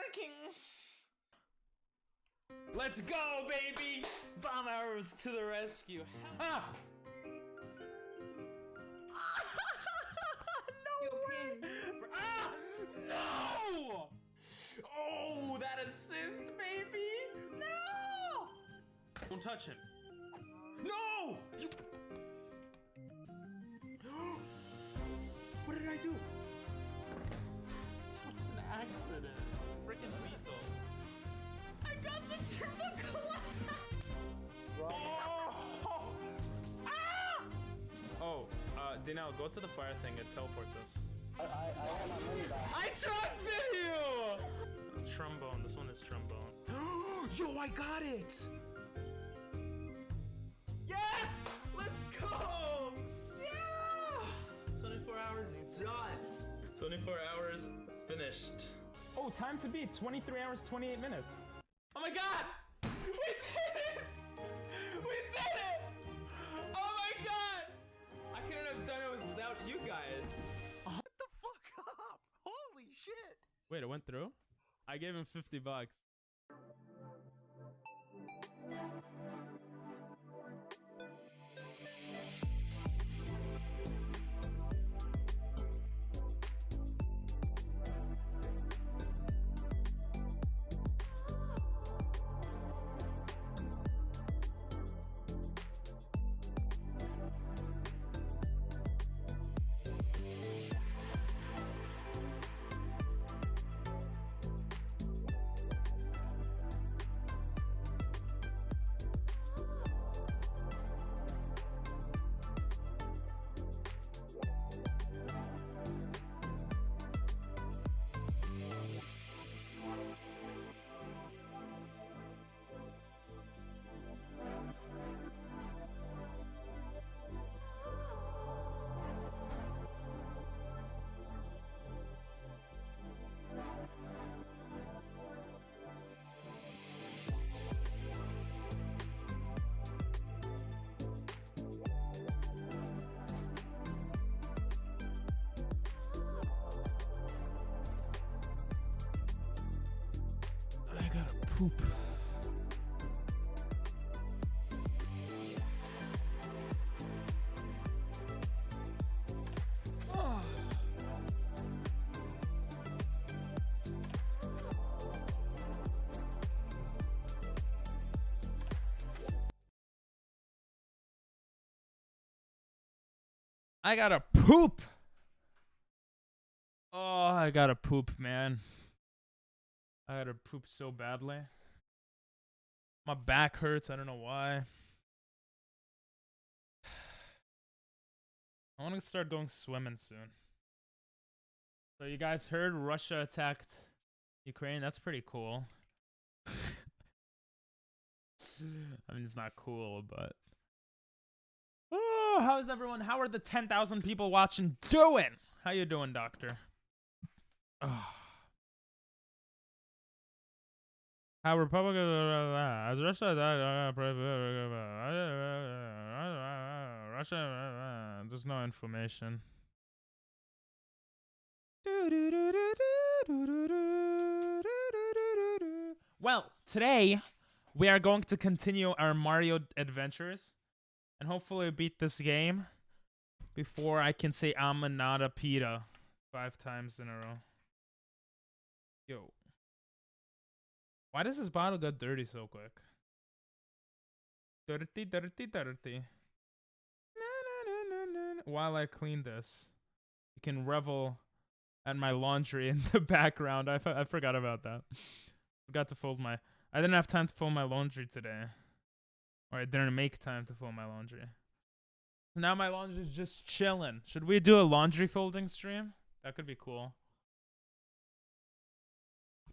working. Let's go, baby! Bomb arrows to the rescue. Ah! No way! Ah! No! Oh, that assist, baby! No! Don't touch him. No! You... What did I do? It's an accident. Freaking beetle. I got the triple collapse! Oh! Ah! Oh, Danelle, go to the fire thing. It teleports us. I have my money back. I trusted you! Trombone. This one is trombone. Yo, I got it! Yes! Let's go! Yeah! 24 hours done. 24 hours finished. Oh, time to beat 23 hours, 28 minutes. Oh my god! We did it! We did it! Oh my god! I couldn't have done it without you guys. What the fuck up? Holy shit! Wait, it went through? I gave him 50 bucks. I gotta poop. Oh. I gotta poop. Oh, I gotta poop, man. I gotta poop so badly. My back hurts. I don't know why. I want to start going swimming soon. So you guys heard Russia attacked Ukraine? That's pretty cool. I mean, it's not cool, but... Oh, how is everyone? How are the 10,000 people watching doing? How you doing, doctor? Oh. How Republican as Russia there's no information. Well, today we are going to continue our Mario adventures and hopefully beat this game before I can say Amanada Pita 5 times in a row. Yo. Why does this bottle get dirty so quick? Dirty, dirty, dirty. While I clean this, you can revel at my laundry in the background. I forgot about that. Forgot to fold my... I didn't have time to fold my laundry today. Or I didn't make time to fold my laundry. So now my laundry's just chilling. Should we do a laundry folding stream? That could be cool.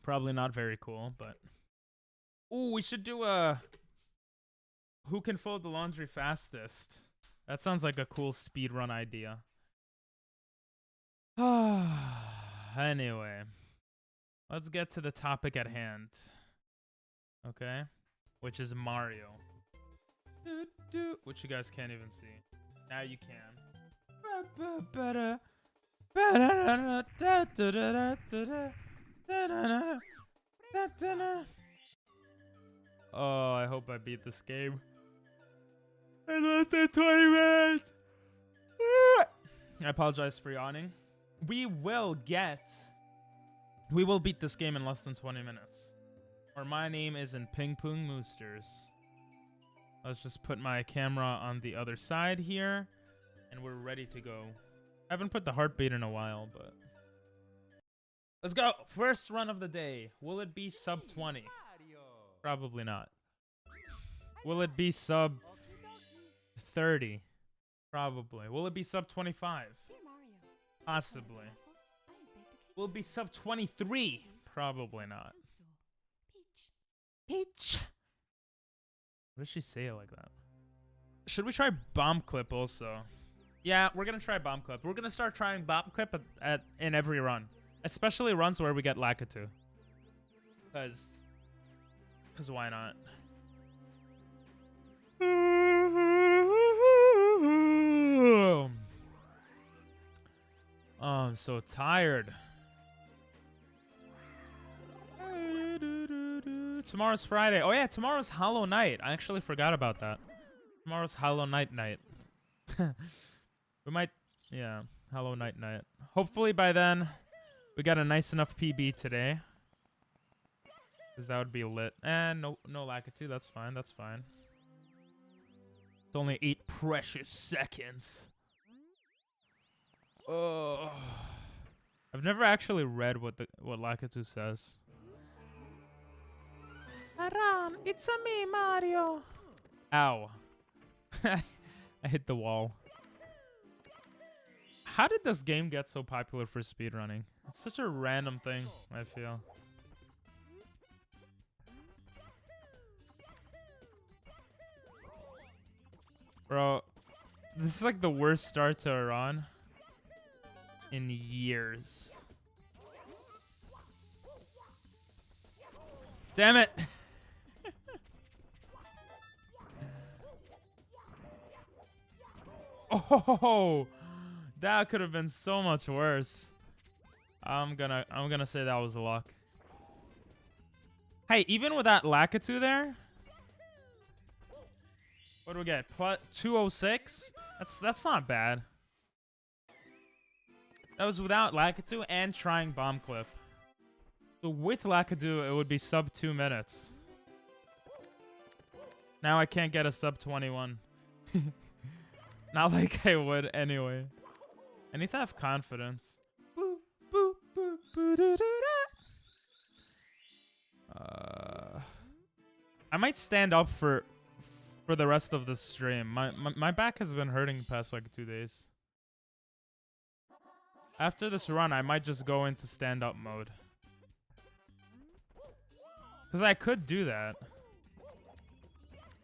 Probably not very cool, but... Ooh, we should do a... Who can fold the laundry fastest? That sounds like a cool speedrun idea. Anyway. Let's get to the topic at hand. Okay? Which is Mario. Which you guys can't even see. Now you can. Oh, I hope I beat this game. In less than 20 minutes. I apologize for yawning. We will beat this game in less than 20 minutes. Or my name is in Ping Pong Moosters. Let's just put my camera on the other side here. And we're ready to go. I haven't put the heartbeat in a while, but... Let's go! First run of the day. Will it be sub 20? Probably not. Will it be sub 30? Probably. Will it be sub 25? Possibly. Will it be sub 23? Probably not. Peach. What does she say it like that? Should we try bomb clip also? Yeah, we're gonna try bomb clip. We're gonna start trying bomb clip in every run, especially runs where we get Lakitu. Cause why not? Oh, I'm so tired. Tomorrow's Friday. Oh yeah, tomorrow's Hollow Night. I actually forgot about that. Tomorrow's Hollow Night night. We might, yeah, Hollow Night night. Hopefully by then, we got a nice enough PB today. Because that would be lit. And no Lakitu. That's fine. That's fine. It's only 8 precious seconds. Oh, I've never actually read what Lakitu says. Aram, it's a me, Mario. Ow. I hit the wall. How did this game get so popular for speedrunning? It's such a random thing, I feel. Bro, this is like the worst start to a run in years. Damn it! Oh, that could have been so much worse. I'm gonna say that was luck. Hey, even with that Lakitu there, what do we get? Plus 206? That's not bad. That was without Lakitu and trying bomb clip. So with Lakitu, it would be sub 2 minutes. Now I can't get a sub 21. Not like I would anyway. I need to have confidence. I might stand up for the rest of the stream. My back has been hurting the past like 2 days. After this run, I might just go into stand-up mode. Because I could do that.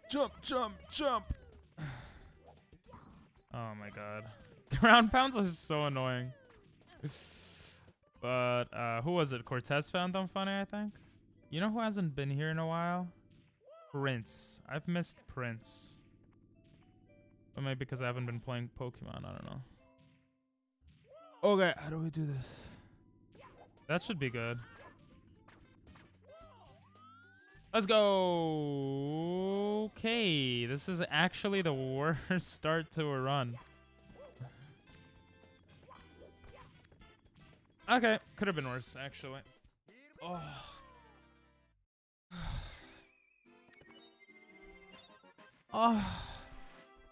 Jump, jump, jump! Oh my god. Ground pounds are so annoying. But, who was it? Cortez found them funny, I think? You know who hasn't been here in a while? Prince. I've missed Prince. But maybe because I haven't been playing Pokemon, I don't know. Okay, how do we do this? That should be good. Let's go. Okay, this is actually the worst start to a run. Okay, could have been worse, actually. Oh. Oh.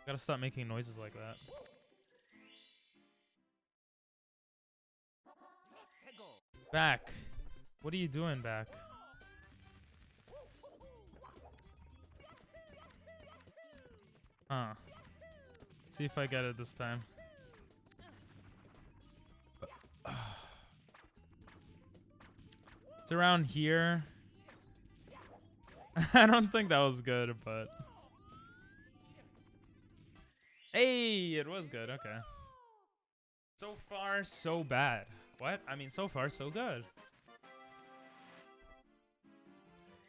Gotta stop making noises like that. Back. What are you doing back? Huh. See if I get it this time. It's around here. I don't think that was good, but... Hey, it was good. Okay. So far, so bad. What? I mean, so far, so good.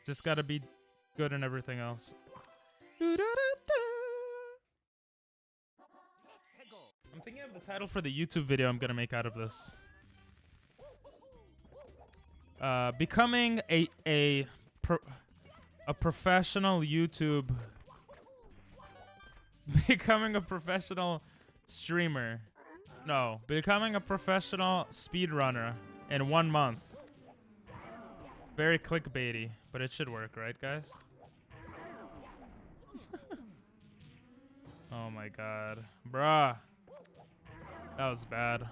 Just gotta be good in everything else. I'm thinking of the title for the YouTube video I'm gonna make out of this. Becoming a professional YouTube. Becoming a professional streamer. No, becoming a professional speedrunner in 1 month. Very clickbaity, but it should work, right, guys? Oh my god. Bruh. That was bad.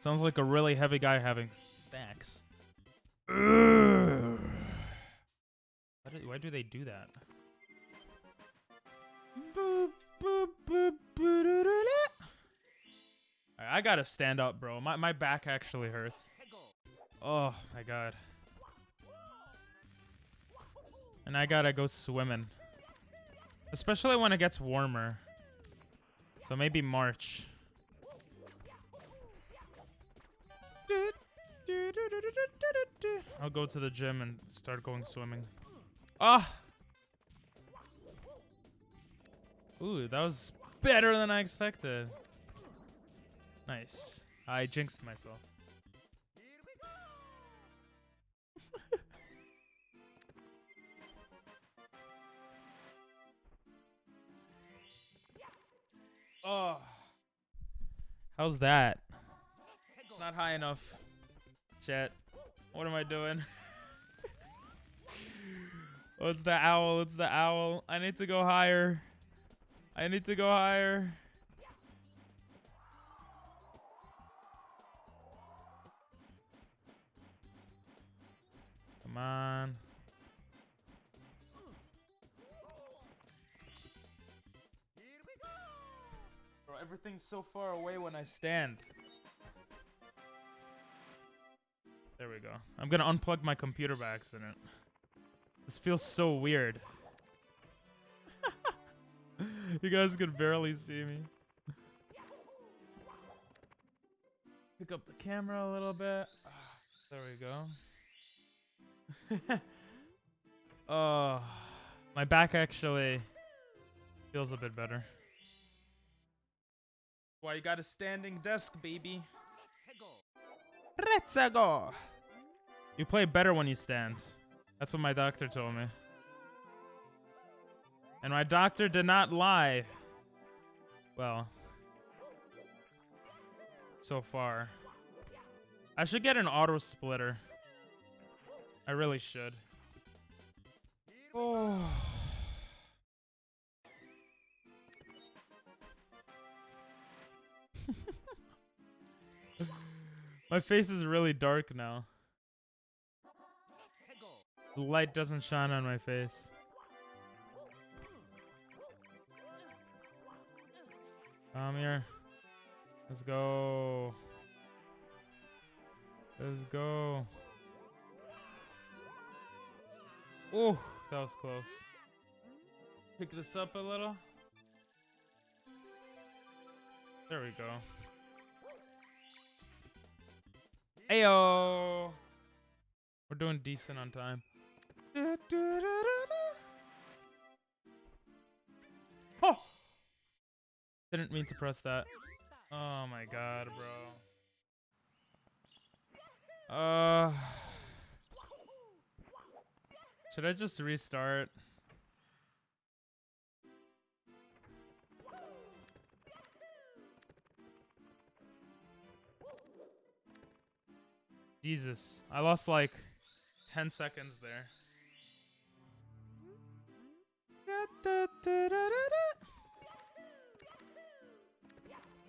Sounds like a really heavy guy having sex. Why do they do that? Alright, I gotta stand up, bro. My back actually hurts. Oh my god. And I gotta go swimming. Especially when it gets warmer. So maybe March. I'll go to the gym and start going swimming. Ah! Ooh, that was better than I expected. Nice. I jinxed myself. Oh. How's that? It's not high enough. Chat. What am I doing? Oh, it's the owl. It's the owl. I need to go higher. I need to go higher. Come on. Bro, everything's so far away when I stand. There we go. I'm gonna unplug my computer by accident. This feels so weird. You guys could barely see me. Pick up the camera a little bit. There we go. Oh, my back actually feels a bit better. Why you got a standing desk, baby? Let's go. You play better when you stand. That's what my doctor told me. And my doctor did not lie. Well, so far. I should get an auto splitter. I really should. Oh. My face is really dark now. The light doesn't shine on my face. Come here. Let's go. Let's go. Oh, that was close. Pick this up a little. There we go. Ayo! We're doing decent on time. Oh! Didn't mean to press that. Oh my god, bro. Should I just restart? Jesus, I lost like 10 seconds there.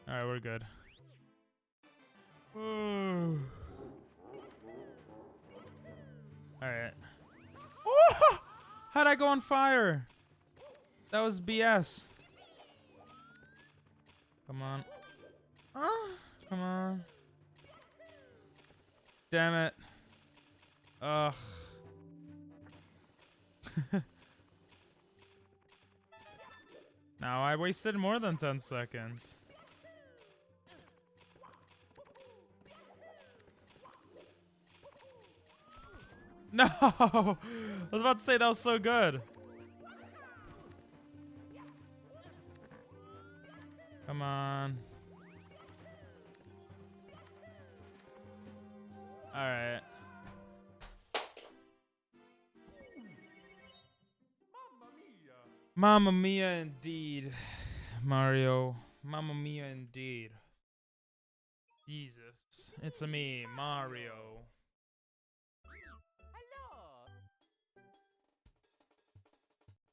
Alright, we're good. Alright. Oh! How'd I go on fire? That was BS. Come on. Come on. Damn it. Ugh. Now I wasted more than 10 seconds. No! I was about to say that was so good. Come on. Mamma mia indeed, Mario. Mamma mia indeed. Jesus. It's a me, Mario.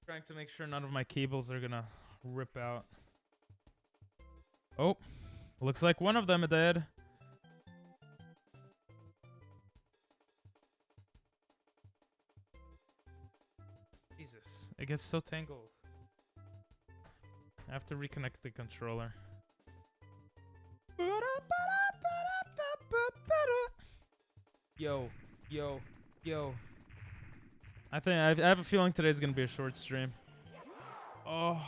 Trying to make sure none of my cables are gonna rip out. Oh, looks like one of them are dead. Jesus, it gets so tangled. I have to reconnect the controller. Yo, yo, yo. I have a feeling today's gonna be a short stream. Oh,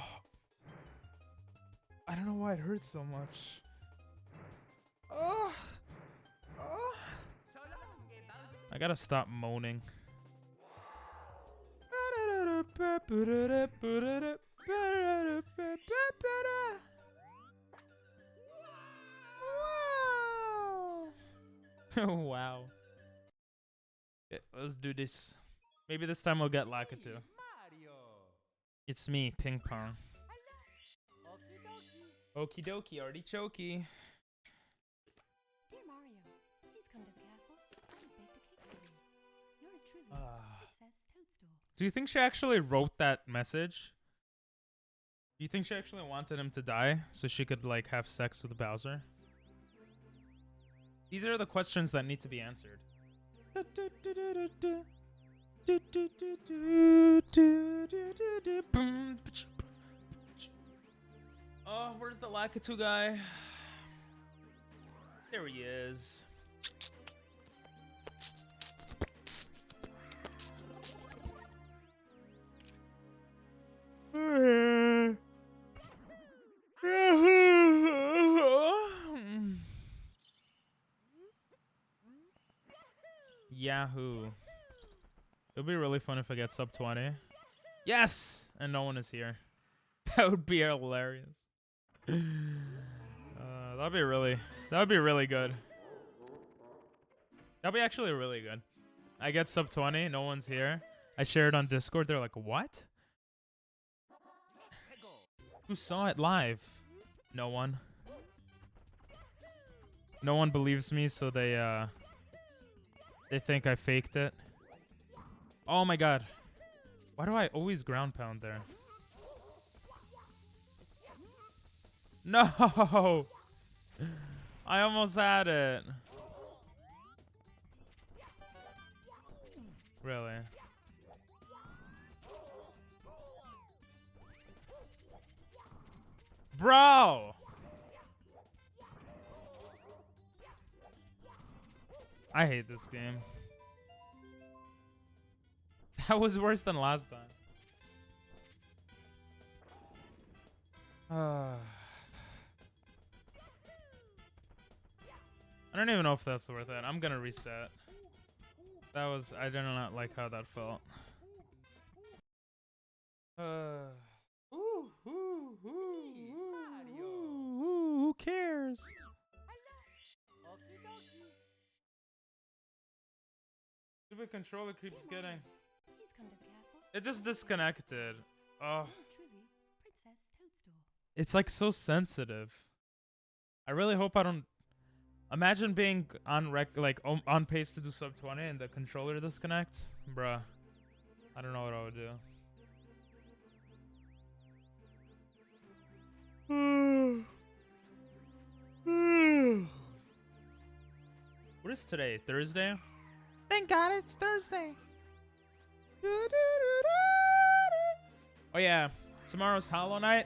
I don't know why it hurts so much. Oh, oh. I gotta stop moaning. Wow. Yeah, let's do this. Maybe this time we'll get Lakitu. It's me, Ping Pong. Okie dokie, artichoke. Dear Mario, please come to the castle. I baked a cake for you. Yours truly, Princess Toadstool. Do you think she actually wrote that message? Do you think she actually wanted him to die so she could like have sex with Bowser? These are the questions that need to be answered. Oh, where's the Lakitu guy? There he is. Yahoo. It'll be really fun if I get sub 20. Yes! And no one is here. That would be hilarious. That'd be really good. That'd be actually really good. I get sub 20, no one's here. I share it on Discord, they're like, what? Who saw it live? No one. No one believes me, so they think I faked it. Oh my god. Why do I always ground pound there? No! I almost had it. Really? Bro! I hate this game. That was worse than last time. I don't even know if that's worth it. I'm gonna reset. That was... I did not like how that felt. Who cares? Stupid controller keeps getting... It just disconnected. Oh. It's like so sensitive. I really hope I don't... Imagine being on on pace to do sub 20 and the controller disconnects. Bruh. I don't know what I would do. What is today? Thursday? Thank God it's Thursday. Oh yeah, tomorrow's Hollow Night.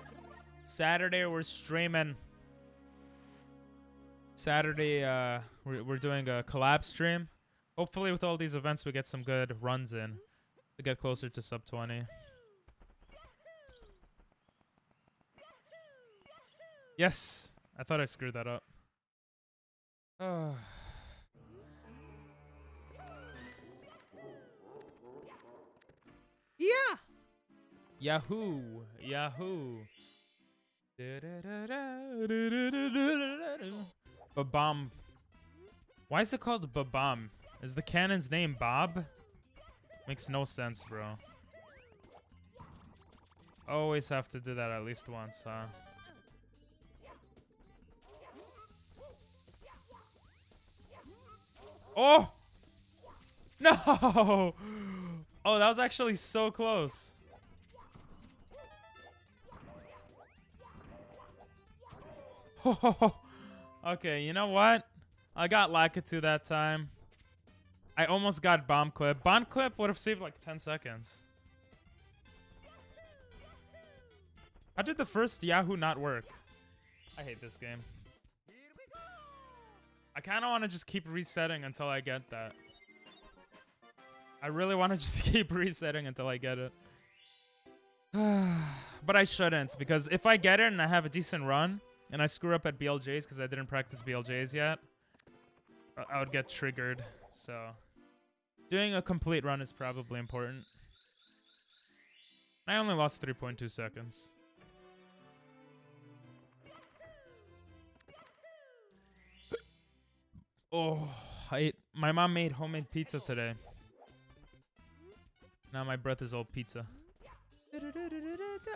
Saturday we're streaming. Saturday we're doing a collab stream. Hopefully with all these events we get some good runs in to get closer to sub 20. Yes, I thought I screwed that up. Yeah. Yahoo! Yahoo! Babam. Why is it called Babam? Is the cannon's name Bob? Makes no sense, bro. Always have to do that at least once, huh? Oh! No! Oh, that was actually so close. Okay, you know what? I got Lakitu that time. I almost got bomb clip. Bomb clip would have saved like 10 seconds. How did the first Yahoo not work? I hate this game. I kind of want to just keep resetting until I get that. I really want to just keep resetting until I get it. But I shouldn't, because if I get it and I have a decent run, and I screw up at BLJs because I didn't practice BLJs yet, I would get triggered. So doing a complete run is probably important. I only lost 3.2 seconds. Oh, my mom made homemade pizza today. Now my breath is all pizza.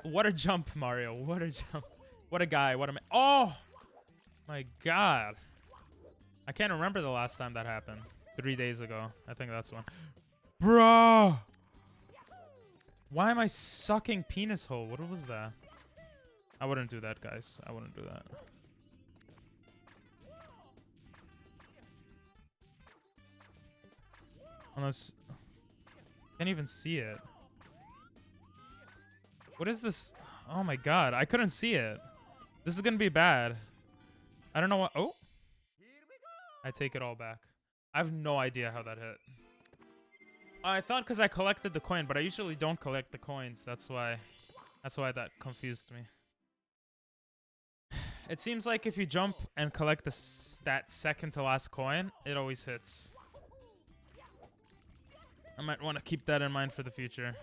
What a jump, Mario. What a jump. What a guy. What a man. Oh, my God. I can't remember the last time that happened. 3 days ago. I think that's one. Bro. Why am I sucking penis hole? What was that? I wouldn't do that, guys. I wouldn't do that. Unless... Can't even see it. What is this? Oh my God. I couldn't see it. This is gonna be bad. I don't know what... Oh. I take it all back. I have no idea how that hit. I thought because I collected the coin, but I usually don't collect the coins. That's why that confused me. It seems like if you jump and collect that second to last coin, it always hits. I might want to keep that in mind for the future.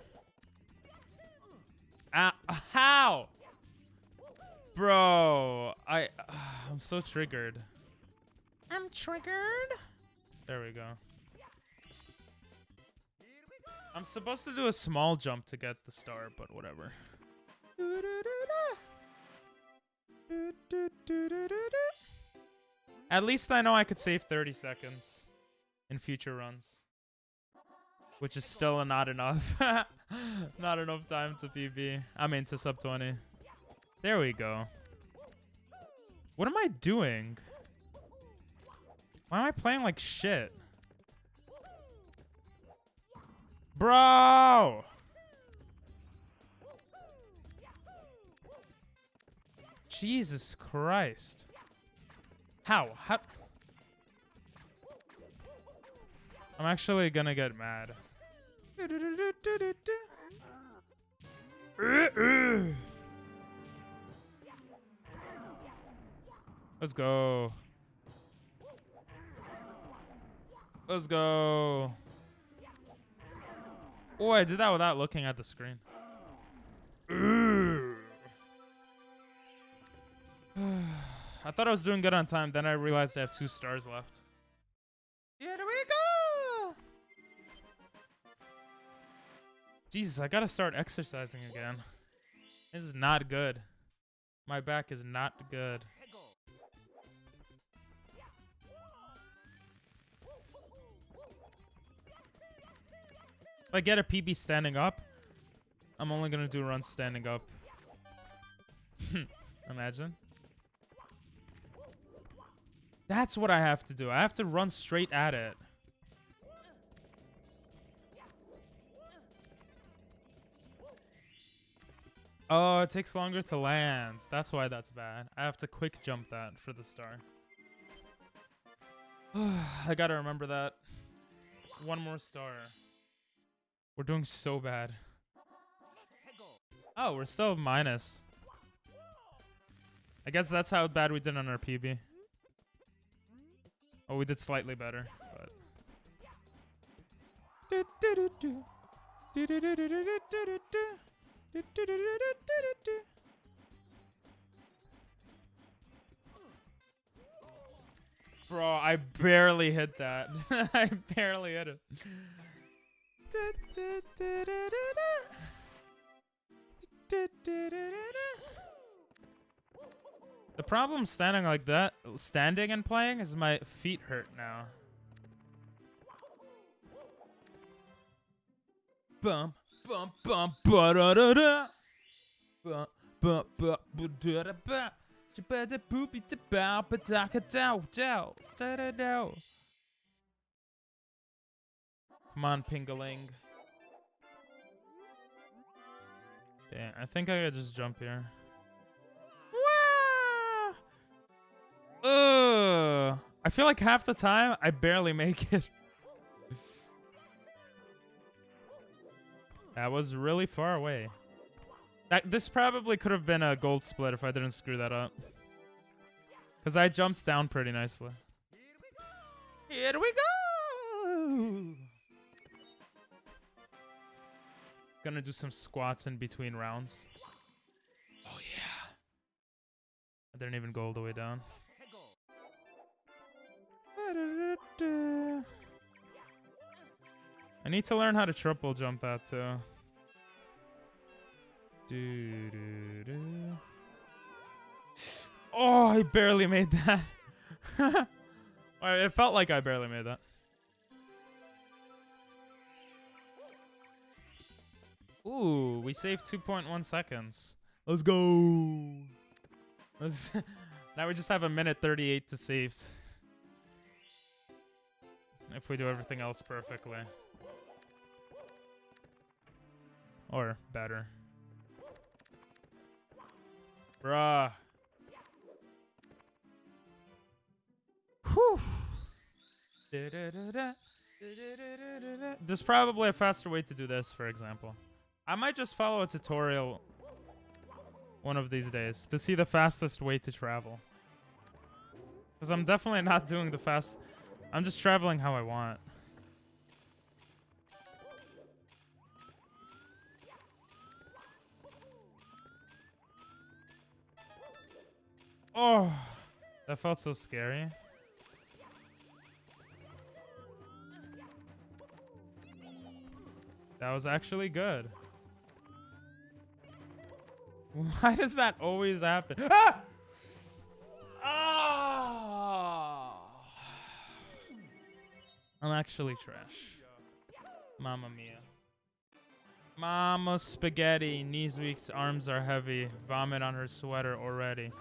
How? Bro, I'm so triggered. I'm triggered. There we go. I'm supposed to do a small jump to get the star, but whatever. At least I know I could save 30 seconds in future runs. Which is still not enough. Not enough time to PB. I mean, to sub 20. There we go. What am I doing? Why am I playing like shit? Bro! Jesus Christ. How? I'm actually gonna get mad. Let's go. Let's go. Oh, I did that without looking at the screen. I thought I was doing good on time, then I realized I have 2 stars left. Here we go! Jesus, I gotta start exercising again. This is not good. My back is not good. If I get a PB standing up, I'm only gonna do runs standing up. Imagine. That's what I have to do. I have to run straight at it. Oh, it takes longer to land. That's why that's bad. I have to quick jump that for the star. I gotta remember that. 1 more star. We're doing so bad. Oh, we're still minus. I guess that's how bad we did on our PB. Oh, we did slightly better, but... Bro, I barely hit that. I barely hit it. The problem standing like that, standing and playing, is my feet hurt now. Bum bum bum ba da da da. Bum bum bum ba da da ba. Chibada poopy da bow ba da ka dow dow da da dow. Come on, Pingaling. Yeah, I think I could just jump here. I feel like half the time I barely make it. That was really far away. This probably could have been a gold split if I didn't screw that up. Because I jumped down pretty nicely. Here we go! Gonna do some squats in between rounds. Oh yeah. I didn't even go all the way down. I need to learn how to triple jump that too. Oh, I barely made that. It felt like I barely made that. Ooh, we saved 2.1 seconds. Let's go. Now we just have 1:38 to save. If we do everything else perfectly. Or better. Bruh. Whew. There's probably a faster way to do this, for example. I might just follow a tutorial one of these days to see the fastest way to travel. Because I'm definitely not doing the fast... I'm just traveling how I want. Oh, that felt so scary. That was actually good. Why does that always happen? Ah! Oh! I'm actually trash. Mamma mia. Mama spaghetti. Knees weak, arms are heavy. Vomit on her sweater already.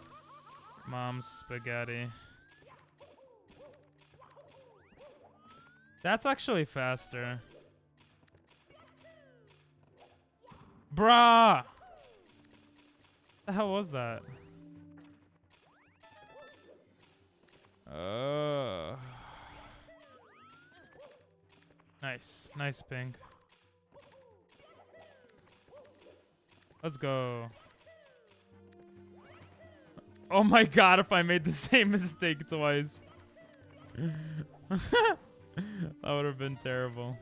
Mom's spaghetti. That's actually faster. Bruh! The hell was that? Nice. Nice ping. Let's go. Oh my god, if I made the same mistake twice. That would have been terrible.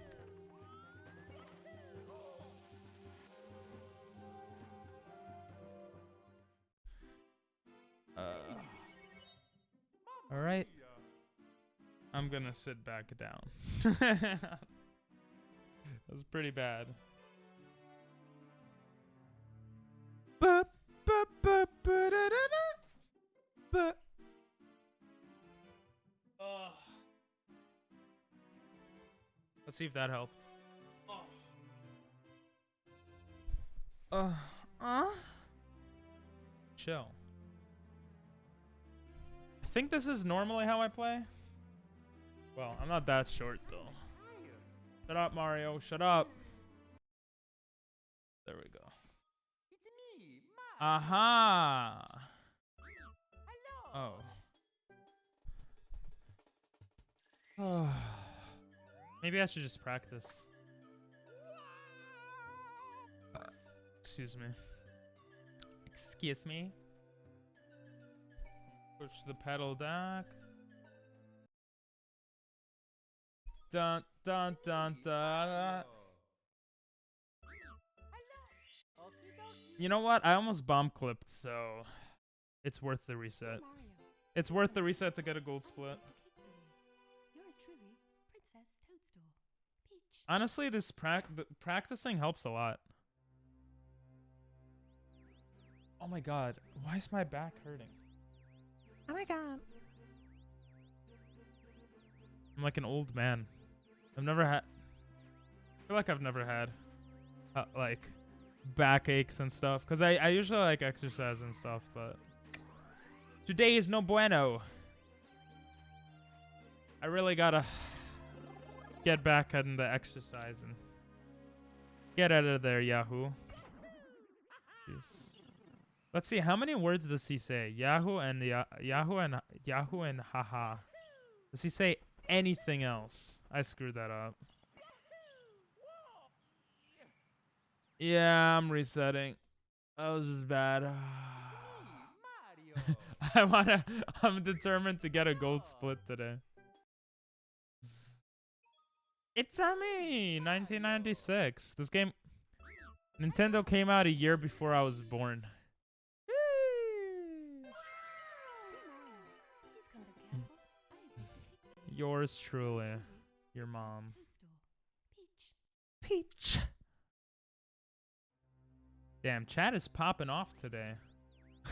Alright. I'm gonna sit back down. That was pretty bad. Let's see if that helped. Chill. I think this is normally how I play. Well, I'm not that short though. Shut up, Mario. Shut up. There we go. Aha. Oh. Maybe I should just practice. Excuse me. Excuse me. Push the pedal back. Dun dun dun dun. You know what? I almost bomb clipped, so it's worth the reset. It's worth the reset to get a gold split. Honestly, this practicing helps a lot. Oh my god. Why is my back hurting? Oh my god. I'm like an old man. I've never had... I feel like I've never had like back aches and stuff. Because I usually like exercise and stuff, but... Today is no bueno. I really gotta get back on the exercise and get out of there, Yahoo. Jeez. Let's see, how many words does he say? Yahoo and haha. Does he say anything else? I screwed that up. Yeah, I'm resetting. That was just bad. I'm determined to get a gold split today. It's me, 1996. This game, Nintendo came out a year before I was born. Yours truly, your mom. Peach. Damn, chat is popping off today.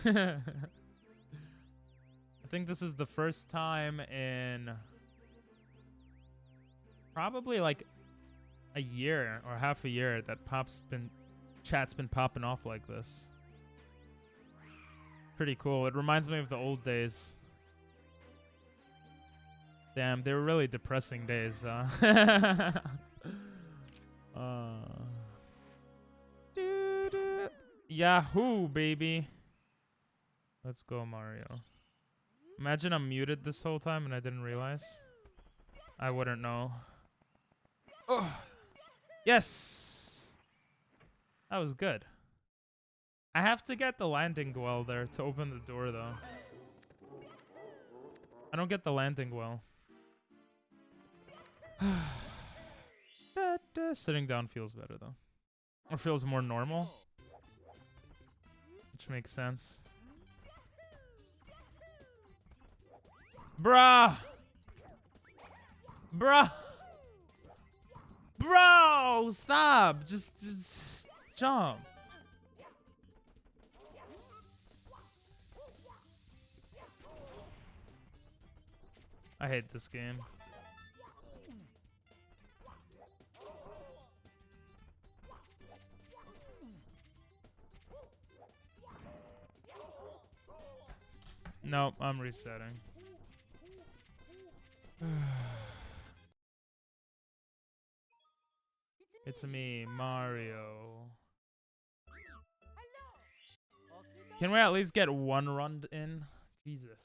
I think this is the first time in probably like a year or half a year that chat's been popping off like this. Pretty cool. It reminds me of the old days. Damn, they were really depressing days. Yahoo, baby. Let's go, Mario. Imagine I'm muted this whole time and I didn't realize. I wouldn't know. Oh, yes. That was good. I have to get the landing well there to open the door, though. I don't get the landing well. Sitting down feels better, though. Or feels more normal. Which makes sense. Bruh! Bruh! Bro! Stop! Just jump. I hate this game. Nope, I'm resetting. It's me, Mario. Can we at least get one run in? Jesus.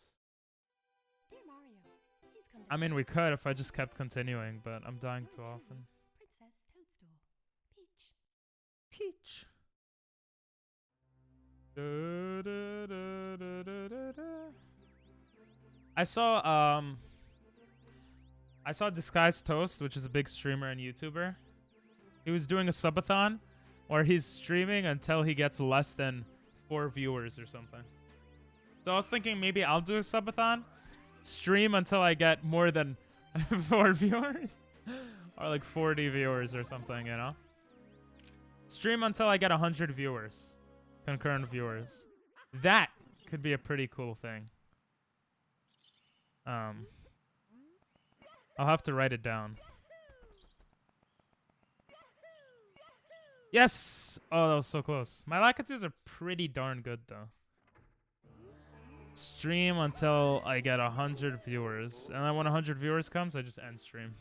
I mean, we could if I just kept continuing, but I'm dying too often. Peach. I saw Disguised Toast, which is a big streamer and YouTuber. He was doing a subathon where he's streaming until he gets less than 4 viewers or something. So I was thinking maybe I'll do a subathon, stream until I get more than 4 viewers or like 40 viewers or something, you know? Stream until I get 100 viewers, concurrent viewers. That could be a pretty cool thing. I'll have to write it down. Yes! Oh, that was so close. My Lakitu's are pretty darn good, though. Stream until I get 100 viewers. And then when 100 viewers comes, I just end stream.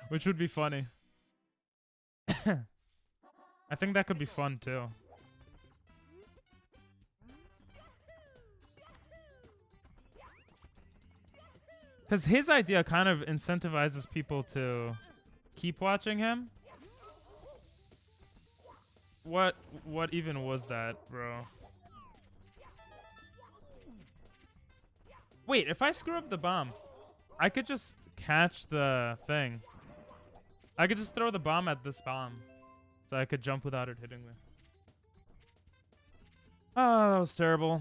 which would be funny. I think that could be fun, too. Because his idea kind of incentivizes people to keep watching him. What even was that, bro? Wait, if I screw up the bomb, I could just catch the thing. I could just throw the bomb at this bomb. So I could jump without it hitting me. Oh, that was terrible.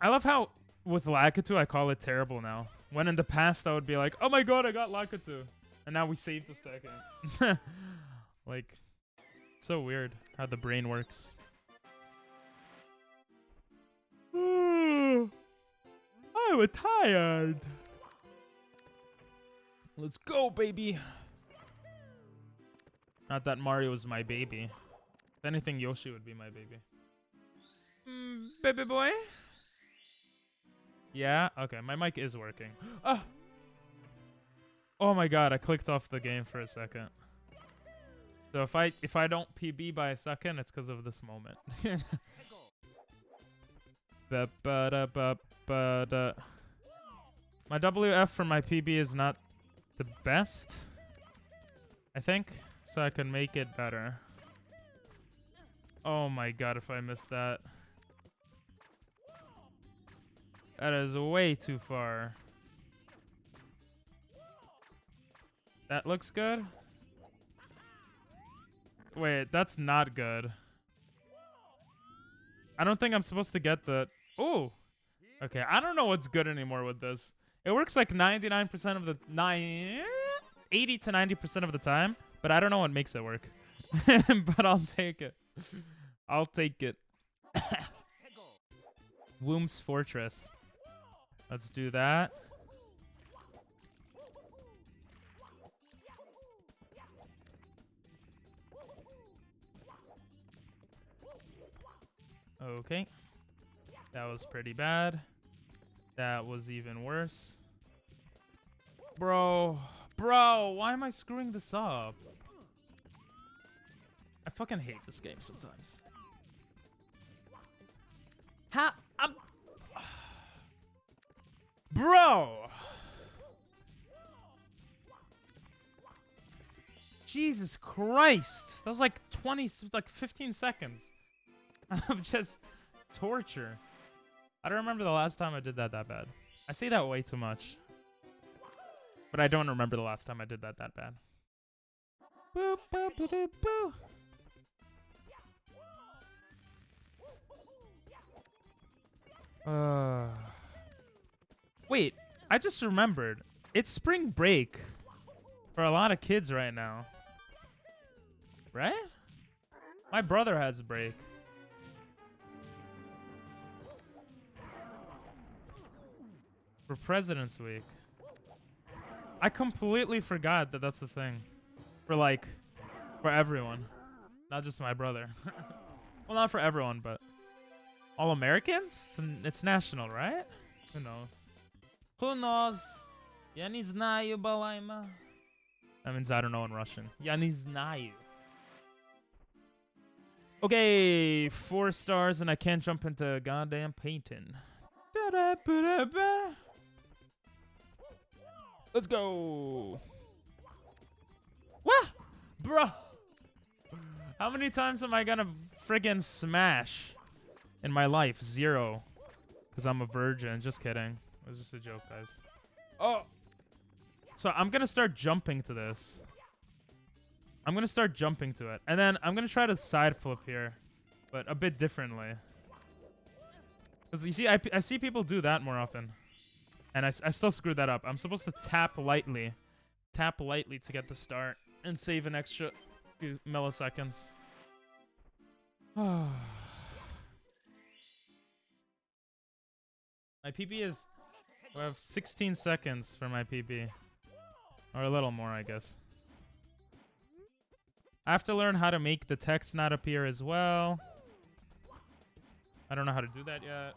I love how with Lakitu I call it terrible now. When in the past I would be like, oh my god, I got Lakitu. And now we saved the second. Like, it's so weird how the brain works. so tired. Let's go, baby. Not that Mario is my baby. If anything, Yoshi would be my baby. Baby boy? Yeah? Okay, my mic is working. Ah! Oh my god, I clicked off the game for a second. So if I don't PB by a second, it's because of this moment. My WF for my PB is not the best, I think, so I can make it better. Oh my god, if I miss that. That is way too far. That looks good. Wait, that's not good. I don't think I'm supposed to get the... Ooh! Okay, I don't know what's good anymore with this. It works like 99% of the... 80 to 90% of the time, but I don't know what makes it work. But I'll take it. I'll take it. Womb's Fortress. Let's do that. Okay. That was pretty bad. That was even worse. Bro, why am I screwing this up? I fucking hate this game sometimes. Bro! Jesus Christ! That was like 15 seconds of just torture. I don't remember the last time I did that bad. I say that way too much. But I don't remember the last time I did that bad. Boop, boop, boop, boop, boop. Wait, I just remembered. It's spring break for a lot of kids right now. Right? My brother has a break. For President's Week. I completely forgot that that's the thing. For everyone. Not just my brother. Well, not for everyone, but... All Americans? It's national, right? Who knows? Who knows? Я не знаю, балайма. That means I don't know in Russian. Я не знаю. Okay, 4 stars and I can't jump into goddamn painting. Let's go. What? Bro. How many times am I gonna friggin' smash in my life? 0. Because I'm a virgin. Just kidding. It was just a joke, guys. Oh. So I'm gonna start jumping to this. I'm gonna start jumping to it. And then I'm gonna try to side flip here. But a bit differently. Because you see, I see people do that more often. And I still screwed that up. I'm supposed to tap lightly. Tap lightly to get the start. And save an extra few milliseconds. My PB is... I have 16 seconds for my PB. Or a little more, I guess. I have to learn how to make the text not appear as well. I don't know how to do that yet.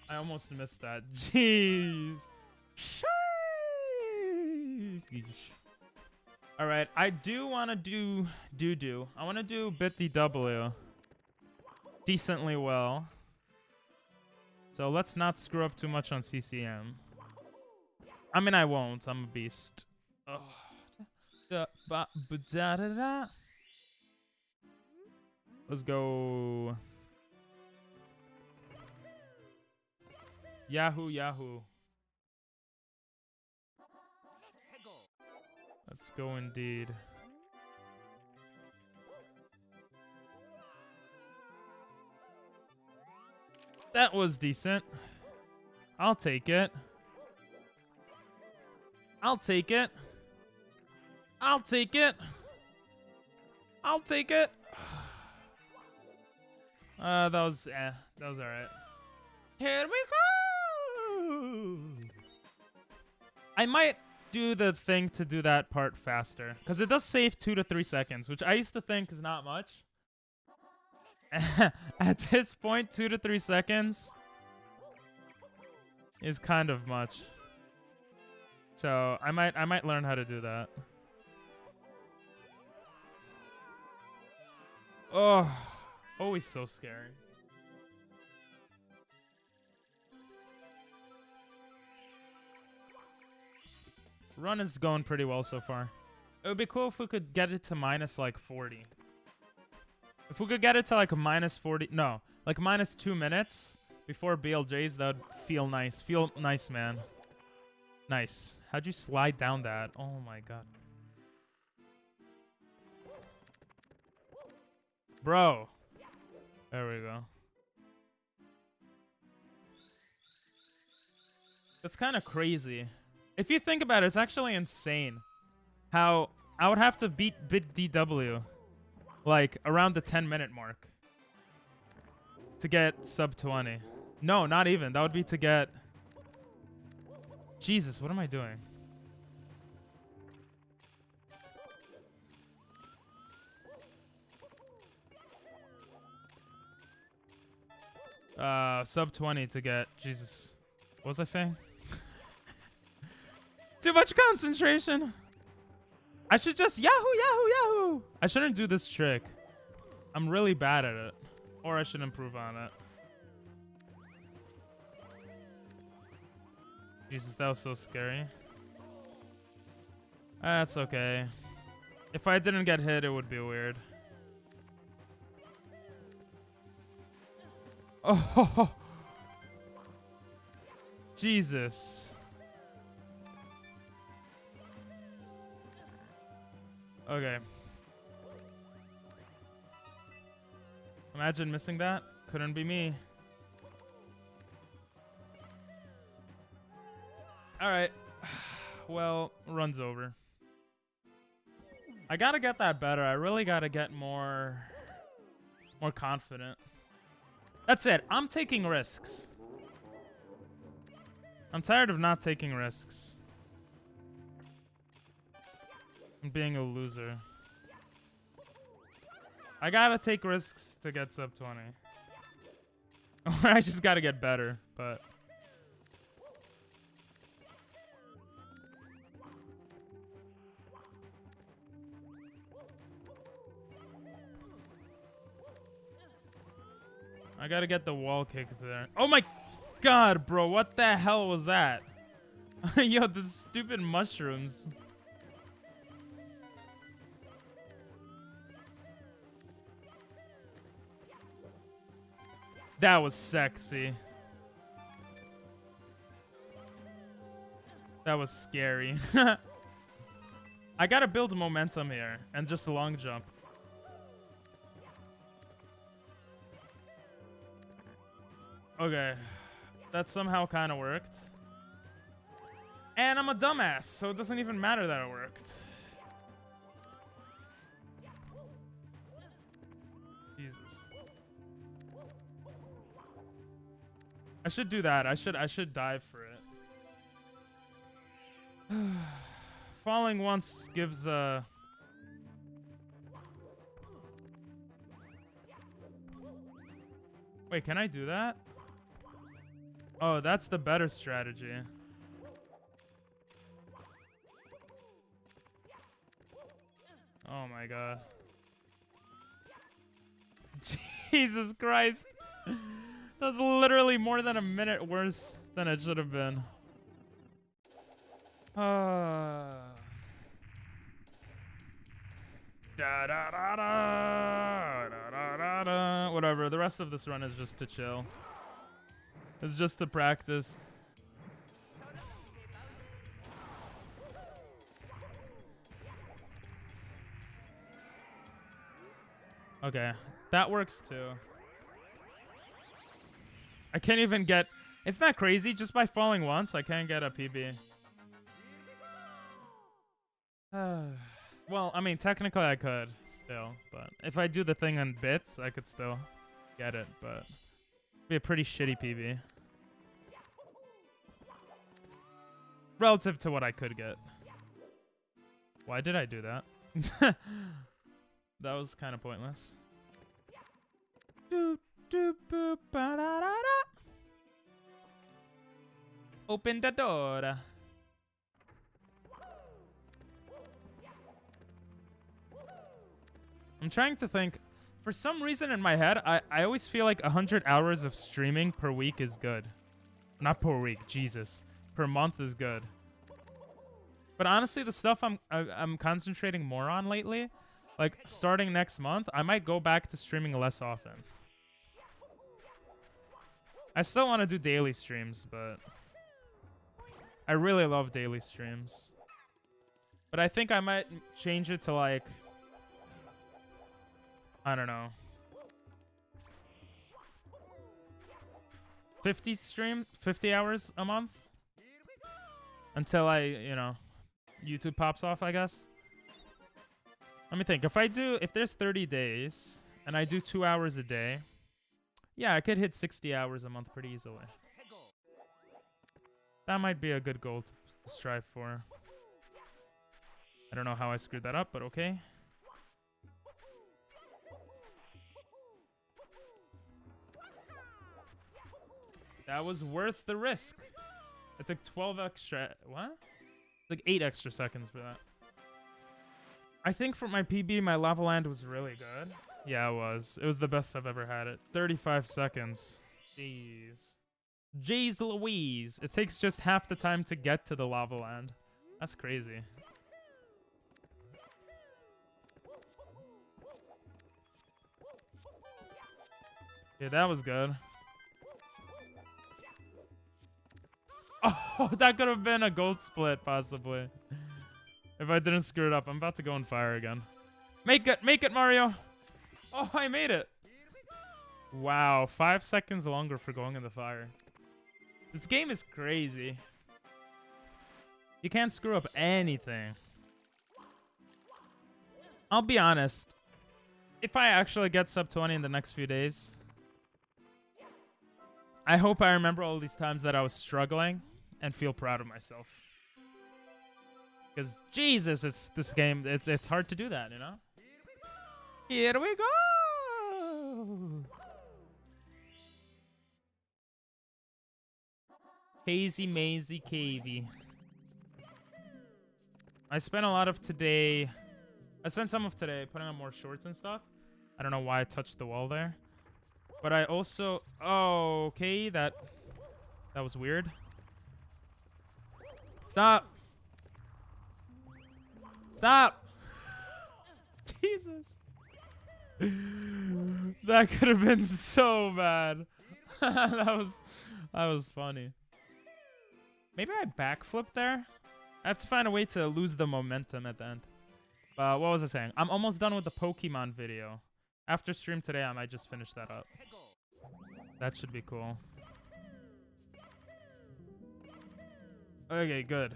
I almost missed that. Jeez. Alright, I do want to do doo-doo. I want to do bit-DW decently well. So let's not screw up too much on CCM. I mean, I won't. I'm a beast. Oh. Let's go. Yahoo, Yahoo. Let's go indeed. That was decent. I'll take it. I'll take it. I'll take it. I'll take it. That was alright. Here we go. I might do the thing to do that part faster, because it does save 2 to 3 seconds, which I used to think is not much. At this point, 2 to 3 seconds is kind of much. So I might learn how to do that. Oh, always so scary. Run is going pretty well so far. It would be cool if we could get it to minus like 40. If we could get it to like a minus 40, no, like minus 2 minutes before BLJs, that would feel nice. Feel nice, man. Nice. How'd you slide down that? Oh my god. Bro. There we go. That's kind of crazy. If you think about it, it's actually insane how I would have to beat bit DW like around the 10-minute mark to get sub 20. No, not even. That would be to get... Jesus, what am I doing? Sub 20 to get... Jesus. What was I saying? Too much concentration. I should just Yahoo, Yahoo, Yahoo. I shouldn't do this trick. I'm really bad at it. Or I should improve on it. Jesus, that was so scary. That's okay. If I didn't get hit, it would be weird. Oh, Jesus. Okay. Imagine missing that. Couldn't be me. Alright. Well, run's over. I gotta get that better. I really gotta get more confident. That's it. I'm taking risks. I'm tired of not taking risks. I'm being a loser. I gotta take risks to get sub 20. Or I just gotta get better, but... I gotta get the wall kick there. Oh my god, bro. What the hell was that? Yo, the stupid mushrooms. That was sexy. That was scary. I gotta build momentum here and just long jump. Okay. That somehow kind of worked. And I'm a dumbass, so it doesn't even matter that it worked. Jesus. I should do that. I should dive for it. Falling once gives Wait, can I do that? Oh, that's the better strategy. Oh my god. Jesus Christ. That's literally more than a minute worse than it should have been. Whatever. The rest of this run is just to chill. It's just to practice. Okay. That works too. I can't even get... It's not crazy. Just by falling once, I can't get a PB. Well, I mean, technically I could. still. But if I do the thing on bits, I could still get it. But it'd be a pretty shitty PB. Relative to what I could get. Why did I do that? That was kind of pointless. Doop, doop, boop, ba-da-da-da. Open the door. I'm trying to think. For some reason in my head, I always feel like 100 hours of streaming per week is good. Not per week, Jesus. Per month is good. But honestly, the stuff I'm concentrating more on lately, like starting next month, I might go back to streaming less often. I still want to do daily streams, but I really love daily streams. But I think I might change it to like, I don't know, 50 hours a month until YouTube pops off, I guess. Let me think. If there's 30 days and I do 2 hours a day, yeah, I could hit 60 hours a month pretty easily. That might be a good goal to strive for. I don't know how I screwed that up, but okay. That was worth the risk. It took 12 extra... What? Like 8 extra seconds for that. I think for my PB, my Lava Land was really good. Yeah, it was. It was the best I've ever had it. 35 seconds. Jeez. Jeez Louise. It takes just half the time to get to the Lava Land. That's crazy. Yeah, that was good. Oh, that could have been a gold split, possibly. If I didn't screw it up. I'm about to go on fire again. Make it, Mario! Oh, I made it! Wow, 5 seconds longer for going in the fire. This game is crazy. You can't screw up anything. I'll be honest. If I actually get sub 20 in the next few days, I hope I remember all these times that I was struggling and feel proud of myself. Because Jesus, this game. It's hard to do that, you know. Here we go. Hazy Mazy Cavey. I spent a lot of today. I spent some of today putting on more shorts and stuff. I don't know why I touched the wall there. But I also... Oh, okay. That was weird. Stop. Stop. Jesus. That could have been so bad. that was funny. Maybe I backflipped there? I have to find a way to lose the momentum at the end. What was I saying? I'm almost done with the Pokemon video. After stream today, I might just finish that up. That should be cool. Okay, good.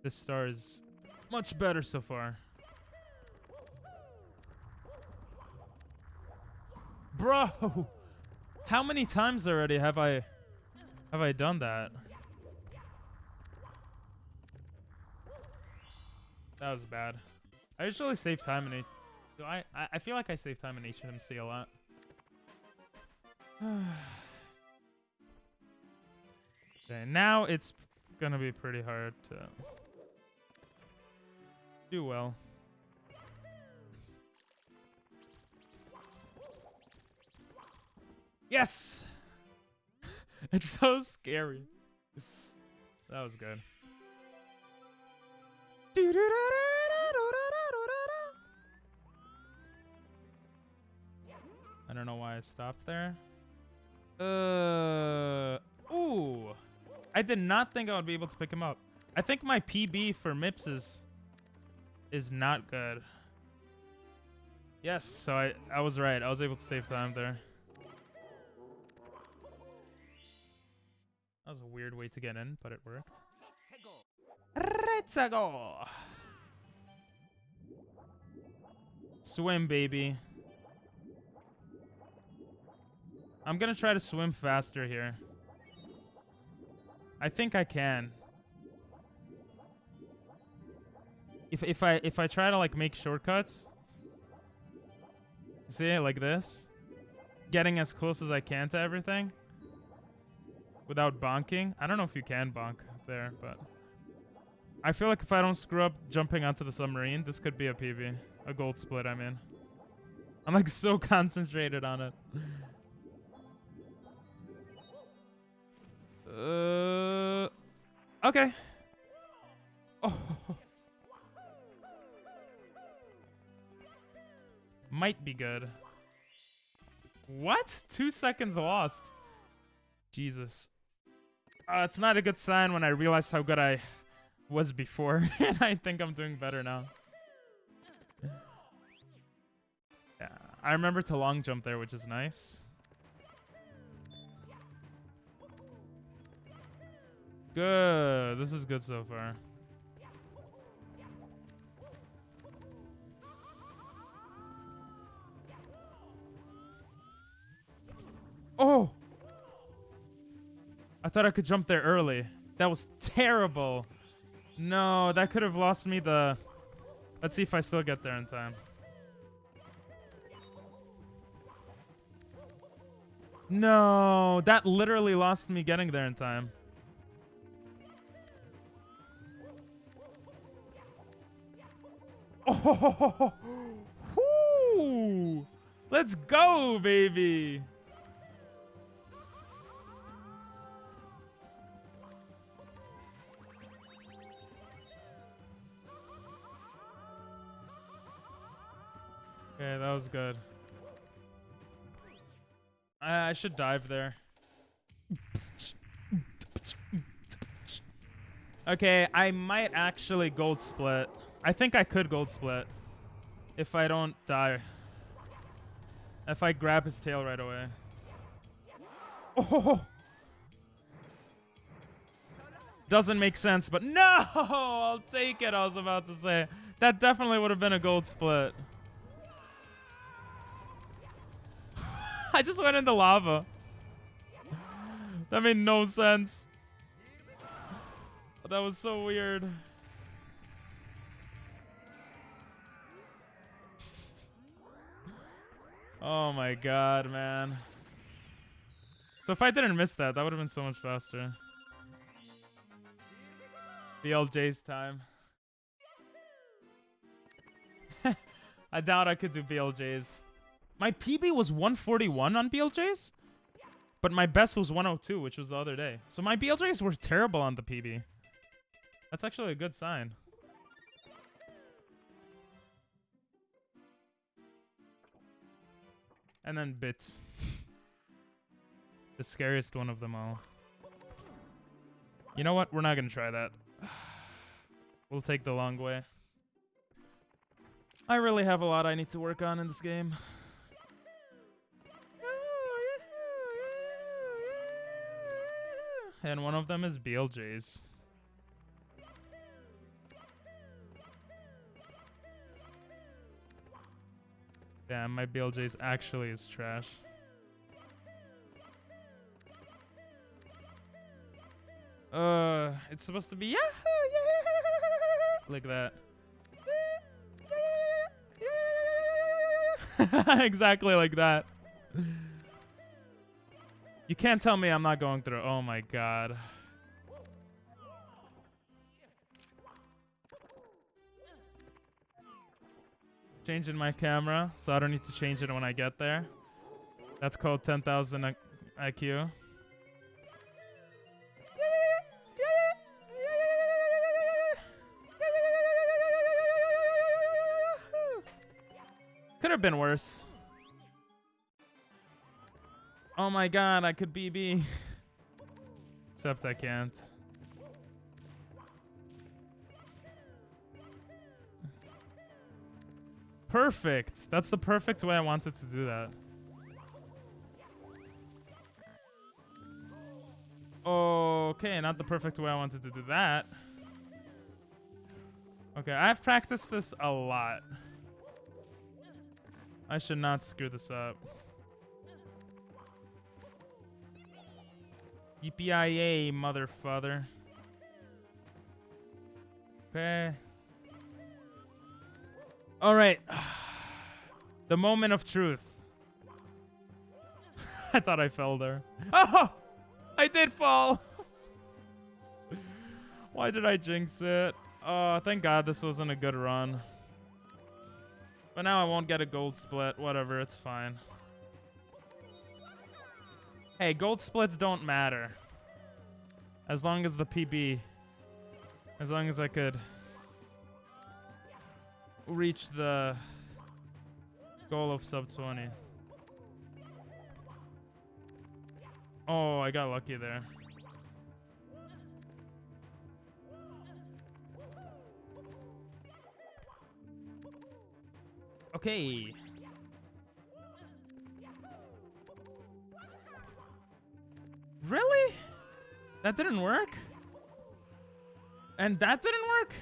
This star is much better so far. Bro! How many times already have I done that? That was bad. I usually save time in I feel like I save time in HMC a lot. Okay, now it's gonna be pretty hard to do well. Yes! It's so scary. That was good. I don't know why I stopped there. Ooh. I did not think I would be able to pick him up. I think my PB for MIPS is not good. Yes, so I was right. I was able to save time there. That was a weird way to get in, but it worked. Let's go. Swim, baby. I'm gonna try to swim faster here. I think I can. If I try to like make shortcuts, see, like this, getting as close as I can to everything without bonking. I don't know if you can bonk there, but I feel like if I don't screw up jumping onto the submarine, this could be a PB, a gold split. I mean, I'm like so concentrated on it. Okay. Oh. Might be good. What? 2 seconds lost. Jesus. It's not a good sign when I realize how good I was before. And I think I'm doing better now. Yeah, I remember to long jump there, which is nice. Good. This is good so far. Oh! I thought I could jump there early. That was terrible. No, that could have lost me the... Let's see if I still get there in time. No, that literally lost me getting there in time. Oh! Whoo! Let's go, baby! Okay, that was good. I should dive there. Okay, I might actually gold split. I think I could gold split if I don't die. If I grab his tail right away. Oh! Doesn't make sense, but no! I'll take it, I was about to say. That definitely would have been a gold split. I just went into lava. That made no sense. That was so weird. Oh my god, man. So if I didn't miss that, that would have been so much faster. BLJ's time. I doubt I could do BLJs. My PB was 141 on BLJs, but my best was 102, which was the other day. So my BLJs were terrible on the PB. That's actually a good sign. And then bits. The scariest one of them all. You know what? We're not gonna try that. We'll take the long way. I really have a lot I need to work on in this game. And one of them is BLJs. Damn, my BLJs actually is trash. It's supposed to be Yahoo! Yeah! Like that. Exactly like that. You can't tell me I'm not going through. Oh my god. Changing my camera, so I don't need to change it when I get there. That's called 10,000 IQ. Could have been worse. Oh my god, I could BB. Except I can't. Perfect. That's the perfect way I wanted to do that. Okay, not the perfect way I wanted to do that. Okay, I've practiced this a lot. I should not screw this up. Yippee-yay, motherfather. Okay. Alright. The moment of truth. I thought I fell there. Oh! I did fall! Why did I jinx it? Oh, thank God this wasn't a good run. But now I won't get a gold split. Whatever, it's fine. Hey, gold splits don't matter. As long as the PB. As long as I could reach the goal of sub 20. Oh, I got lucky there. Okay. Really? That didn't work? And that didn't work?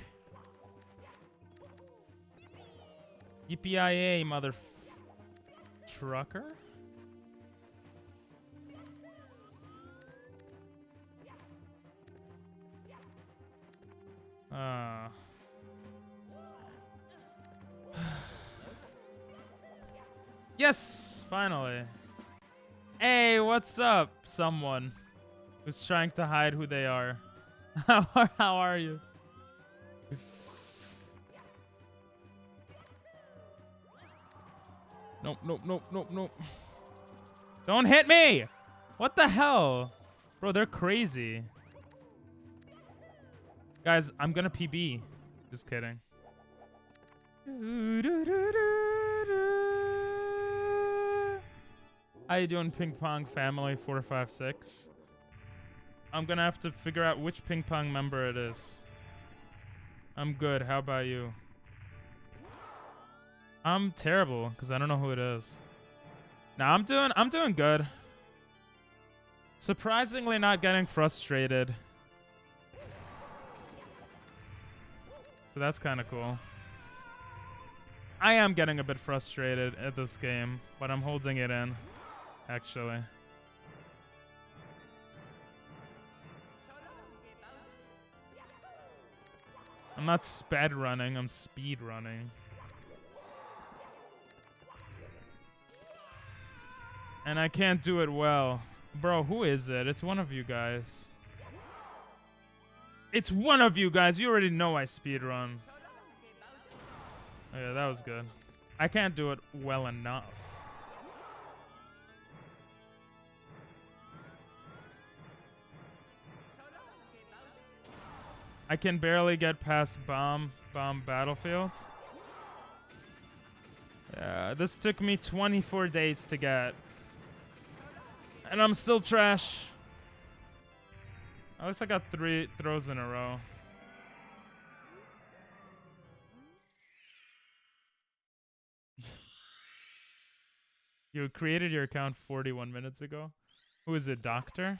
Yippee-yay, mother trucker? Yes, finally. Hey, what's up, someone who's trying to hide who they are? How are you? Nope, nope, nope, nope, nope. Don't hit me! What the hell? Bro, they're crazy. Guys, I'm gonna PB. Just kidding. How you doing, ping pong family 456? I'm gonna have to figure out which ping pong member it is. I'm good. How about you? I'm terrible because I don't know who it is. Nah, I'm doing good. Surprisingly not getting frustrated. So that's kind of cool. I am getting a bit frustrated at this game, but I'm holding it in, actually. I'm not sped running, I'm speed running. And I can't do it well. Bro, who is it? It's one of you guys. It's one of you guys. You already know I speed run. Oh, yeah, that was good. I can't do it well enough. I can barely get past bomb battlefield. Yeah, this took me 24 days to get. And I'm still trash. At least I got 3 throws in a row. You created your account 41 minutes ago? Who is it, Doctor?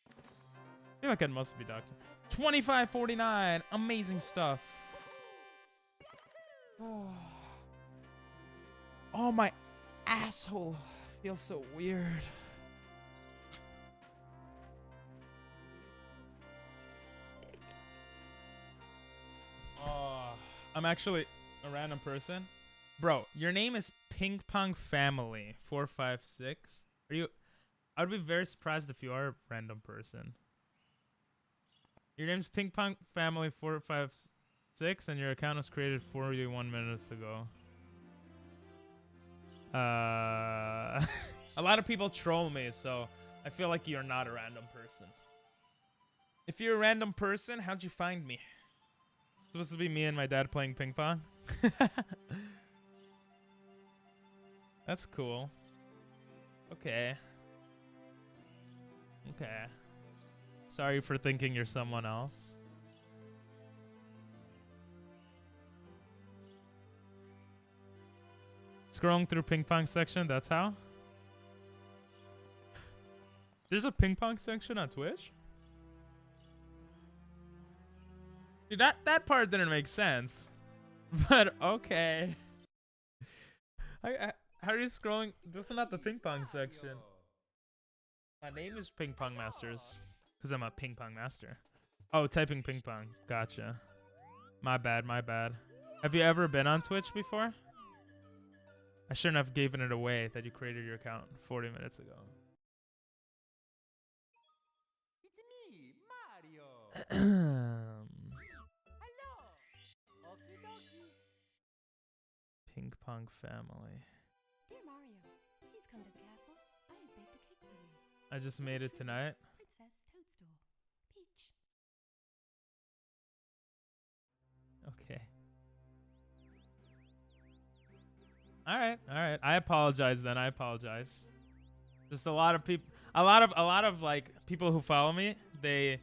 I feel like it must be Doctor. 25.49! Amazing stuff. Oh, my asshole feels so weird. Oh, I'm actually a random person. Bro, your name is Ping Pong Family 456. Are you? I would be very surprised if you are a random person. Your name's Ping Pong Family 456, and your account was created 41 minutes ago. A lot of people troll me, so I feel like you're not a random person. If you're a random person, how'd you find me? It's supposed to be me and my dad playing ping pong. That's cool. Okay. Okay. Sorry for thinking you're someone else. Scrolling through ping pong section, that's how? There's a ping pong section on Twitch? Dude, that part didn't make sense. But okay. How are you scrolling? This is not the ping pong section. My name is Ping Pong Masters. Because I'm a ping pong master. Oh, typing ping pong. Gotcha. My bad, my bad. Have you ever been on Twitch before? I shouldn't have given it away that you created your account 40 minutes ago. It's me, Mario. Ping pong family. Dear Mario, please come to the castle. I have baked a cake for you. I just made it tonight. Princess Toadstool. Peach. Okay. All right. I apologize then. I apologize. Just a lot of people, a lot of like people who follow me, they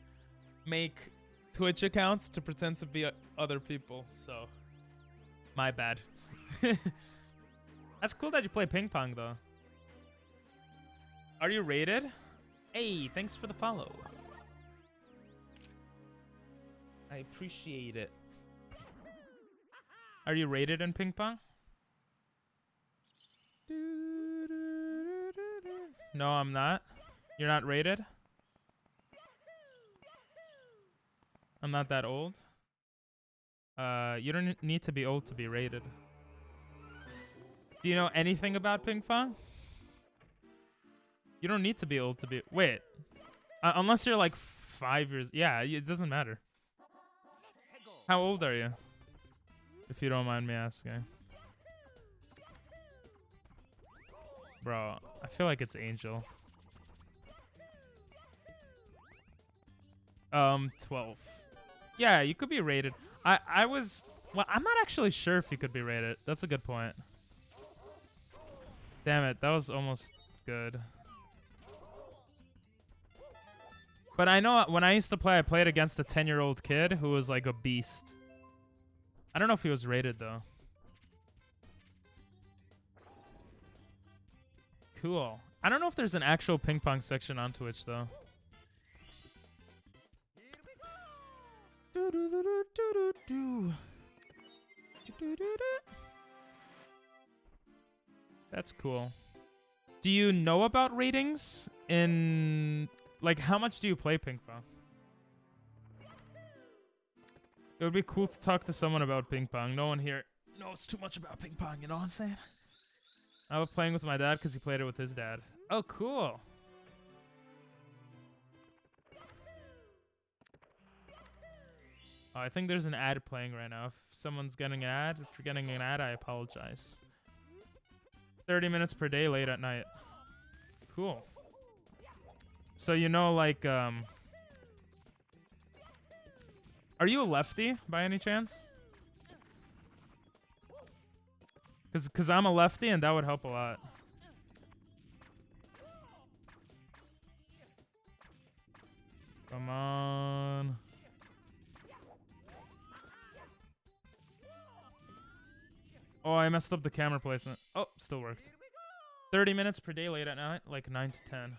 make Twitch accounts to pretend to be other people. So, my bad. That's cool that you play ping pong though. Are you rated? Hey, thanks for the follow. I appreciate it. Are you rated in ping pong? No, I'm not. You're not rated? I'm not that old. You don't need to be old to be rated. Do you know anything about ping pong? You don't need to be old to be... Wait. Unless you're like 5 years... Yeah, it doesn't matter. How old are you? If you don't mind me asking. Bro, I feel like it's Angel. 12. Yeah, you could be rated. I was... Well, I'm not actually sure if you could be rated. That's a good point. Damn it, that was almost good. But I know when I used to play, I played against a 10-year-old kid who was like a beast. I don't know if he was rated though. Cool. I don't know if there's an actual ping pong section on Twitch though. That's cool. Do you know about ratings in... Like, how much do you play ping pong? It would be cool to talk to someone about ping pong. No one here knows too much about ping pong, you know what I'm saying? I love playing with my dad because he played it with his dad. Oh, cool. Oh, I think there's an ad playing right now. If someone's getting an ad, if you're getting an ad, I apologize. 30 minutes per day late at night. Cool. So, you know, like, are you a lefty by any chance? Cause I'm a lefty and that would help a lot. Come on. Oh, I messed up the camera placement. Oh, still worked. 30 minutes per day late at night, like 9 to 10.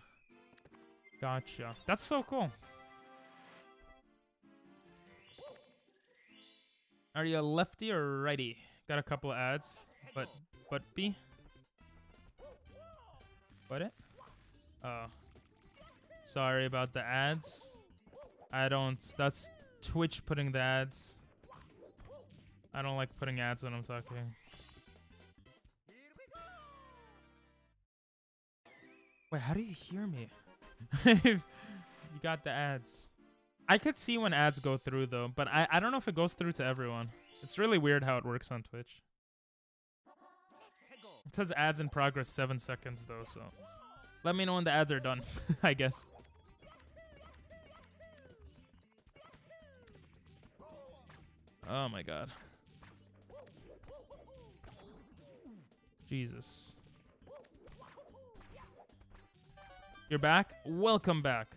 Gotcha. That's so cool. Are you a lefty or righty? Got a couple of ads. But B? What it? Oh. Sorry about the ads. I don't... That's Twitch putting the ads. I don't like putting ads when I'm talking. Wait, how do you hear me? You got the ads. I could see when ads go through though, but I don't know if it goes through to everyone. It's really weird how it works on Twitch. It says ads in progress 7 seconds though, so let me know when the ads are done, I guess. Oh my god. Jesus. You're back? Welcome back.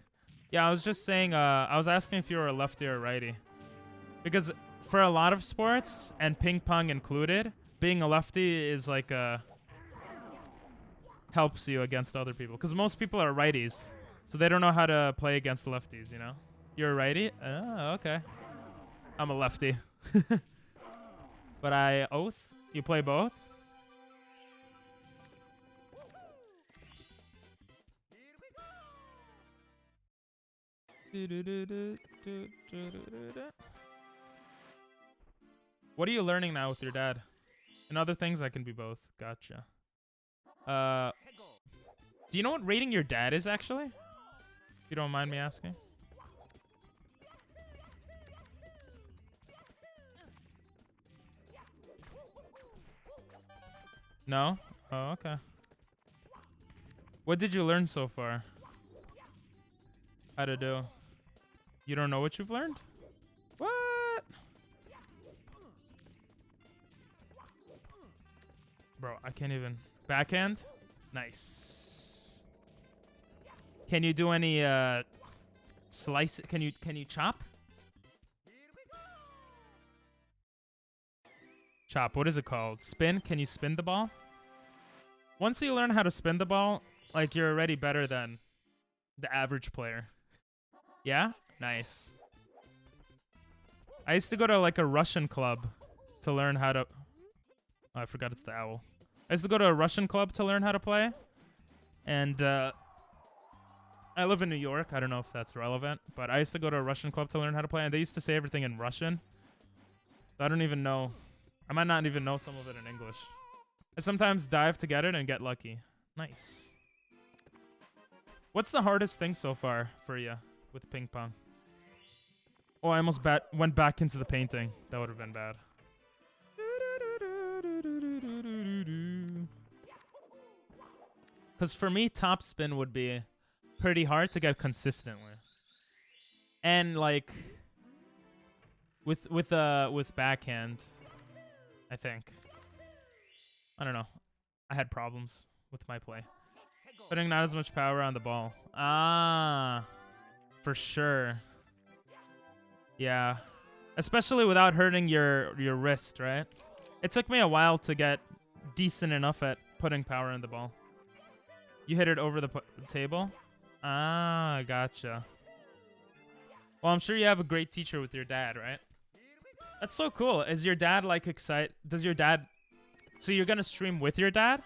Yeah, I was just saying, I was asking if you were a lefty or a righty. Because for a lot of sports, and ping pong included, being a lefty is like helps you against other people. Because most people are righties, so they don't know how to play against lefties, you know? You're a righty? Oh, okay. I'm a lefty. But I oath? You play both? What are you learning now with your dad? And other things, I can be both. Gotcha. Do you know what rating your dad is, actually? If you don't mind me asking. No? Oh, okay. What did you learn so far? How to do? You don't know what you've learned? What? Bro, I can't even. Backhand? Nice. Can you do any slice? Can you chop? Chop. What is it called? Spin? Can you spin the ball? Once you learn how to spin the ball, like, you're already better than the average player. Yeah? Nice. I used to go to like a Russian club to learn how to... Oh, I forgot it's the owl. I used to go to a Russian club to learn how to play. And I live in New York. I don't know if that's relevant. But I used to go to a Russian club to learn how to play. And they used to say everything in Russian. So I don't even know. I might not even know some of it in English. I sometimes dive to get it and get lucky. Nice. What's the hardest thing so far for you with ping pong? Oh, I almost went back into the painting. That would have been bad. Because for me, top spin would be pretty hard to get consistently. And like with backhand, I think. I don't know. I had problems with my play. Putting not as much power on the ball. Ah, for sure. Yeah. Especially without hurting your wrist, right? It took me a while to get decent enough at putting power in the ball. You hit it over the table? Ah, gotcha. Well, I'm sure you have a great teacher with your dad, right? That's so cool. Is your dad, like, excited? Does your dad... So you're gonna stream with your dad?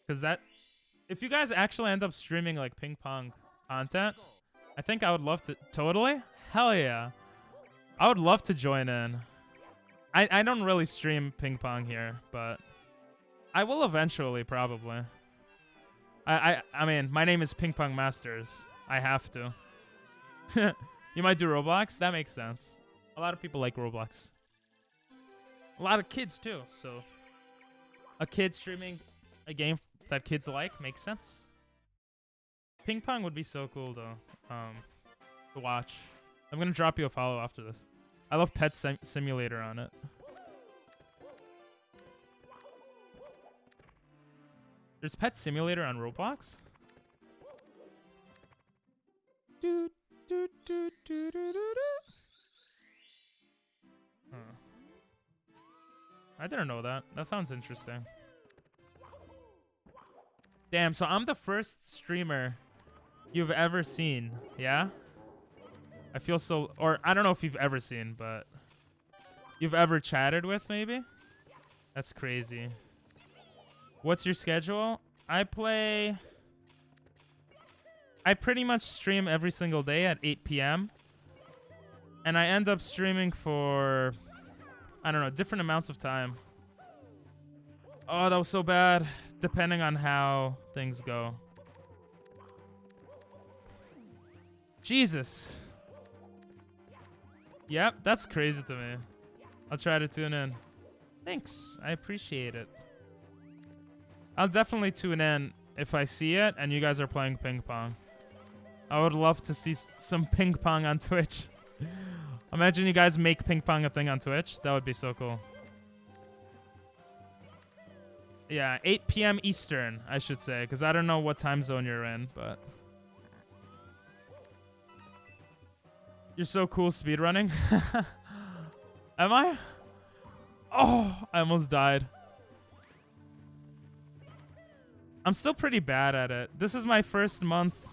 Because that... If you guys actually end up streaming, like, ping pong content, I think I would love to... Totally? Hell yeah. I would love to join in. I don't really stream ping pong here, but... I will eventually, probably. I mean, my name is Ping Pong Masters. I have to. You might do Roblox? That makes sense. A lot of people like Roblox. A lot of kids, too, so... A kid streaming a game that kids like makes sense. Ping pong would be so cool, though, to watch. I'm gonna drop you a follow after this. I love Pet Simulator on it. There's Pet Simulator on Roblox? Huh. I didn't know that. That sounds interesting. Damn, so I'm the first streamer you've ever seen, yeah? I feel so... Or, I don't know if you've ever seen, but... You've ever chatted with, maybe? That's crazy. What's your schedule? I play... I pretty much stream every single day at 8 p.m. And I end up streaming for... I don't know, different amounts of time. Oh, that was so bad. Depending on how things go. Jesus. Yep, that's crazy to me. I'll try to tune in. Thanks. I appreciate it. I'll definitely tune in if I see it and you guys are playing ping pong. I would love to see some ping pong on Twitch. Imagine you guys make ping pong a thing on Twitch. That would be so cool. Yeah, 8 p.m. Eastern, I should say, because I don't know what time zone you're in, but... You're so cool speedrunning. Am I? Oh, I almost died. I'm still pretty bad at it. This is my first month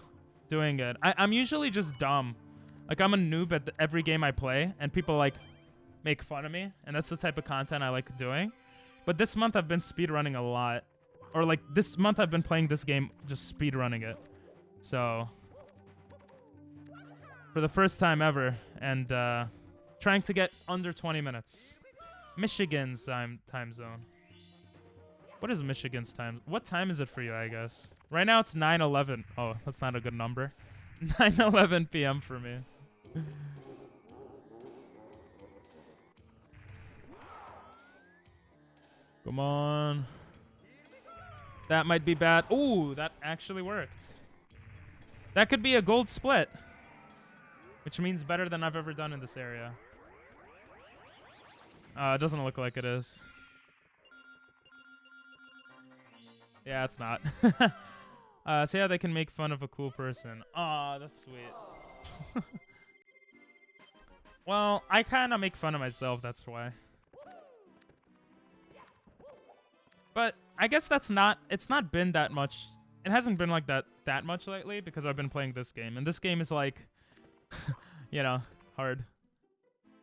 doing it. I'm usually just dumb. Like, I'm a noob at every game I play, and people, like, make fun of me, and that's the type of content I like doing. But this month, I've been speedrunning a lot. Or, like, this month, I've been playing this game, just speedrunning it. So, for the first time ever, and trying to get under 20 minutes. Michigan's time zone. What is Michigan's time? What time is it for you, I guess? Right now it's 9:11. Oh, that's not a good number. 9:11 p.m. for me. Come on. That might be bad. Ooh, that actually worked. That could be a gold split. Which means better than I've ever done in this area. It doesn't look like it is. Yeah, it's not. See how they can make fun of a cool person. Aw, that's sweet. Well, I kind of make fun of myself, that's why. But I guess it's not been that much. It hasn't been like that much lately because I've been playing this game. And this game is like, you know, hard.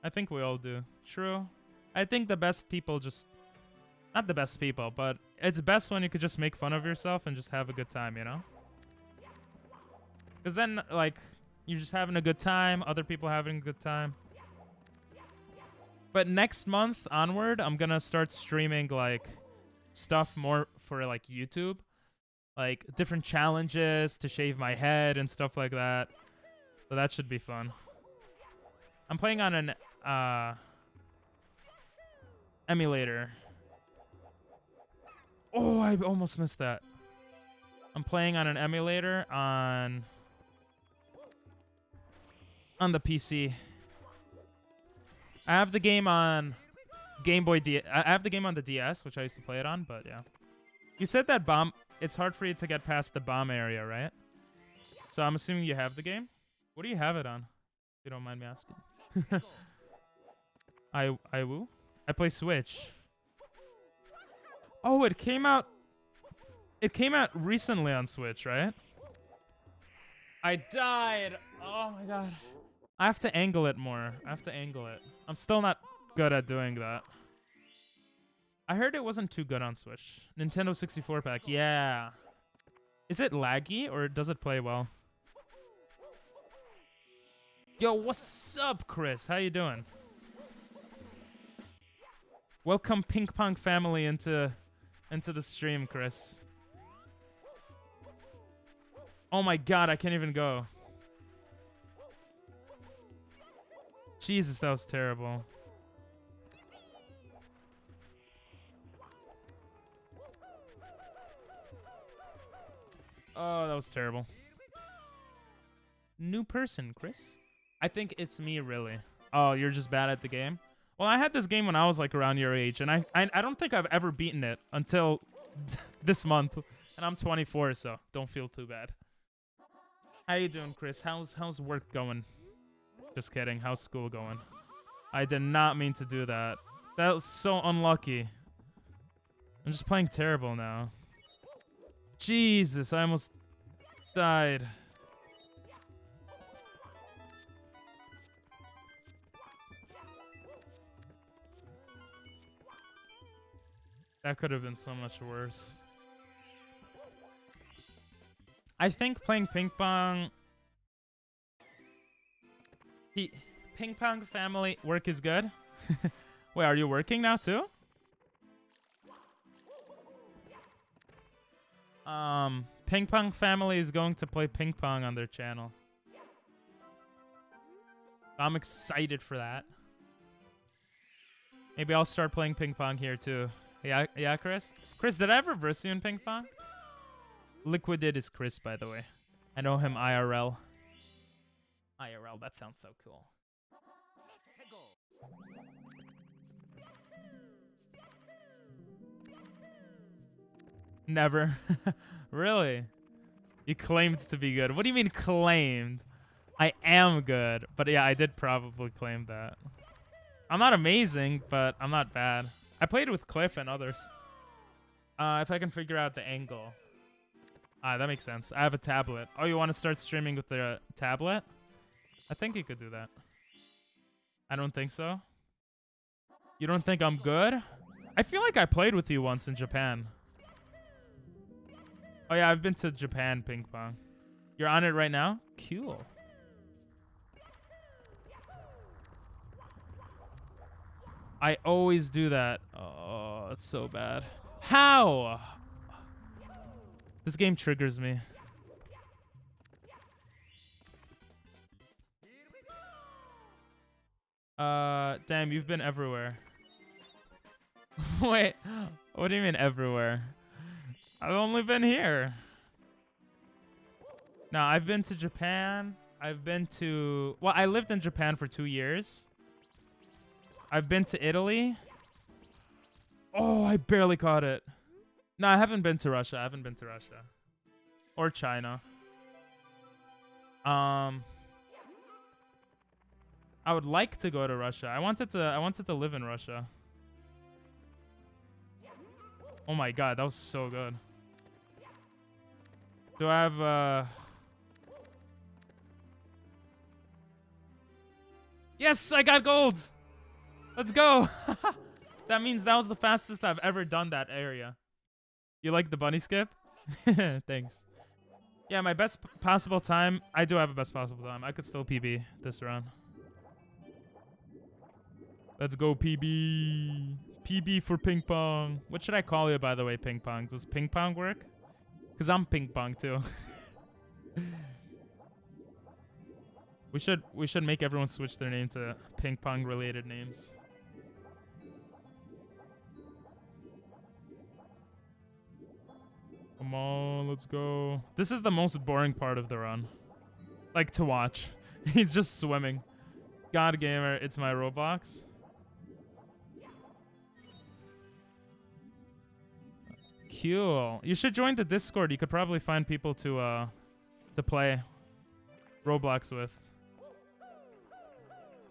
I think we all do. True. I think the best people just... Not the best people, but it's best when you could just make fun of yourself and just have a good time, you know? Because then, like, you're just having a good time, other people having a good time. But next month onward, I'm gonna start streaming, like, stuff more for, like, YouTube. Like, different challenges to shave my head and stuff like that. So that should be fun. I'm playing on an, emulator. Oh, I almost missed that. I'm playing on an emulator on the PC. I have the game on Game Boy D. I have the game on the DS, which I used to play it on, but yeah. You said that bomb. It's hard for you to get past the bomb area, right? So I'm assuming you have the game. What do you have it on? If you don't mind me asking. I woo. I play Switch. Oh, it came out. It came out recently on Switch, right? I died. Oh my god. I have to angle it more. I have to angle it. I'm still not good at doing that. I heard it wasn't too good on Switch. Nintendo 64 pack. Yeah. Is it laggy or does it play well? Yo, what's up, Chris? How you doing? Welcome Ping Pong family into the stream, Chris. Oh my god, I can't even go. Jesus, that was terrible. Oh, that was terrible. New person, Chris? I think it's me, really. Oh, you're just bad at the game? Well, I had this game when I was like around your age, and I don't think I've ever beaten it until this month, and I'm 24, so don't feel too bad. How you doing, Chris? How's work going? Just kidding. How's school going? I did not mean to do that. That was so unlucky. I'm just playing terrible now. Jesus, I almost died. That could have been so much worse. I think playing ping pong... Ping pong family work is good. Wait, are you working now too? Ping pong family is going to play ping pong on their channel. I'm excited for that. Maybe I'll start playing ping pong here too. Yeah, Chris? Chris, did I ever verse you in ping pong? Liquidid is Chris, by the way. I know him IRL. IRL, that sounds so cool. Never. Really? You claimed to be good. What do you mean claimed? I am good. But yeah, I did probably claim that. I'm not amazing, but I'm not bad. I played with Cliff and others. If I can figure out the angle. That makes sense. I have a tablet. Oh, you want to start streaming with the tablet? I think you could do that. I don't think so. You don't think I'm good? I feel like I played with you once in Japan. Oh yeah, I've been to Japan ping pong. You're on it right now? Cool. I always do that. Oh, that's so bad. How? This game triggers me. Damn, you've been everywhere. Wait, what do you mean everywhere? I've only been here. No, I've been to Japan. I've been to... Well, I lived in Japan for 2 years. I've been to Italy. Oh, I barely caught it. No, I haven't been to Russia. I haven't been to Russia. Or China. I would like to go to Russia. I wanted to live in Russia. Oh my god, that was so good. Do I have Yes, I got gold. Let's go. That means that was the fastest I've ever done that area. You like the bunny skip? Thanks. Yeah, my best possible time. I do have a best possible time. I could still PB this round. Let's go PB. PB for ping pong. What should I call you, by the way, ping pong? Does ping pong work? Because I'm ping pong too. We should make everyone switch their name to ping pong related names. Come on, let's go. This is the most boring part of the run. Like, to watch. He's just swimming. God Gamer, it's my Roblox. Cool. You should join the Discord. You could probably find people to play Roblox with.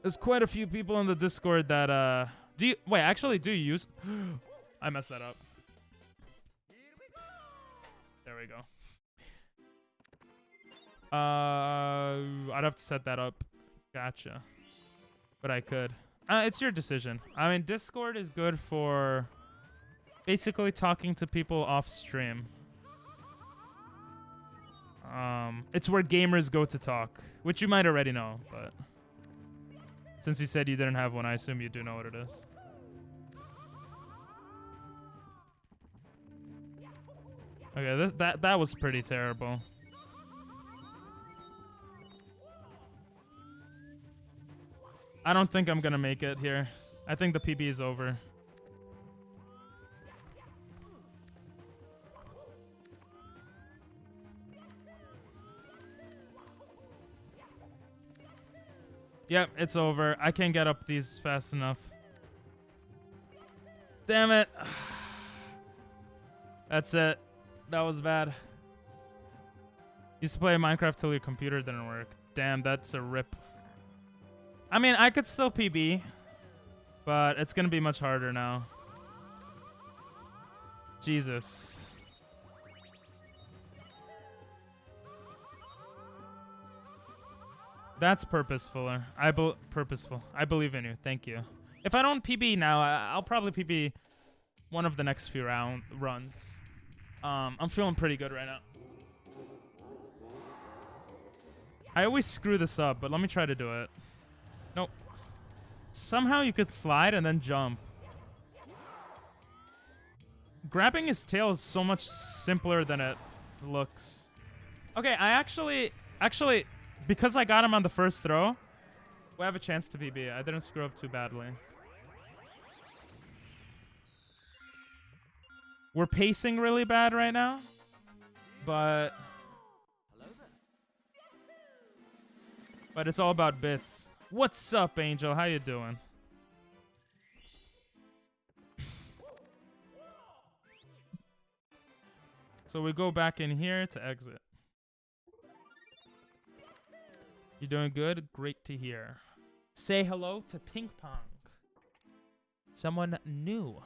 There's quite a few people in the Discord that do you use I messed that up. There we go. I'd have to set that up. Gotcha. But I could. It's your decision. I mean, Discord is good for basically talking to people off stream. It's where gamers go to talk, which you might already know, but since you said you didn't have one, I assume you do know what it is. Okay, that was pretty terrible. I don't think I'm gonna make it here. I think the PB is over. Yep, it's over. I can't get up these fast enough. Damn it. That's it. That was bad. Used to play Minecraft till your computer didn't work. Damn, that's a rip. I mean, I could still PB, but it's gonna be much harder now. Jesus. That's purposeful. Purposeful. I believe in you. Thank you. If I don't PB now, I'll probably PB one of the next few runs. I'm feeling pretty good right now. I always screw this up, but let me try to do it. Nope. Somehow you could slide and then jump. Grabbing his tail is so much simpler than it looks. Okay, I actually, because I got him on the first throw, we have a chance to PB. I didn't screw up too badly. We're pacing really bad right now, but it's all about bits. What's up, Angel? How you doing? So we go back in here to exit. You doing good? Great to hear. Say hello to Ping Pong. Someone new.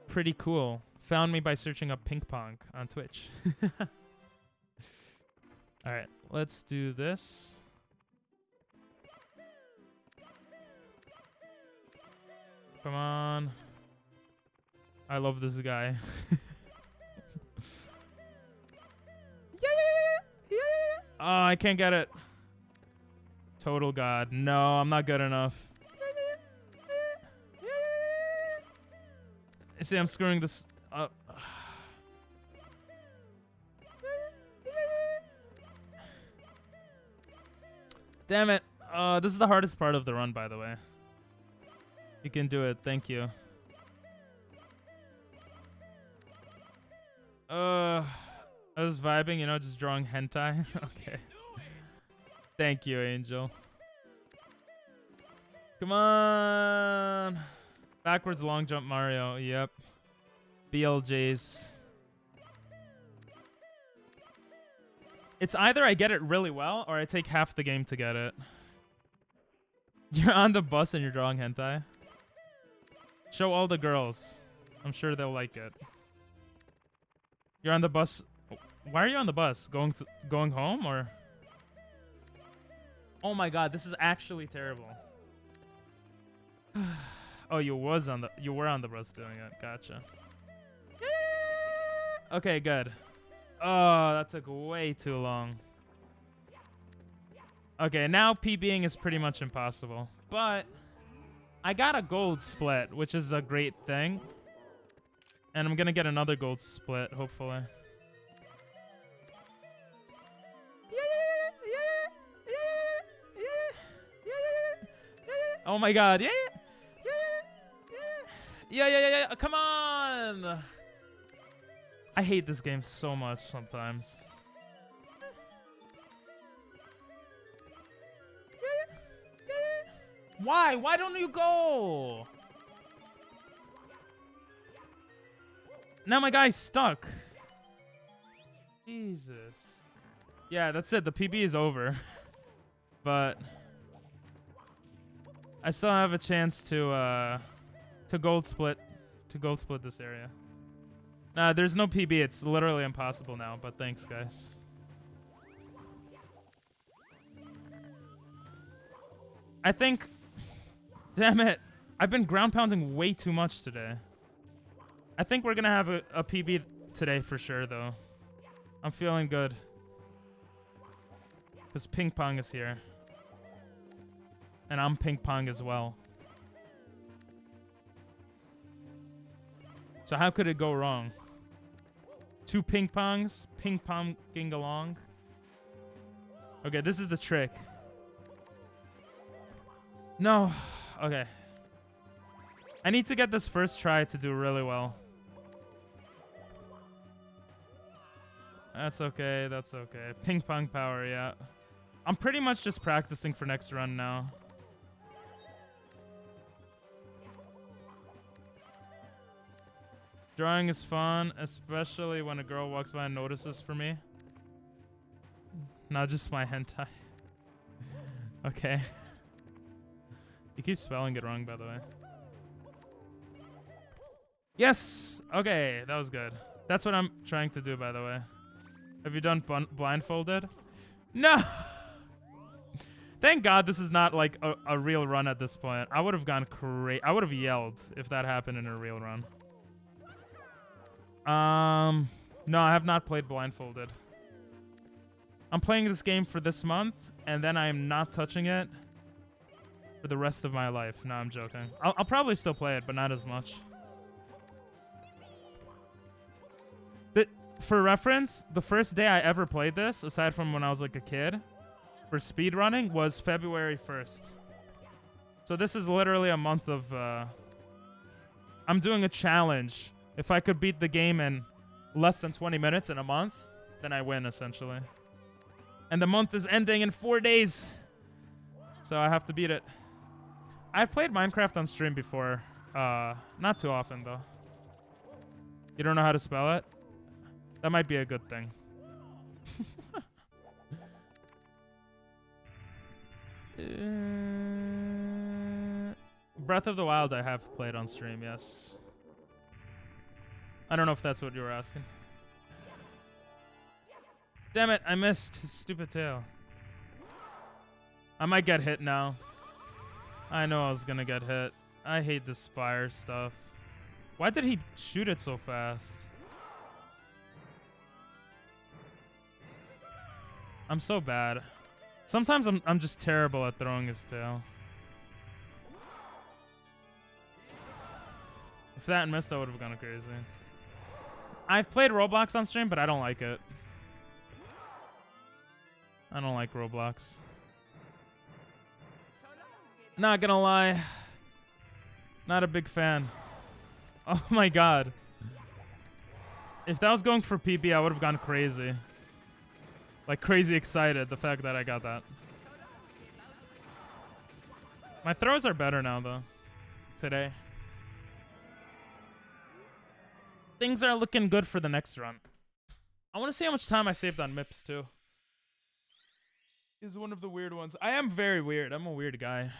Pretty cool. Found me by searching up Ping Pong on Twitch. Alright, let's do this. Come on. I love this guy. Oh, I can't get it. Total God. No, I'm not good enough. See, I'm screwing this up. Damn it. This is the hardest part of the run, by the way. You can do it. Thank you. I was vibing, you know, just drawing hentai. Okay. Thank you, Angel. Come on. Backwards long jump Mario. Yep. BLJs. It's either I get it really well or I take half the game to get it. You're on the bus and you're drawing hentai. Show all the girls. I'm sure they'll like it. You're on the bus. Why are you on the bus? Going home or? Oh my God, this is actually terrible. Oh, you were on the bus doing it. Gotcha. Okay, good. Oh, that took way too long. Okay, now PBing is pretty much impossible. But I got a gold split, which is a great thing. And I'm gonna get another gold split, hopefully. Oh my God, yeah, come on! I hate this game so much sometimes. Why? Why don't you go? Now my guy's stuck. Jesus. Yeah, that's it. The PB is over. But I still have a chance to gold split this area. Nah, there's no PB. It's literally impossible now, but thanks, guys. I think... Damn it. I've been ground pounding way too much today. I think we're gonna have a PB today for sure, though. I'm feeling good. Because ping pong is here. And I'm ping pong as well. So how could it go wrong? 2 ping pongs, ping ponging along. Okay, this is the trick. No. Okay. I need to get this first try to do really well. That's okay, that's okay. Ping pong power, yeah. I'm pretty much just practicing for next run now. Drawing is fun, especially when a girl walks by and notices for me. Not just my hentai. Okay. You keep spelling it wrong, by the way. Yes! Okay, that was good. That's what I'm trying to do, by the way. Have you done blindfolded? No! Thank God this is not like a real run at this point. I would have gone crazy. I would have yelled if that happened in a real run. No, I have not played blindfolded. I'm playing this game for this month, and then I am not touching it for the rest of my life. No, I'm joking. I'll probably still play it, but not as much. For reference, the first day I ever played this, aside from when I was like a kid, for speedrunning, was February 1st. So this is literally a month of... I'm doing a challenge. If I could beat the game in less than 20 minutes in a month, then I win, essentially. And the month is ending in 4 days. So I have to beat it. I've played Minecraft on stream before. Not too often, though. You don't know how to spell it? That might be a good thing. Breath of the Wild I have played on stream, yes. I don't know if that's what you were asking. Damn it, I missed his stupid tail. I might get hit now. I know I was gonna get hit. I hate this fire stuff. Why did he shoot it so fast? I'm so bad. Sometimes I'm just terrible at throwing his tail. If that missed, I would have gone crazy. I've played Roblox on stream, but I don't like it. I don't like Roblox. Not gonna lie. Not a big fan. Oh my god. If that was going for PB, I would have gone crazy. Like crazy excited, the fact that I got that. My throws are better now though. Today. Things are looking good for the next run. I want to see how much time I saved on MIPS too. Is one of the weird ones. I am very weird. I'm a weird guy.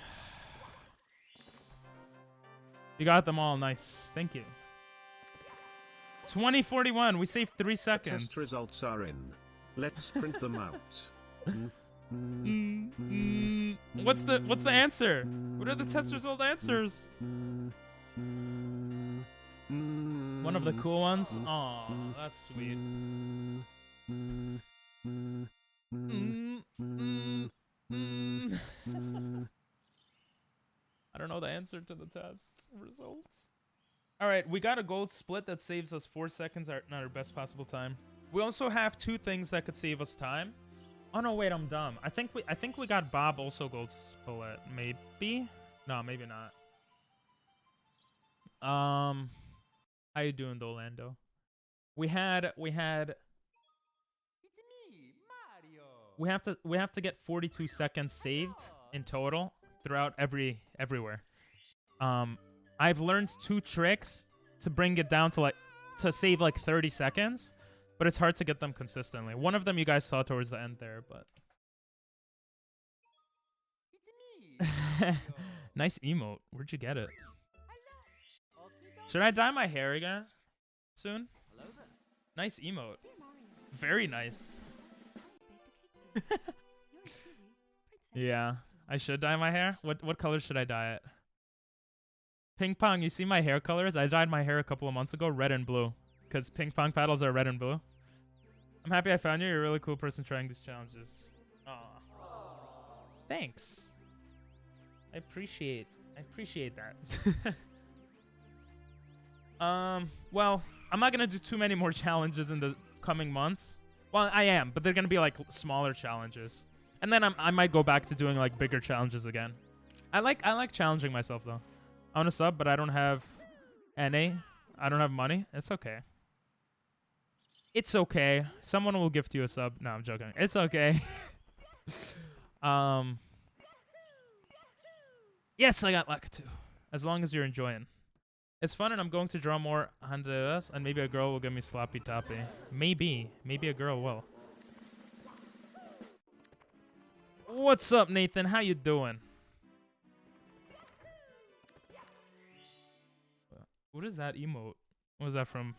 You got them all. Nice. Thank you. 2041. We saved 3 seconds. Test results are in. Let's print them out. What's the answer? What are the test result answers? One of the cool ones? Aw, that's sweet. I don't know the answer to the test results. All right, we got a gold split that saves us 4 seconds at our best possible time. We also have 2 things that could save us time. Oh no, wait, I'm dumb. I think we got Bob also gold split. Maybe? No, maybe not. How you doing though, Lando? We have to get 42 seconds saved in total throughout everywhere. I've learned 2 tricks to bring it down to save like 30 seconds, but it's hard to get them consistently. One of them you guys saw towards the end there, but nice emote. Where'd you get it? Should I dye my hair again soon? Nice emote. Very nice. Yeah, I should dye my hair. What color should I dye it? Ping pong, you see my hair colors? I dyed my hair a couple of months ago, red and blue. Because ping pong paddles are red and blue. I'm happy I found you. You're a really cool person trying these challenges. Aw. Thanks. I appreciate that. Well, I'm not gonna do too many more challenges in the coming months. Well, I am, but they're gonna be like smaller challenges. And then I might go back to doing like bigger challenges again. I like challenging myself though. I want to sub, but I don't have NA. I don't have money. It's okay. It's okay. Someone will gift you a sub. No, I'm joking. It's okay. Yes, I got luck too. As long as you're enjoying. It's fun, and I'm going to draw more Honduras, and maybe a girl will give me sloppy toppy. Maybe a girl will. What's up, Nathan? How you doing? What is that emote? What was that from?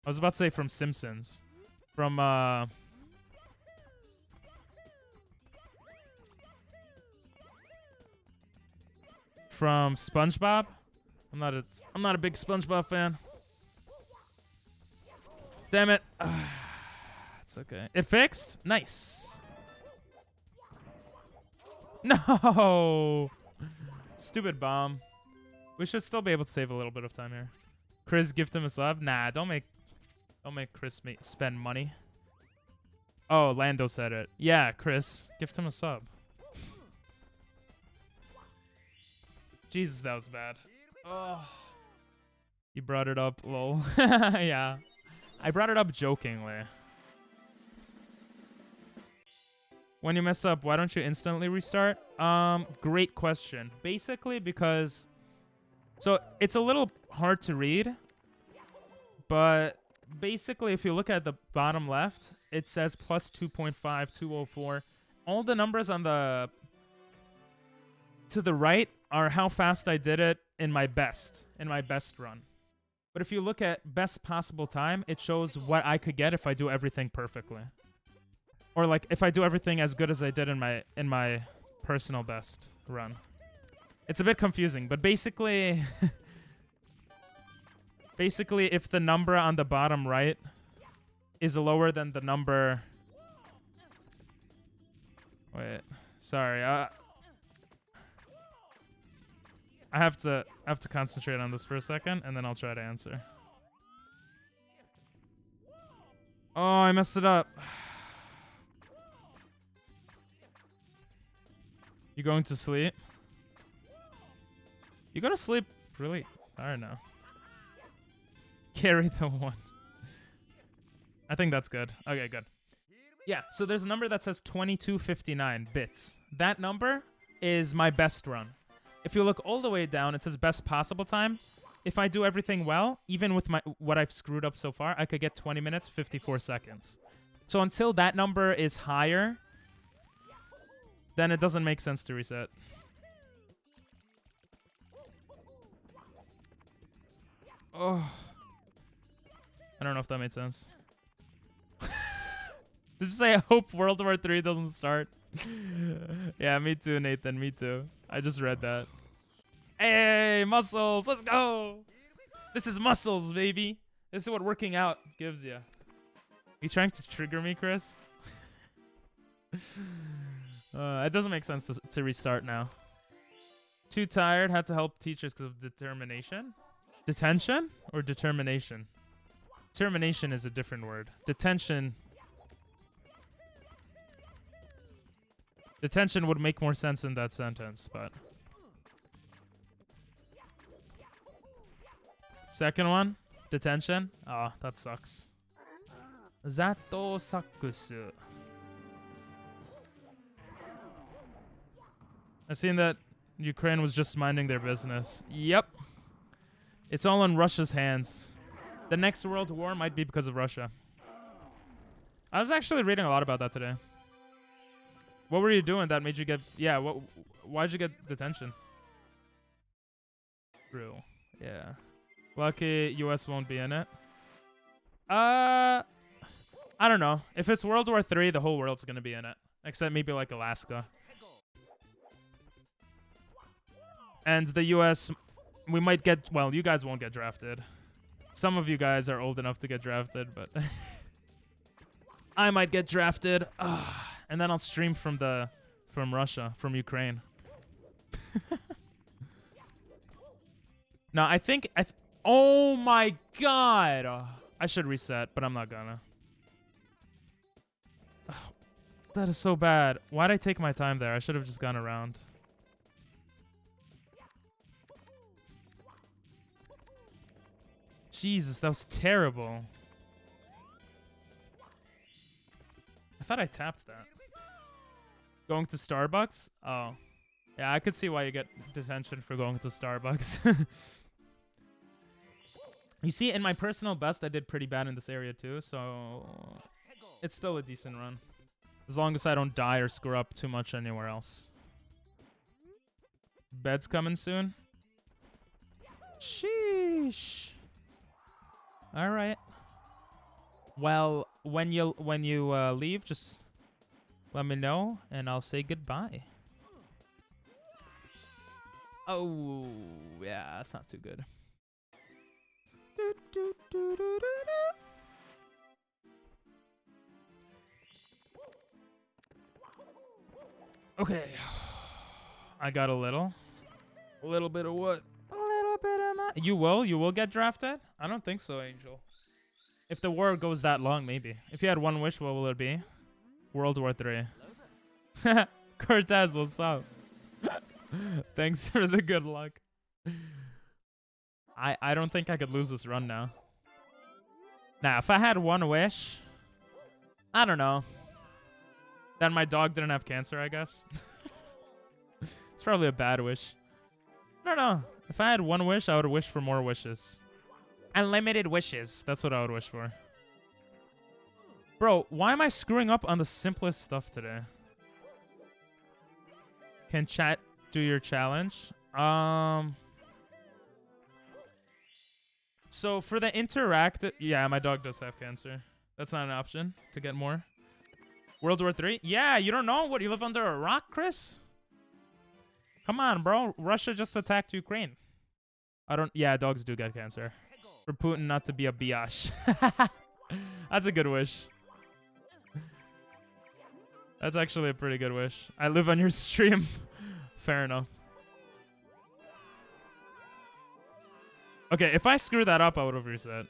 I was about to say from Simpsons. From SpongeBob. I'm not a big SpongeBob fan. Damn it. It's okay. It fixed? Nice. No. Stupid bomb. We should still be able to save a little bit of time here. Chris, gift him a sub? Nah, don't make Chris spend money. Oh, Lando said it. Yeah, Chris, gift him a sub. Jesus, that was bad. Oh. You brought it up, lol. Yeah. I brought it up jokingly. When you mess up, why don't you instantly restart? Great question. Basically because... So, it's a little hard to read. But basically, if you look at the bottom left, it says plus 2.5, 204. All the numbers on the... to the right are how fast I did it in my best run. But if you look at best possible time, it shows what I could get if I do everything perfectly. Or like if I do everything as good as I did in my personal best run. It's a bit confusing, but basically basically if the number on the bottom right is lower than the number Wait. Sorry. I have to concentrate on this for a second, and then I'll try to answer. Oh, I messed it up. You going to sleep? You go to sleep really? I don't know. Carry the one. I think that's good. Okay, good. Yeah, so there's a number that says 2259 bits. That number is my best run. If you look all the way down, it says best possible time. If I do everything well, even with what I've screwed up so far, I could get 20 minutes, 54 seconds. So until that number is higher, then it doesn't make sense to reset. Oh. I don't know if that made sense. Did you say I hope World War III doesn't start? Yeah, me too, Nathan. Me too. I just read that. Hey, muscles. Let's go. This is muscles, baby. This is what working out gives you. You trying to trigger me, Chris? It doesn't make sense to restart now. Too tired. Had to help teachers because of determination. Detention or determination? Determination is a different word. Detention would make more sense in that sentence, but... Second one, detention. Oh, that sucks. Zato sakusu. I've seen that Ukraine was just minding their business. Yep. It's all in Russia's hands. The next world war might be because of Russia. I was actually reading a lot about that today. What were you doing that made you get... Yeah, why'd you get detention? True. Yeah. Lucky US won't be in it. I don't know. If it's World War III, the whole world's gonna be in it. Except maybe like Alaska. And the US... We might get... Well, you guys won't get drafted. Some of you guys are old enough to get drafted, but... I might get drafted. And then I'll stream from Russia, from Ukraine. No, I think... oh my god! I should reset, but I'm not gonna. That is so bad. Why'd I take my time there? I should have just gone around. Jesus, that was terrible. I thought I tapped that. Going to Starbucks? Oh. Yeah, I could see why you get detention for going to Starbucks. You see, in my personal best, I did pretty bad in this area too, so... It's still a decent run. As long as I don't die or screw up too much anywhere else. Bed's coming soon? Sheesh. Alright. Well, when you leave, just let me know, and I'll say goodbye. Oh, yeah, that's not too good. Okay. I got a little. A little bit of what? A little bit of my... You will get drafted? I don't think so, Angel. If the war goes that long, maybe. If you had one wish, what will it be? World War III. Cortez, what's up? Thanks for the good luck. I don't think I could lose this run now. Now, if I had one wish... I don't know. Then my dog didn't have cancer, I guess. It's probably a bad wish. I don't know. If I had one wish, I would wish for more wishes. Unlimited wishes. That's what I would wish for. Bro, why am I screwing up on the simplest stuff today? Can chat do your challenge? So for the interactive... Yeah, my dog does have cancer. That's not an option to get more. World War III? Yeah, you don't know? What, you live under a rock, Chris? Come on, bro. Russia just attacked Ukraine. Yeah, dogs do get cancer. For Putin not to be a biatch. That's a good wish. That's actually a pretty good wish. I live on your stream. Fair enough. Okay, if I screw that up, I would have reset.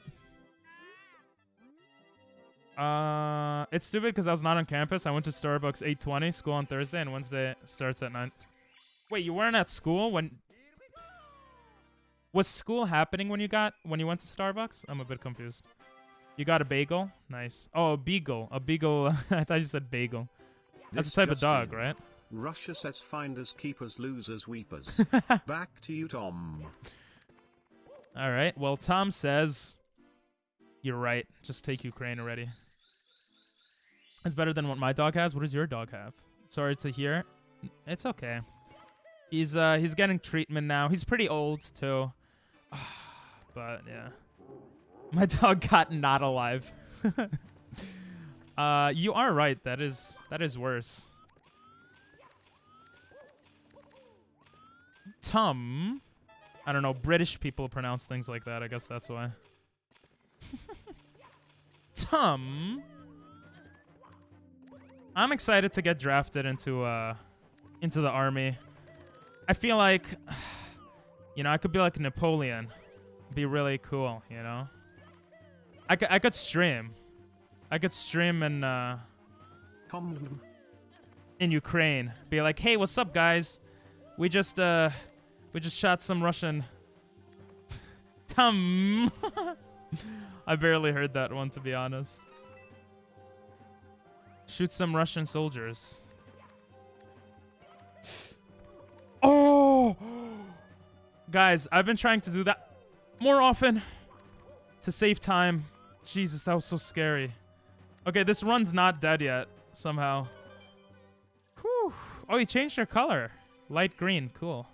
It's stupid because I was not on campus. I went to Starbucks 8:20, school on Thursday, and Wednesday starts at 9. Wait, you weren't at school when... Was school happening when you went to Starbucks? I'm a bit confused. You got a bagel? Nice. Oh, a beagle. A beagle. I thought you said bagel. That's the type of dog, right? Russia says finders, keepers, losers, weepers. Back to you, Tom. All right. Well, Tom says... You're right. Just take Ukraine already. It's better than what my dog has. What does your dog have? Sorry to hear. It's okay. He's getting treatment now. He's pretty old too. But yeah. My dog got not alive. You are right. That is worse. Tom. I don't know. British people pronounce things like that. I guess that's why. Tom. I'm excited to get drafted into the army. I feel like, you know, I could be like Napoleon. Be really cool, you know? I could stream. I could stream in Ukraine. Be like, hey, what's up, guys? We just shot some Russian... Tom. I barely heard that one, to be honest. Shoot some Russian soldiers. Oh! Guys, I've been trying to do that more often to save time. Jesus, that was so scary. Okay, this run's not dead yet, somehow. Whew. Oh, he changed their color. Light green, cool.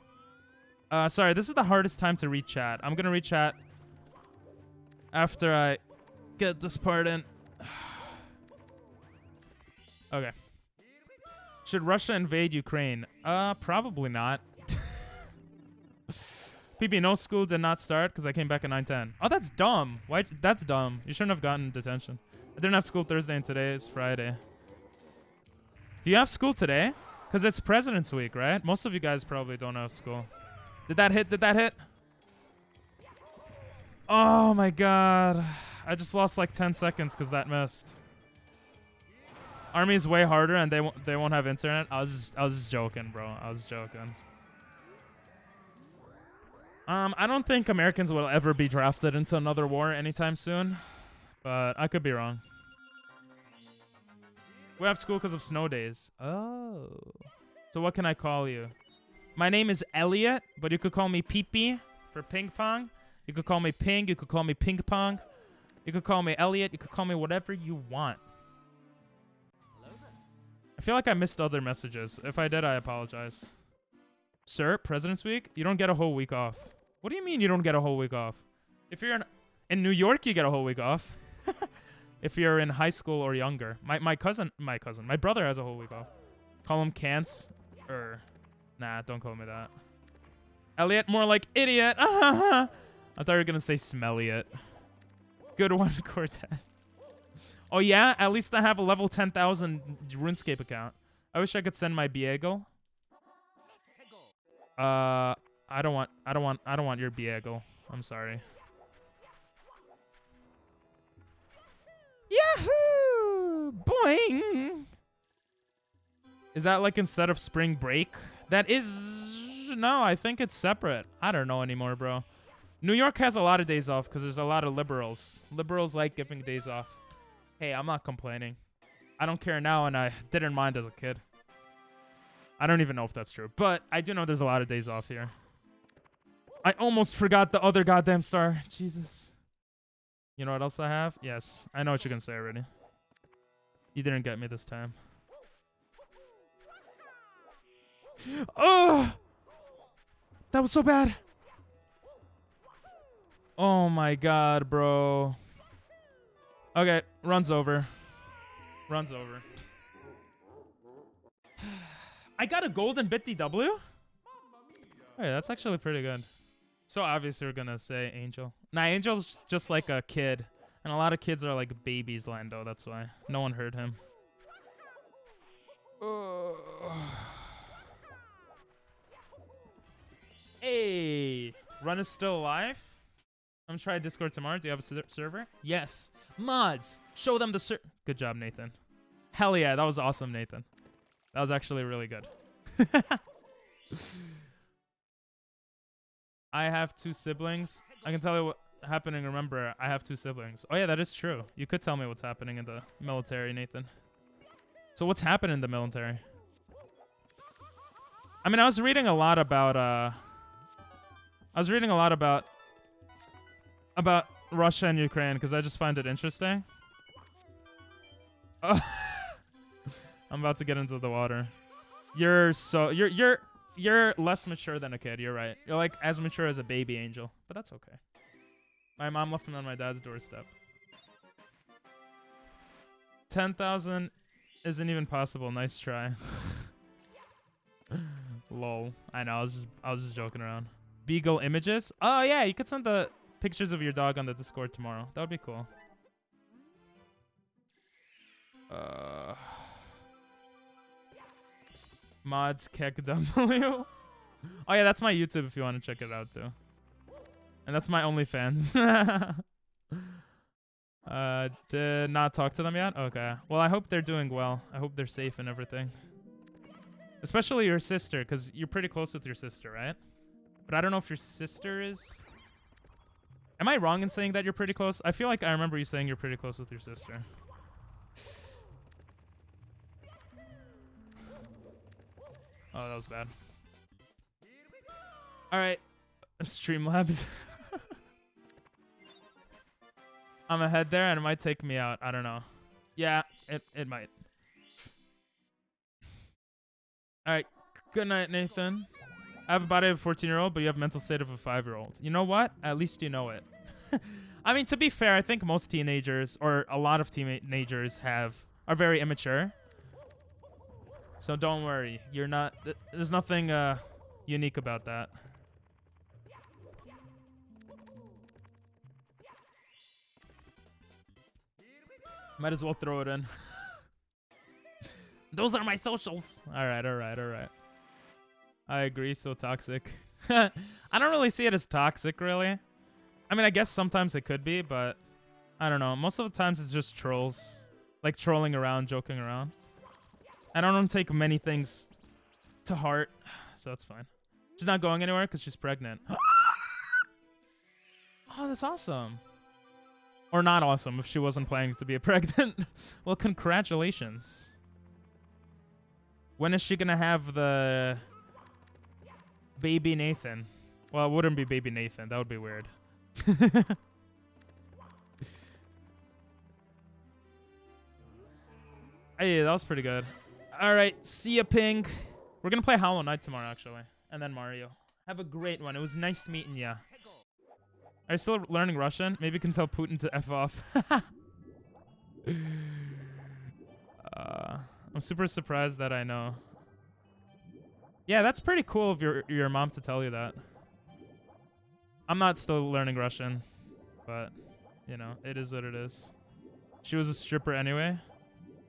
Sorry, this is the hardest time to read chat. I'm gonna read chat after I get this part in. Okay. Should Russia invade Ukraine? Probably not. PB, no, school did not start because I came back at 9:10. Oh, that's dumb. Why? That's dumb. You shouldn't have gotten detention. I didn't have school Thursday and today is Friday. Do you have school today? Because it's President's Week, right? Most of you guys probably don't have school. Did that hit? Did that hit? Oh my god. I just lost like 10 seconds because that missed. Army is way harder and they won't have internet. I was just joking, bro. I was joking. I don't think Americans will ever be drafted into another war anytime soon, but I could be wrong. We have school because of snow days. Oh. So what can I call you? My name is Elliot, but you could call me Pee-Pee for ping pong. You could call me Ping. You could call me Ping Pong. You could call me Elliot. You could call me whatever you want. I feel like I missed other messages. If I did, I apologize. Sir, President's Week? You don't get a whole week off. What do you mean you don't get a whole week off? If you're in New York, you get a whole week off. If you're in high school or younger. My brother has a whole week off. Call him Cance. Nah, don't call me that. Elliot, more like idiot. I thought you were going to say smelly it. Good one, Cortez. Oh, yeah? At least I have a level 10,000 RuneScape account. I wish I could send my Biegel. I don't want your Biegel. I'm sorry. Yahoo! Boing! Is that like instead of spring break? That is... No, I think it's separate. I don't know anymore, bro. New York has a lot of days off because there's a lot of liberals. Liberals like giving days off. Hey, I'm not complaining. I don't care now, and I didn't mind as a kid. I don't even know if that's true, but I do know there's a lot of days off here. I almost forgot the other goddamn star. Jesus. You know what else I have? Yes, I know what you're gonna say already. You didn't get me this time. Oh! That was so bad. Oh my god, bro. Okay, run's over. Run's over. I got a golden bit DW? Hey, that's actually pretty good. So obviously we're gonna say Angel. Nah, Angel's just like a kid. And a lot of kids are like babies, Lando, that's why. No one heard him. Hey, Run is still alive? I'm trying Discord tomorrow. Do you have a server? Yes. Mods, show them the Good job, Nathan. Hell yeah, that was awesome, Nathan. That was actually really good. I have 2 siblings. I can tell you what's happening. Remember, I have 2 siblings. Oh yeah, that is true. You could tell me what's happening in the military, Nathan. So what's happening in the military? I mean, I was reading a lot about Russia and Ukraine because I just find it interesting. Oh. I'm about to get into the water. You're less mature than a kid. You're right. You're like as mature as a baby angel, but that's okay. My mom left him on my dad's doorstep. 10,000 isn't even possible. Nice try. Lol. I know. I was just joking around. Beagle images? Oh yeah, you could send the pictures of your dog on the Discord tomorrow. That would be cool. Mods KekW. Oh yeah, that's my YouTube if you want to check it out too. And that's my OnlyFans. Did not talk to them yet? Okay. Well, I hope they're doing well. I hope they're safe and everything. Especially your sister, because you're pretty close with your sister, right? But I don't know if your sister is... Am I wrong in saying that you're pretty close? I feel like I remember you saying you're pretty close with your sister. Oh, that was bad. Alright. Streamlabs. I'm ahead there and it might take me out. I don't know. Yeah, it might. Alright. Good night, Nathan. I have a body of a 14-year-old, but you have mental state of a 5-year-old. You know what? At least you know it. I mean, to be fair, I think most teenagers, or a lot of teenagers are very immature. So don't worry. You're not... There's nothing unique about that. Might as well throw it in. Those are my socials. Alright. I agree, so toxic. I don't really see it as toxic, really. I mean, I guess sometimes it could be, but... I don't know. Most of the times it's just trolls. Like, trolling around, joking around. I don't take many things to heart, so that's fine. She's not going anywhere because she's pregnant. Oh, that's awesome. Or not awesome if she wasn't planning to be pregnant. Well, congratulations. When is she going to have the baby Nathan? Well, it wouldn't be baby Nathan. That would be weird. Hey, that was pretty good. All right, see ya, Pink. We're going to play Hollow Knight tomorrow, actually. And then Mario. Have a great one. It was nice meeting ya. Are you still learning Russian? Maybe you can tell Putin to F off. I'm super surprised that I know. Yeah, that's pretty cool of your mom to tell you that. I'm not still learning Russian, but, you know, it is what it is. She was a stripper anyway.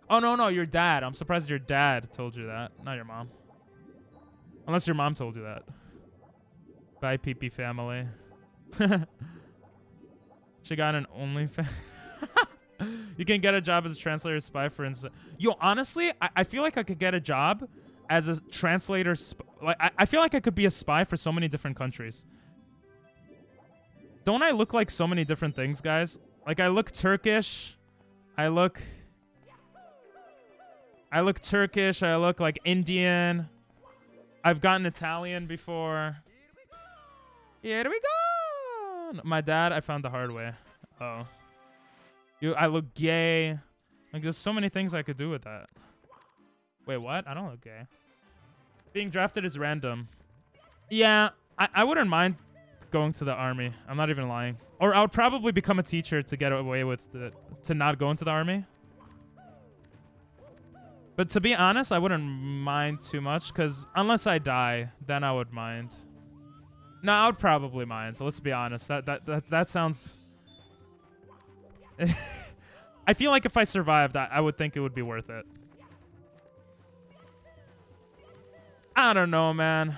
Oh, no, your dad. I'm surprised your dad told you that, not your mom. Unless your mom told you that. Bye, PP family. She got an OnlyFans. You can get a job as a translator spy, for instance. Yo, honestly, I feel like I could get a job as a translator. Like, I feel like I could be a spy for so many different countries. Don't I look like so many different things, guys? Like, I look Turkish. I look Turkish. I look like Indian. I've gotten Italian before. Here we go. My dad, I found the hard way. Oh. I look gay. Like, there's so many things I could do with that. Wait, what? I don't look gay. Being drafted is random. Yeah, I wouldn't mind going to the army. I'm not even lying. Or I would probably become a teacher to get away with to not go into the army. But to be honest, I wouldn't mind too much, because unless I die, then I would mind. No, I would probably mind. So let's be honest. That sounds... I feel like if I survived, I would think it would be worth it. I don't know, man.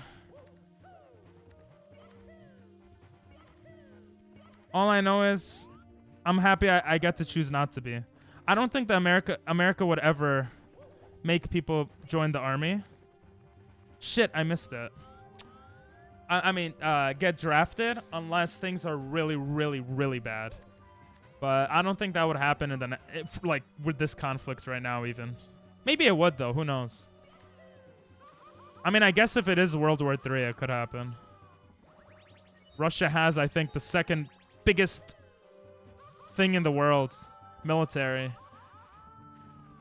All I know is I'm happy I get to choose not to be. I don't think that America would ever make people join the army. Shit, I missed it. I mean, get drafted unless things are really, really, really bad. But I don't think that would happen in the like with this conflict right now even. Maybe it would though, who knows? I mean, I guess if it is World War III, it could happen. Russia has, I think, the second biggest thing in the world, military.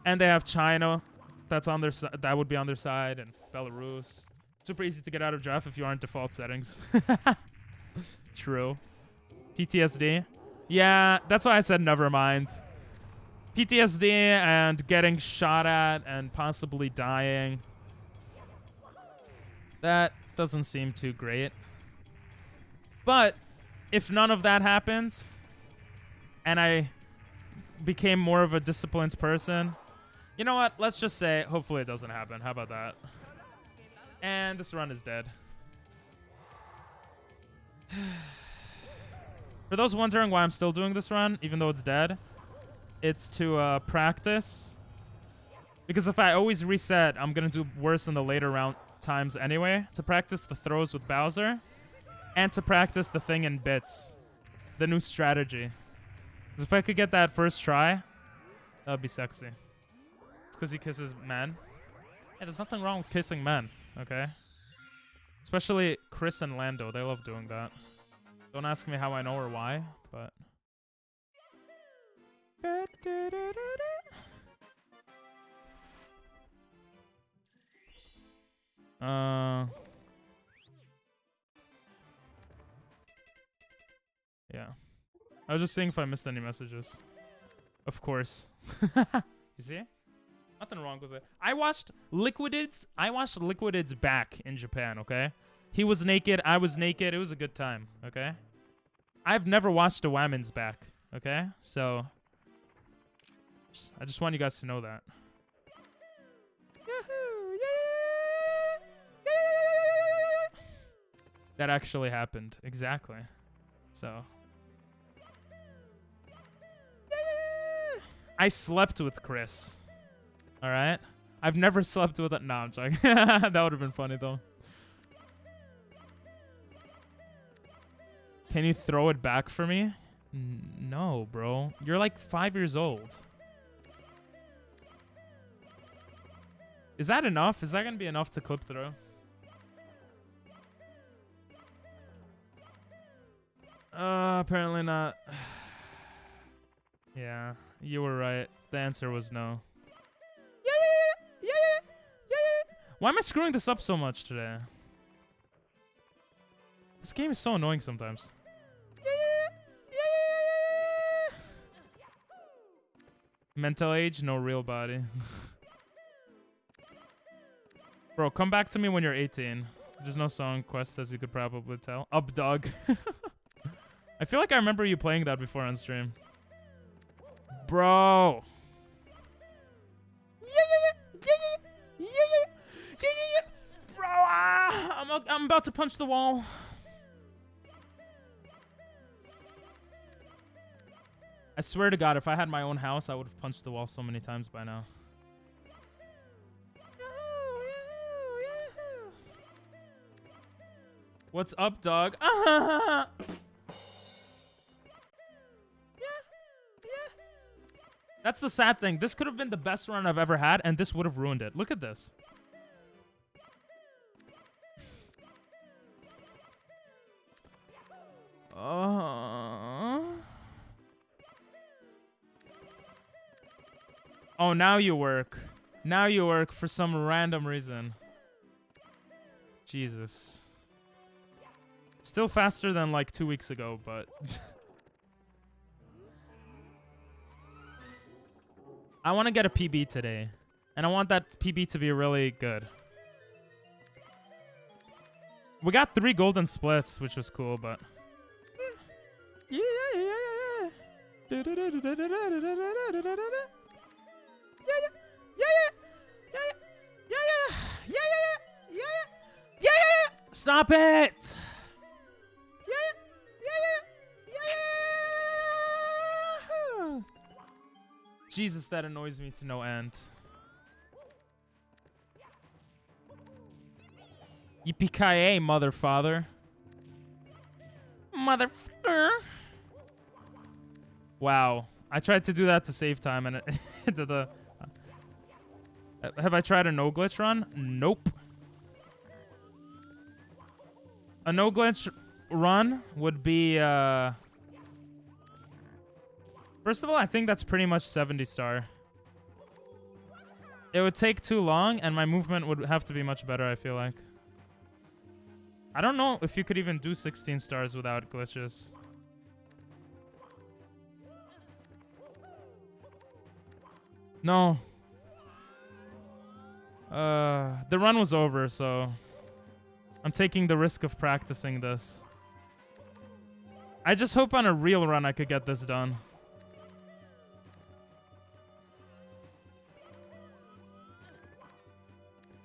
And they have China that's on their side, that would be on their side, and Belarus. Super easy to get out of draft if you aren't default settings. True. PTSD. Yeah, that's why I said never mind. PTSD and getting shot at and possibly dying. That doesn't seem too great. But if none of that happens and I became more of a disciplined person, you know what? Let's just say hopefully it doesn't happen. How about that? And this run is dead. For those wondering why I'm still doing this run, even though it's dead, it's to practice. Because if I always reset, I'm going to do worse in the later round times anyway. To practice the throws with Bowser. And to practice the thing in bits. The new strategy. Because if I could get that first try, that would be sexy. It's because he kisses men. Hey, there's nothing wrong with kissing men, okay? Especially Chris and Lando. They love doing that. Don't ask me how I know or why, but... Yeah. I was just seeing if I missed any messages. Of course. You see? Nothing wrong with it. I watched Liquidid's back in Japan, okay? He was naked, I was naked. It was a good time, okay? I've never watched a woman's back, okay? So, I just want you guys to know that. Yahoo! Yeah! Yeah! That actually happened. Exactly. So. Yeah! I slept with Chris. Alright? I've never slept with it. No, I'm joking. That would have been funny, though. Can you throw it back for me? No, bro. You're like 5 years old. Is that enough? Is that going to be enough to clip through? Apparently not. Yeah, you were right. The answer was no. Yeah. Why am I screwing this up so much today? This game is so annoying sometimes. Mental age, no real body. Bro, come back to me when you're 18. There's no song quest, as you could probably tell. Up, dog. I feel like I remember you playing that before on stream. Bro. Bro, I'm about to punch the wall. I swear to God, if I had my own house, I would have punched the wall so many times by now. What's up, dog? That's the sad thing. This could have been the best run I've ever had, and this would have ruined it. Look at this. Oh, now you work. Now you work for some random reason. Jesus. Still faster than like 2 weeks ago, but... I want to get a PB today. And I want that PB to be really good. We got 3 golden splits, which was cool, but... Yeah. Stop it! Yeah. Jesus, that annoys me to no end. Yippee-ki-yay, mother-father. Motherfucker. Wow. I tried to do that to save time and it did the... Have I tried a no-glitch run? Nope. A no-glitch run would be... First of all, I think that's pretty much 70 star. It would take too long and my movement would have to be much better, I feel like. I don't know if you could even do 16 stars without glitches. No. The run was over, so I'm taking the risk of practicing this. I just hope on a real run I could get this done.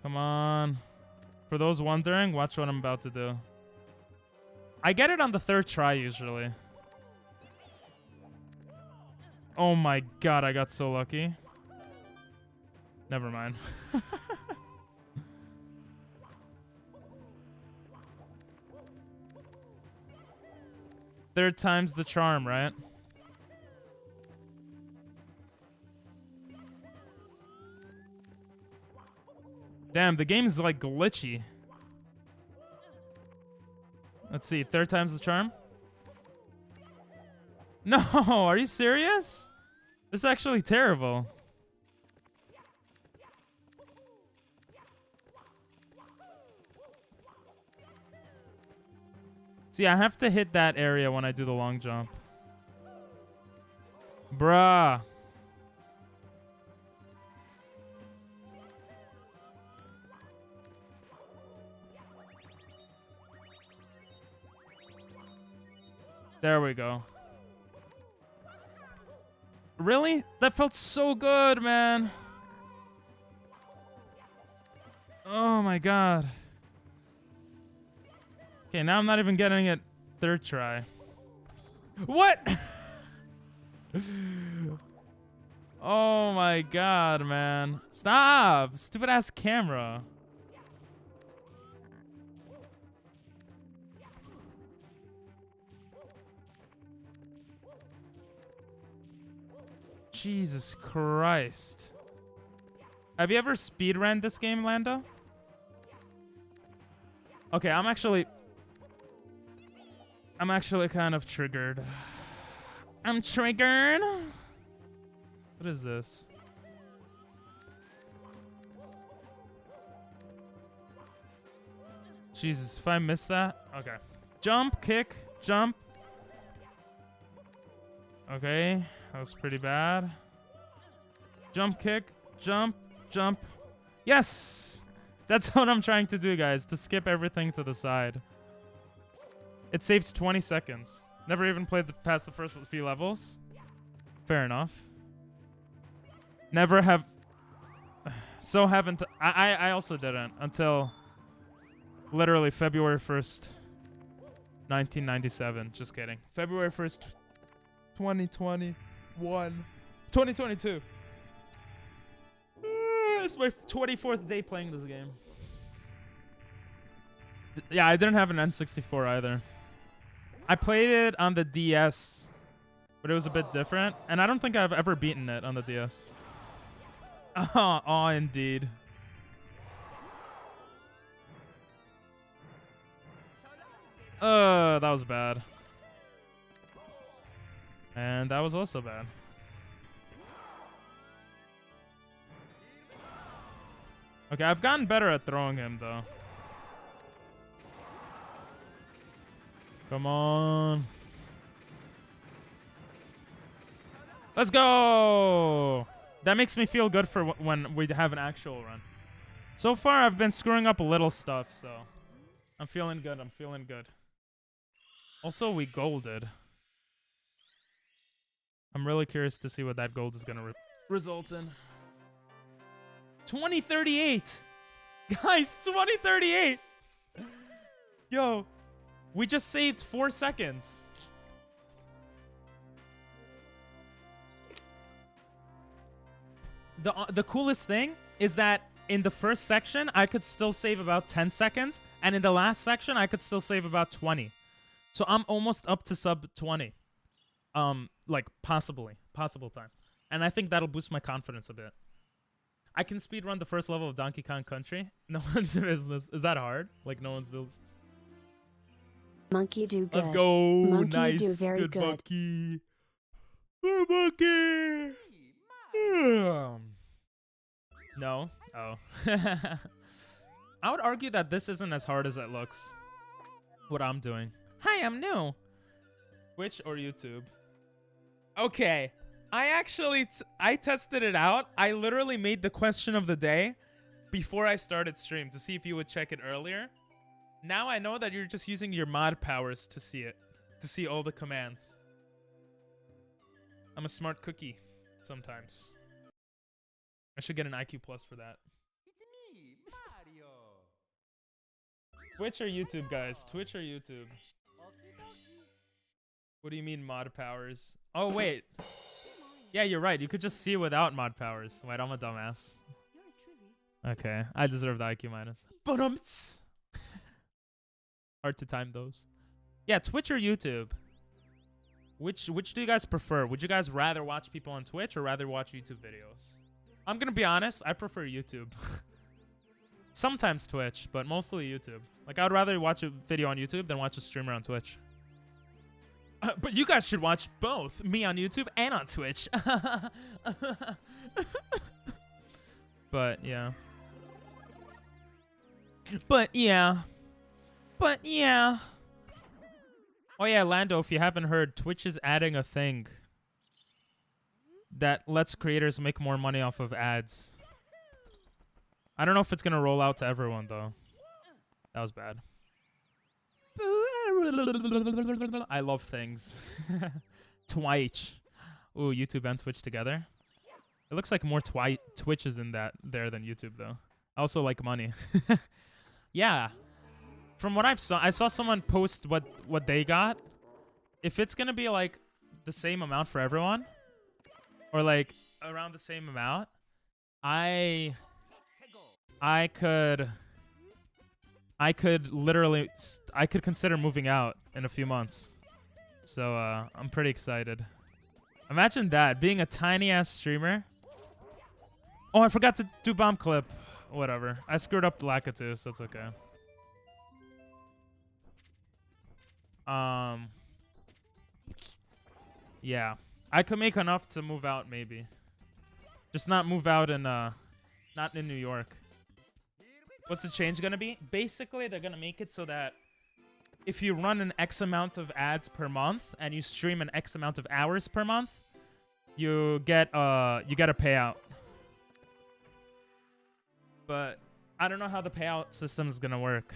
Come on. For those wondering, watch what I'm about to do. I get it on the third try usually. Oh my god, I got so lucky. Never mind. Third time's the charm, right? Damn, the game's like glitchy. Let's see, third time's the charm? No, are you serious? This is actually terrible. See, I have to hit that area when I do the long jump. Bruh. There we go. Really? That felt so good, man. Oh my god. Okay, now I'm not even getting it third try. What? Oh my god, man. Stop! Stupid ass camera. Jesus Christ. Have you ever speedrun this game, Lando? Okay, I'm actually kind of triggered. I'm triggered. What is this? Jesus, if I miss that. Okay. Jump, kick, jump. Okay, that was pretty bad. Jump, kick, jump, jump. Yes! That's what I'm trying to do, guys, to skip everything to the side. It saves 20 seconds. Never even played past the first few levels. Fair enough. Never have... So haven't... I also didn't until literally February 1st, 1997. Just kidding. February 1st, 2021. 2022. It's my 24th day playing this game. Yeah, I didn't have an N64 either. I played it on the DS, but it was a bit different, and I don't think I've ever beaten it on the DS. Oh, indeed. That was bad. And that was also bad. Okay, I've gotten better at throwing him, though. Come on. Let's go! That makes me feel good for when we have an actual run. So far, I've been screwing up little stuff, so I'm feeling good. I'm feeling good. Also, we golded. I'm really curious to see what that gold is going to result in. 2038! Guys, 2038! Yo, we just saved 4 seconds. The coolest thing is that in the first section, I could still save about 10 seconds. And in the last section, I could still save about 20. So I'm almost up to sub 20. Like, possible time. And I think that'll boost my confidence a bit. I can speedrun the first level of Donkey Kong Country. No one's business. Is that hard? Like, no one's business. Monkey do good. Let's go. Monkey Nice. do very good. good. Monkey. Good monkey. No. Oh. I would argue that this isn't as hard as it looks. What I'm doing. Hi, I'm new. Twitch or YouTube? Okay. I tested it out. I literally made the question of the day before I started stream to see if you would check it earlier. Now I know that you're just using your mod powers to see it. To see all the commands. I'm a smart cookie sometimes. I should get an IQ plus for that. It's me, Mario. Twitch or YouTube, guys? Twitch or YouTube? What do you mean mod powers? Oh, wait. Yeah, you're right. You could just see without mod powers. Wait, I'm a dumbass. Okay, I deserve the IQ minus. But hard to time those. Yeah, Twitch or YouTube? Which do you guys prefer? Would you guys rather watch people on Twitch or rather watch YouTube videos? I'm gonna be honest, I prefer YouTube. Sometimes Twitch, but mostly YouTube. Like, I would rather watch a video on YouTube than watch a streamer on Twitch. But you guys should watch both, me on YouTube and on Twitch. But yeah. Oh yeah, Lando, if you haven't heard, Twitch is adding a thing that lets creators make more money off of ads. I don't know if it's gonna roll out to everyone though. That was bad. I love things. Twitch. Ooh, YouTube and Twitch together. It looks like more Twitch is in there than YouTube though. I also like money. Yeah. From what I saw someone post what they got. If it's gonna be like the same amount for everyone, or like around the same amount, I could literally consider moving out in a few months. So I'm pretty excited. Imagine that, being a tiny ass streamer. Oh, I forgot to do bomb clip. Whatever. I screwed up the Lakitu, so it's okay. Yeah. I could make enough to move out, maybe. Just not move out in, not in New York. What's the change gonna be? Basically, they're gonna make it so that if you run an X amount of ads per month and you stream an X amount of hours per month, you get a payout. But I don't know how the payout system is gonna work.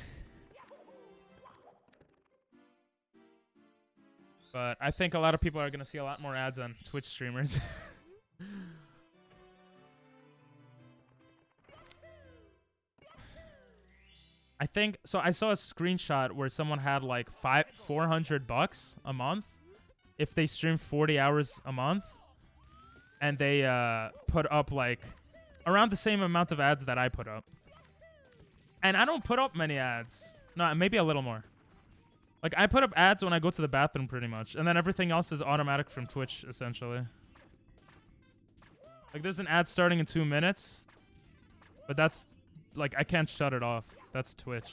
But I think a lot of people are gonna see a lot more ads on Twitch streamers. I think so. I saw a screenshot where someone had like $400 a month if they stream 40 hours a month, and they put up like around the same amount of ads that I put up. And I don't put up many ads. No, maybe a little more. Like, I put up ads when I go to the bathroom pretty much, and then everything else is automatic from Twitch essentially. Like, there's an ad starting in 2 minutes, but that's like, I can't shut it off. That's Twitch.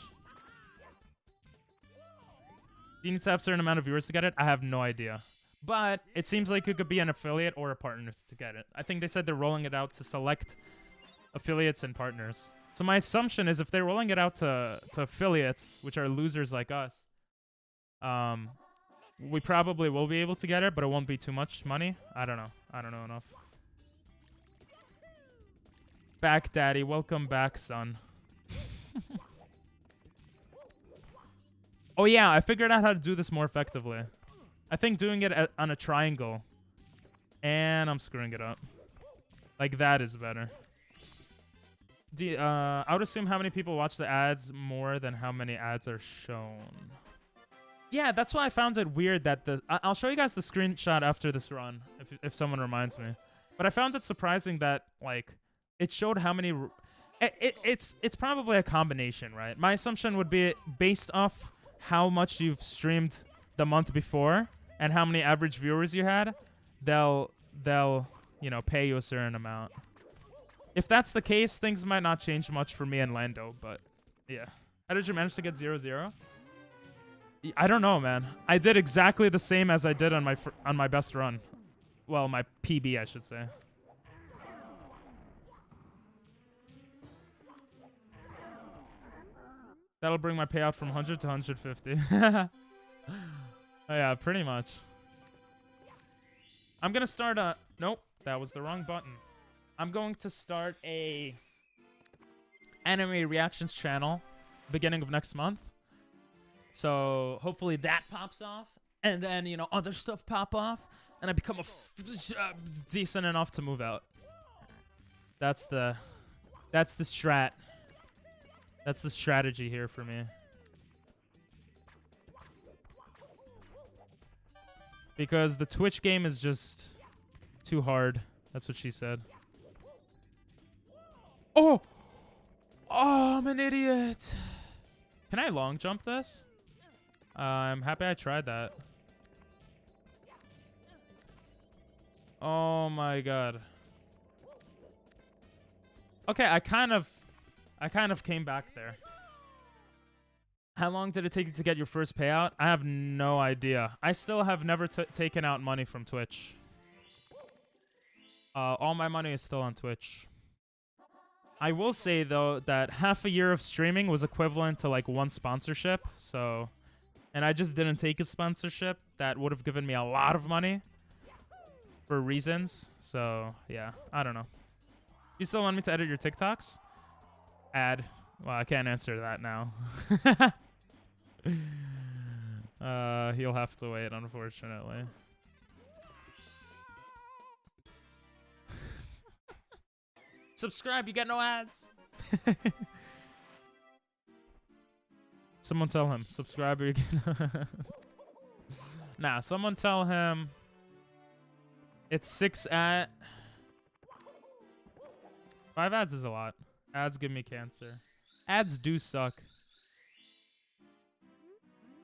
Do you need to have a certain amount of viewers to get it? I have no idea. But it seems like you could be an affiliate or a partner to get it. I think they said they're rolling it out to select affiliates and partners. So my assumption is if they're rolling it out to affiliates, which are losers like us, we probably will be able to get it, but it won't be too much money. I don't know. I don't know enough. Back, Daddy. Welcome back, son. Oh, yeah. I figured out how to do this more effectively. I think doing it on a triangle. And I'm screwing it up. Like, that is better. I would assume how many people watch the ads more than how many ads are shown. Yeah, that's why I found it weird that I'll show you guys the screenshot after this run, if someone reminds me. But I found it surprising that, like, it showed how many... It's probably a combination, right? My assumption would be based off how much you've streamed the month before and how many average viewers you had, they'll you know, pay you a certain amount. If that's the case, things might not change much for me and Lando, but yeah. How did you manage to get 0-0? I don't know, man. I did exactly the same as I did on my best run. Well, my PB, I should say. That'll bring my payout from 100 to 150. Oh, yeah, pretty much. I'm gonna start a... Nope, that was the wrong button. I'm going to start a anime reactions channel beginning of next month. So hopefully that pops off, and then, you know, other stuff pop off, and I become decent enough to move out. That's the strat. That's the strategy here for me. Because the Twitch game is just too hard. That's what she said. Oh! Oh, I'm an idiot. Can I long jump this? I'm happy I tried that. Oh my god. Okay, I kind of came back there. How long did it take you to get your first payout? I have no idea. I still have never taken out money from Twitch. All my money is still on Twitch. I will say, though, that half a year of streaming was equivalent to, like, one sponsorship, so... And I just didn't take a sponsorship that would have given me a lot of money for reasons. So, yeah, I don't know. You still want me to edit your TikToks? Ad. Well, I can't answer that now. He'll have to wait, unfortunately. Subscribe, you get no ads. Someone tell him. Subscribe or you get... Nah, someone tell him... It's 6 ad... 5 ads is a lot. Ads give me cancer. Ads do suck.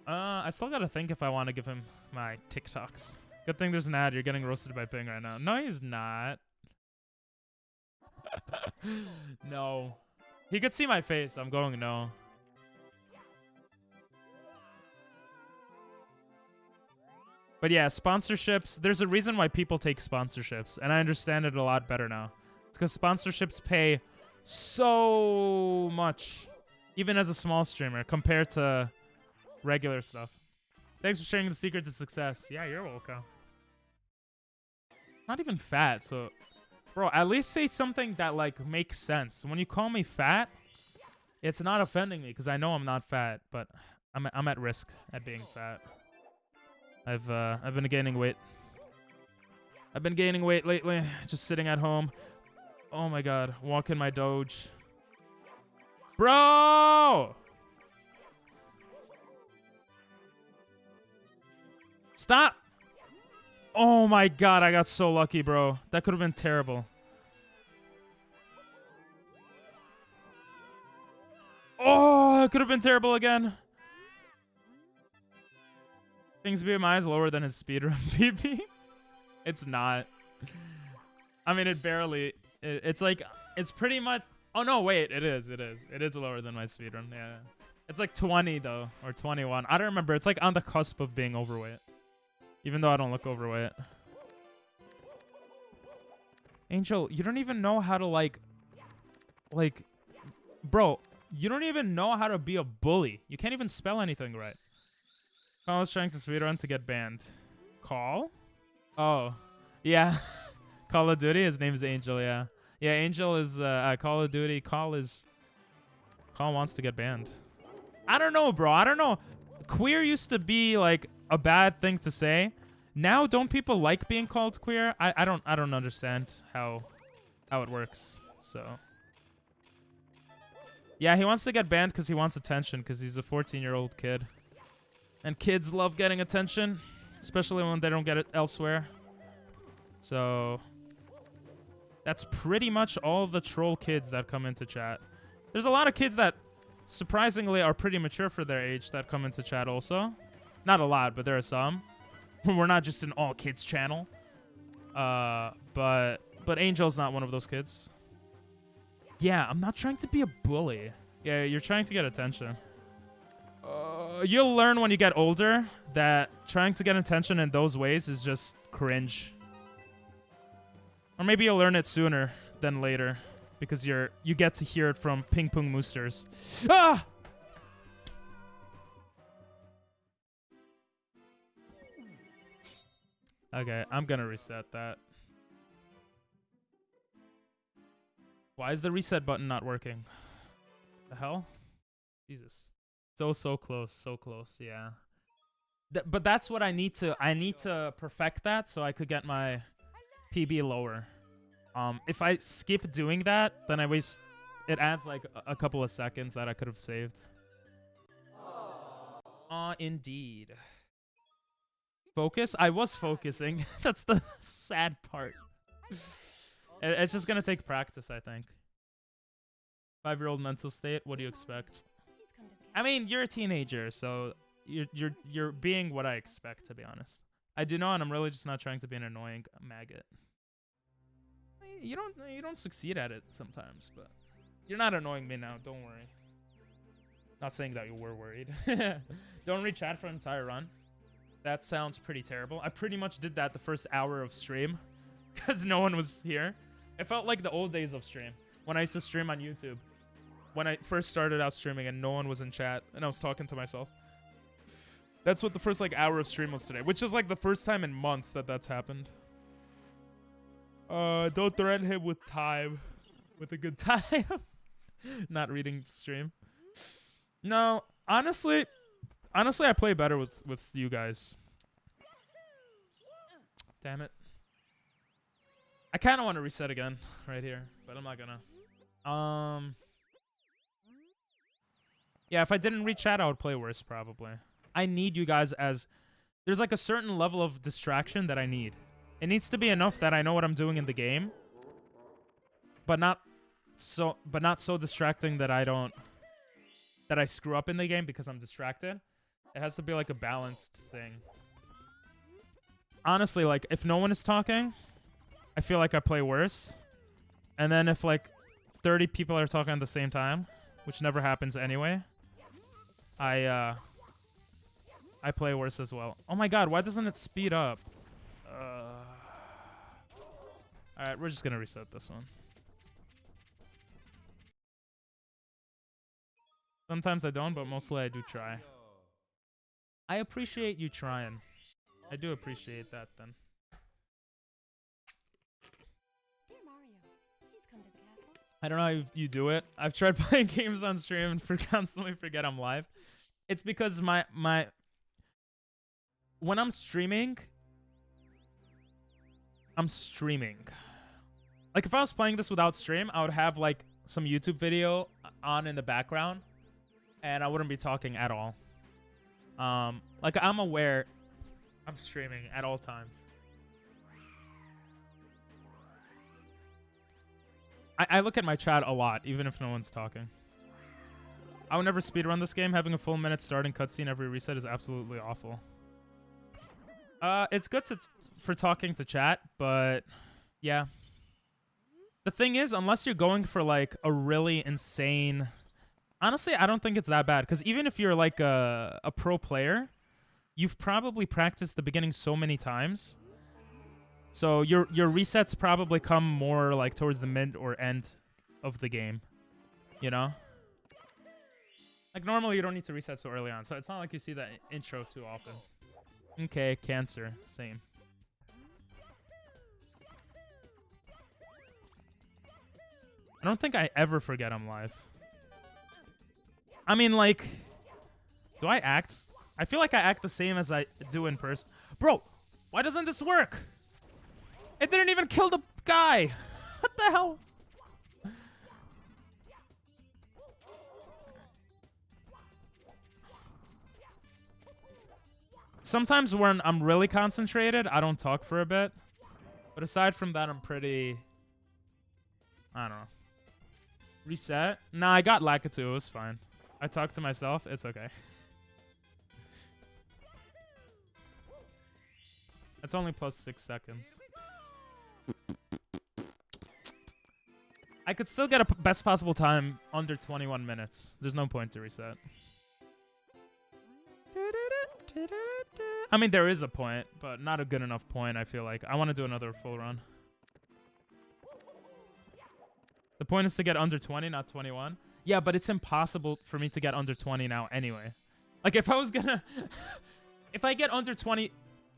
I still gotta think if I want to give him my TikToks. Good thing there's an ad. You're getting roasted by Ping right now. No, he's not. No. He could see my face. I'm going no. But yeah, sponsorships. There's a reason why people take sponsorships, and I understand it a lot better now. It's because sponsorships pay so much, even as a small streamer, compared to regular stuff. Thanks for sharing the secret to success. Yeah, you're welcome. Not even fat, so... Bro, at least say something that, like, makes sense. When you call me fat, it's not offending me, because I know I'm not fat, but I'm at risk at being fat. I've been gaining weight. I've been gaining weight lately, just sitting at home. Oh my god, walk in my doge. Bro! Stop! Oh my god, I got so lucky, bro. That could have been terrible. Oh, it could have been terrible again. Things BMI is lower than his speedrun PB. It's not. I mean, it barely... It's like... It's pretty much... Oh, no, wait. It is. It is. It is lower than my speedrun. Yeah. It's like 20, though. Or 21. I don't remember. It's like on the cusp of being overweight. Even though I don't look overweight. Angel, you don't even know how to, like... Bro, you don't even know how to be a bully. You can't even spell anything right. I was trying to speedrun to get banned. Call? Oh. Yeah. Call of Duty? His name is Angel, yeah. Yeah, Angel is Call of Duty. Call wants to get banned. I don't know, bro. I don't know. Queer used to be, like, a bad thing to say. Now, don't people like being called queer? I don't understand how it works, so... Yeah, he wants to get banned because he wants attention because he's a 14-year-old kid. And kids love getting attention, especially when they don't get it elsewhere. So that's pretty much all the troll kids that come into chat. There's a lot of kids that surprisingly are pretty mature for their age that come into chat also. Not a lot, but there are some. We're not just an all kids channel. But Angel's not one of those kids. Yeah, I'm not trying to be a bully. Yeah, you're trying to get attention. You'll learn when you get older that trying to get attention in those ways is just cringe. Or maybe you'll learn it sooner than later because you get to hear it from Ping Pong Moosters. Ah! Okay, I'm gonna reset that. Why is the reset button not working? The hell? Jesus. So close, yeah. But that's what I need to perfect that so I could get my PB lower. If I skip doing that, then I waste... It adds like a couple of seconds that I could have saved. Indeed. Focus? I was focusing. That's the sad part. It's just gonna take practice, I think. 5-year-old mental state. What do you expect? I mean, you're a teenager, so you're being what I expect, to be honest. I do know, and I'm really just not trying to be an annoying maggot. You don't succeed at it sometimes, but you're not annoying me now. Don't worry. Not saying that you were worried. Don't read chat for an entire run. That sounds pretty terrible. I pretty much did that the first hour of stream because no one was here. It felt like the old days of stream when I used to stream on YouTube. When I first started out streaming and no one was in chat and I was talking to myself. That's what the first like hour of stream was today, which is like the first time in months that that's happened. Don't threaten him with time. With a good time. Not reading stream. No, honestly, I play better with you guys. Damn it. I kind of want to reset again right here, but I'm not gonna. Yeah, if I didn't read chat, I would play worse probably. I need you guys as... There's like a certain level of distraction that I need. It needs to be enough that I know what I'm doing in the game, but not so distracting that I screw up in the game because I'm distracted. It has to be like a balanced thing. Honestly, like if no one is talking, I feel like I play worse. And then if like 30 people are talking at the same time, which never happens anyway, I play worse as well. Oh my god, why doesn't it speed up? Alright, we're just gonna reset this one. Sometimes I don't, but mostly I do try. I appreciate you trying. I do appreciate that then. I don't know how you do it. I've tried playing games on stream and constantly forget I'm live. It's because when I'm streaming, Like if I was playing this without stream, I would have like some YouTube video on in the background and I wouldn't be talking at all. Like I'm aware I'm streaming at all times. I look at my chat a lot, even if no one's talking. I would never speedrun this game. Having a full minute starting cutscene every reset is absolutely awful. It's good for talking to chat, but yeah. The thing is, unless you're going for like a really insane... Honestly, I don't think it's that bad, because even if you're like a pro player, you've probably practiced the beginning so many times. So your resets probably come more like towards the mid or end of the game, you know? Like normally you don't need to reset so early on, so it's not like you see that intro too often. Okay, cancer, same. I don't think I ever forget I'm live. I mean, like, do I act? I feel like I act the same as I do in person. Bro, why doesn't this work? It didn't even kill the guy. What the hell? Sometimes when I'm really concentrated, I don't talk for a bit. But aside from that, I'm pretty... I don't know. Reset? Nah, I got Lakitu. It was fine. I talked to myself. It's okay. It's only plus 6 seconds. I could still get a best possible time under 21 minutes. There's no point to reset. I mean, there is a point, but not a good enough point, I feel like. I want to do another full run. The point is to get under 20, not 21. Yeah, but it's impossible for me to get under 20 now anyway. Like, if I was gonna... if I get under 20...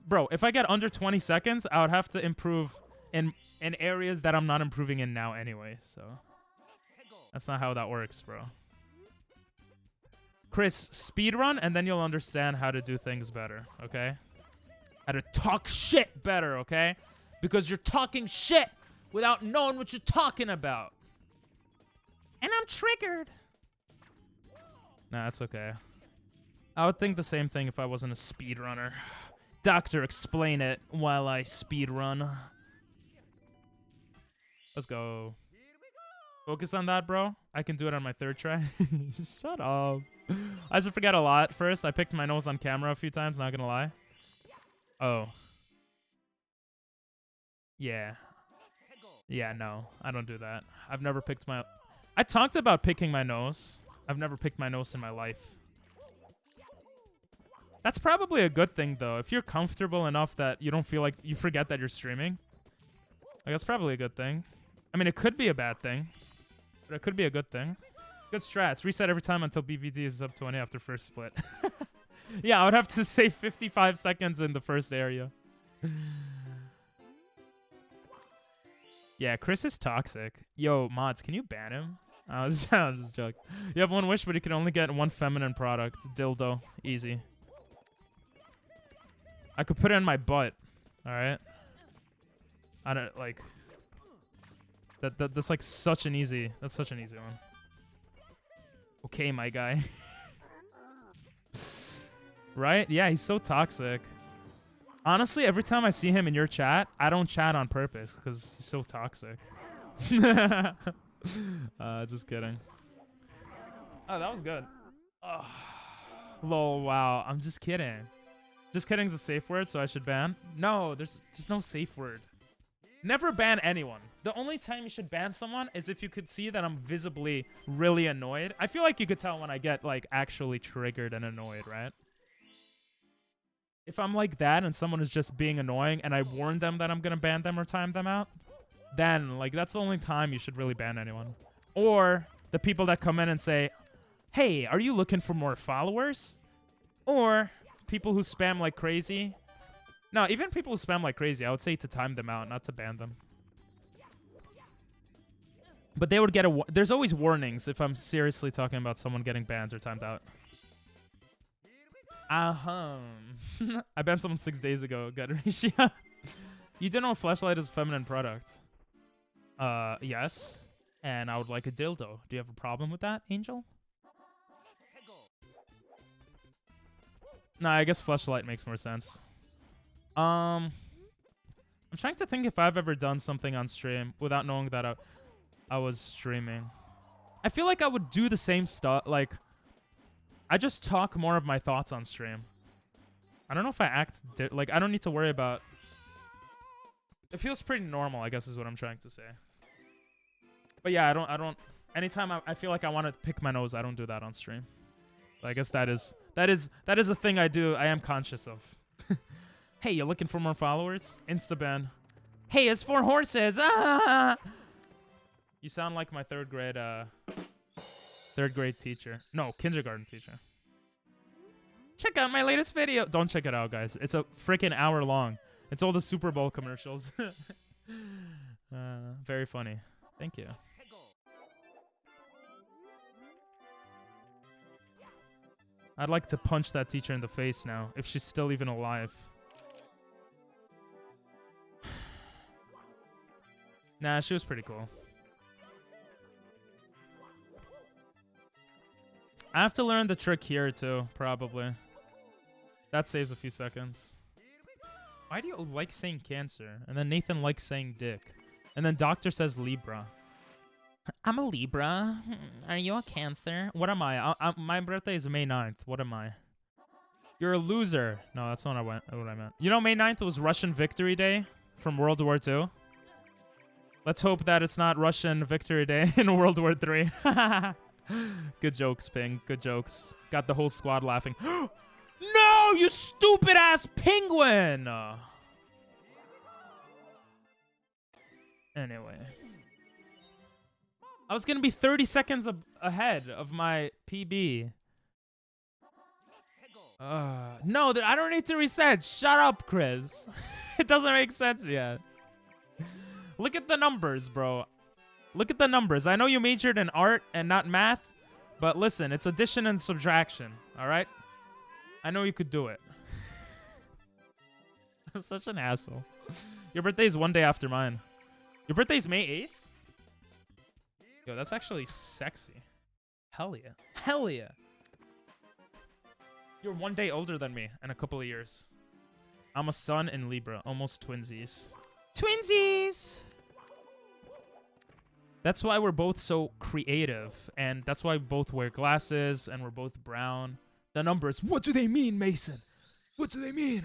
Bro, if I get under 20 seconds, I would have to improve in areas that I'm not improving in now anyway, so... That's not how that works, bro. Chris, speedrun, and then you'll understand how to do things better, okay? How to talk shit better, okay? Because you're talking shit without knowing what you're talking about. And I'm triggered. Nah, it's okay. I would think the same thing if I wasn't a speedrunner. Doctor, explain it while I speedrun. Let's go. Focus on that, bro. I can do it on my 3rd try. Shut up. I used to forget a lot first. I picked my nose on camera a few times, not gonna lie. Oh. Yeah. Yeah, no. I don't do that. I've never picked my... I talked about picking my nose. I've never picked my nose in my life. That's probably a good thing, though. If you're comfortable enough that you don't feel like you forget that you're streaming. Like, that's probably a good thing. I mean, it could be a bad thing. But it could be a good thing. Good strats. Reset every time until BVD is up 20 after first split. Yeah, I would have to save 55 seconds in the first area. Yeah, Chris is toxic. Yo, mods, can you ban him? I was just joking. You have one wish, but you can only get one feminine product. Dildo. Easy. I could put it in my butt. Alright? I don't, like... That's like such an easy... That's such an easy one. Okay, my guy. Right? Yeah, he's so toxic. Honestly, every time I see him in your chat, I don't chat on purpose because he's so toxic. Just kidding. Oh, that was good. Oh. Lol, wow. I'm just kidding. Just kidding is a safe word, so I should ban? No, there's just no safe word. Never ban anyone. The only time you should ban someone is if you could see that I'm visibly really annoyed. I feel like you could tell when I get, like, actually triggered and annoyed, right? If I'm like that and someone is just being annoying and I warn them that I'm going to ban them or time them out, then, like, that's the only time you should really ban anyone. Or the people that come in and say, hey, are you looking for more followers? Or people who spam like crazy. No, even people who spam like crazy, I would say to time them out, not to ban them. But they would get a... There's always warnings if I'm seriously talking about someone getting banned or timed out. I banned someone 6 days ago. Good ratio. You didn't know flashlight is a feminine product. Yes. And I would like a dildo. Do you have a problem with that, Angel? Nah, I guess flashlight makes more sense. I'm trying to think if I've ever done something on stream without knowing that I was streaming. I feel like I would do the same stuff. Like, I just talk more of my thoughts on stream. I don't know if I act... like, I don't need to worry about... It feels pretty normal, I guess is what I'm trying to say. But yeah, I don't... Anytime I feel like I want to pick my nose, I don't do that on stream. So I guess that is a thing I do. I am conscious of. Hey, you looking for more followers? Insta-ban. Hey, it's 4 horses. Ah! You sound like my third grade teacher. No, kindergarten teacher. Check out my latest video. Don't check it out, guys. It's a freaking hour long. It's all the Super Bowl commercials. Very funny. Thank you. I'd like to punch that teacher in the face now, if she's still even alive. Nah, she was pretty cool. I have to learn the trick here, too, probably. That saves a few seconds. Why do you like saying cancer? And then Nathan likes saying dick. And then doctor says Libra. I'm a Libra. Are you a Cancer? What am I? My birthday is May 9th. What am I? You're a loser. No, that's not what I meant. You know, May 9th was Russian Victory Day from World War II. Let's hope that it's not Russian Victory Day in World War III. Good jokes, Ping. Good jokes. Got the whole squad laughing. No, you stupid ass penguin! Anyway. I was gonna be 30 seconds ahead of my PB. No, I don't need to reset. Shut up, Chris. It doesn't make sense yet. Look at the numbers, bro. Look at the numbers. I know you majored in art and not math, but listen, it's addition and subtraction, all right? I know you could do it. I'm such an asshole. Your birthday's one day after mine. Your birthday's May 8th? Yo, that's actually sexy. Hell yeah. Hell yeah. You're one day older than me in a couple of years. I'm a Sun in Libra, almost twinsies. Twinsies! That's why we're both so creative, and that's why we both wear glasses, and we're both brown. The numbers, what do they mean, Mason? What do they mean?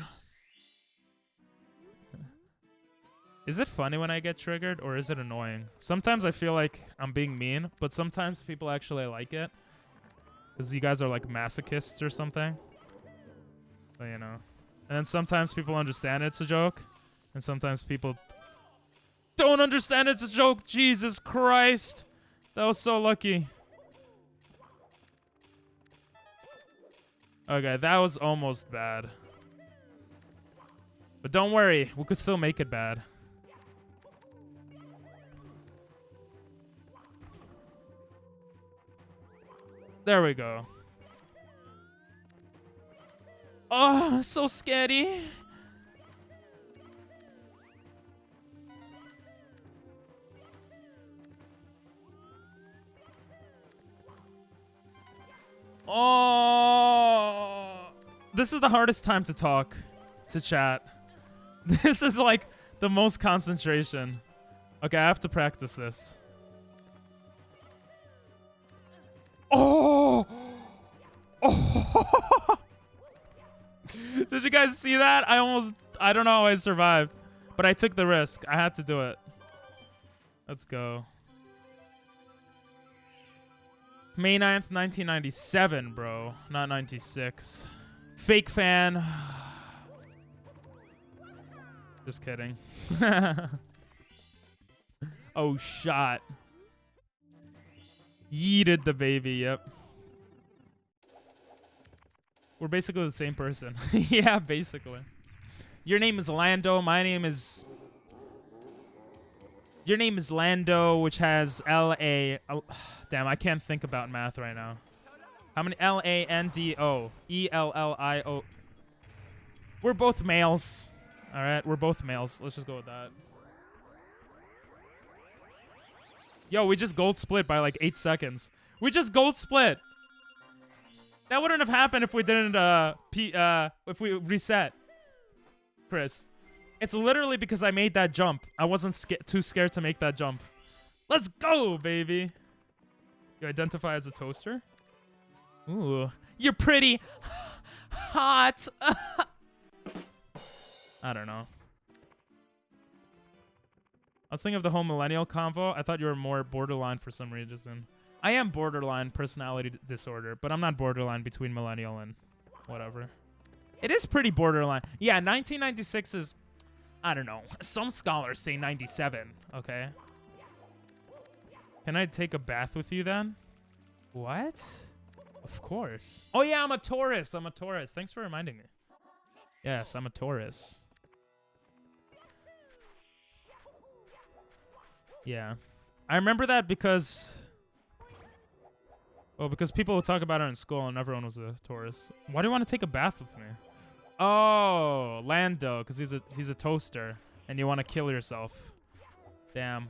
Is it funny when I get triggered, or is it annoying? Sometimes I feel like I'm being mean, but sometimes people actually like it. Because you guys are like masochists or something. But, you know. And then sometimes people understand it's a joke. And sometimes people don't understand it's a joke. Jesus Christ. That was so lucky. Okay, that was almost bad. But don't worry. We could still make it bad. There we go. Oh, so scary. Oh, this is the hardest time to talk, to chat. This is like the most concentration. Okay, I have to practice this. Oh! Oh! Did you guys see that? I don't know how I survived. But I took the risk. I had to do it. Let's go. May 9th, 1997, bro. Not 96. Fake fan. Just kidding. Oh, shot. Yeeted the baby, yep. We're basically the same person. Yeah, basically. Your name is Lando. My name is... Your name is Lando, which has L-A... Oh, damn, I can't think about math right now. How many? L-A-N-D-O. E-L-L-I-O. We're both males. All right, we're both males. Let's just go with that. Yo, we just gold split by like 8 seconds. We just gold split. That wouldn't have happened if we didn't, if we reset. Chris. It's literally because I made that jump. I wasn't too scared to make that jump. Let's go, baby. You identify as a toaster? Ooh. You're pretty hot. I don't know. I was thinking of the whole millennial convo. I thought you were more borderline for some reason. I am borderline personality disorder, but I'm not borderline between millennial and whatever. It is pretty borderline. Yeah, 1996 is... I don't know. Some scholars say 97, okay? Can I take a bath with you then? What? Of course. Oh yeah, I'm a Taurus. I'm a Taurus. Thanks for reminding me. Yes, I'm a Taurus. Yeah. I remember that because... Well, because people would talk about it in school and everyone was a Taurus. Why do you want to take a bath with me? Oh, Lando, because he's a toaster, and you want to kill yourself. Damn.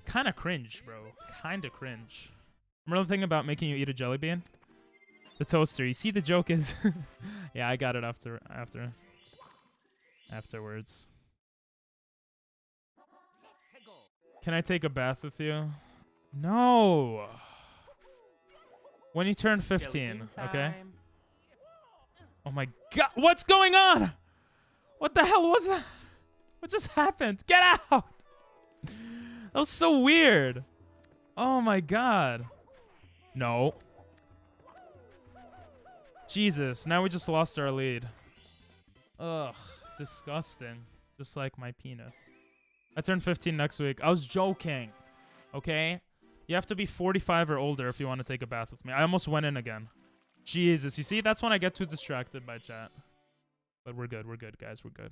Kind of cringe, bro. Kind of cringe. I'm really thinking about making you eat a jelly bean. The toaster. You see, the joke is... yeah, I got it afterwards. Can I take a bath with you? No. When you turn 15, okay? Oh my god. What's going on? What the hell was that? What just happened? Get out. That was so weird. Oh my god. No. Jesus, now we just lost our lead. Ugh, disgusting. Just like my penis. I turn 15 next week. I was joking. Okay? You have to be 45 or older if you want to take a bath with me. I almost went in again. Jesus, you see? That's when I get too distracted by chat. But we're good, guys. We're good.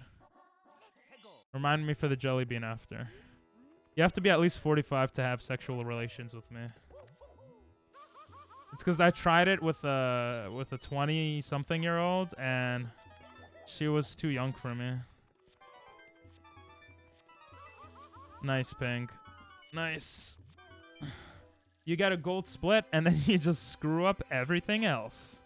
Remind me for the jelly bean after. You have to be at least 45 to have sexual relations with me. It's because I tried it with a 20-something-year-old, and she was too young for me. Nice, Pink. Nice. You get a gold split, and then you just screw up everything else.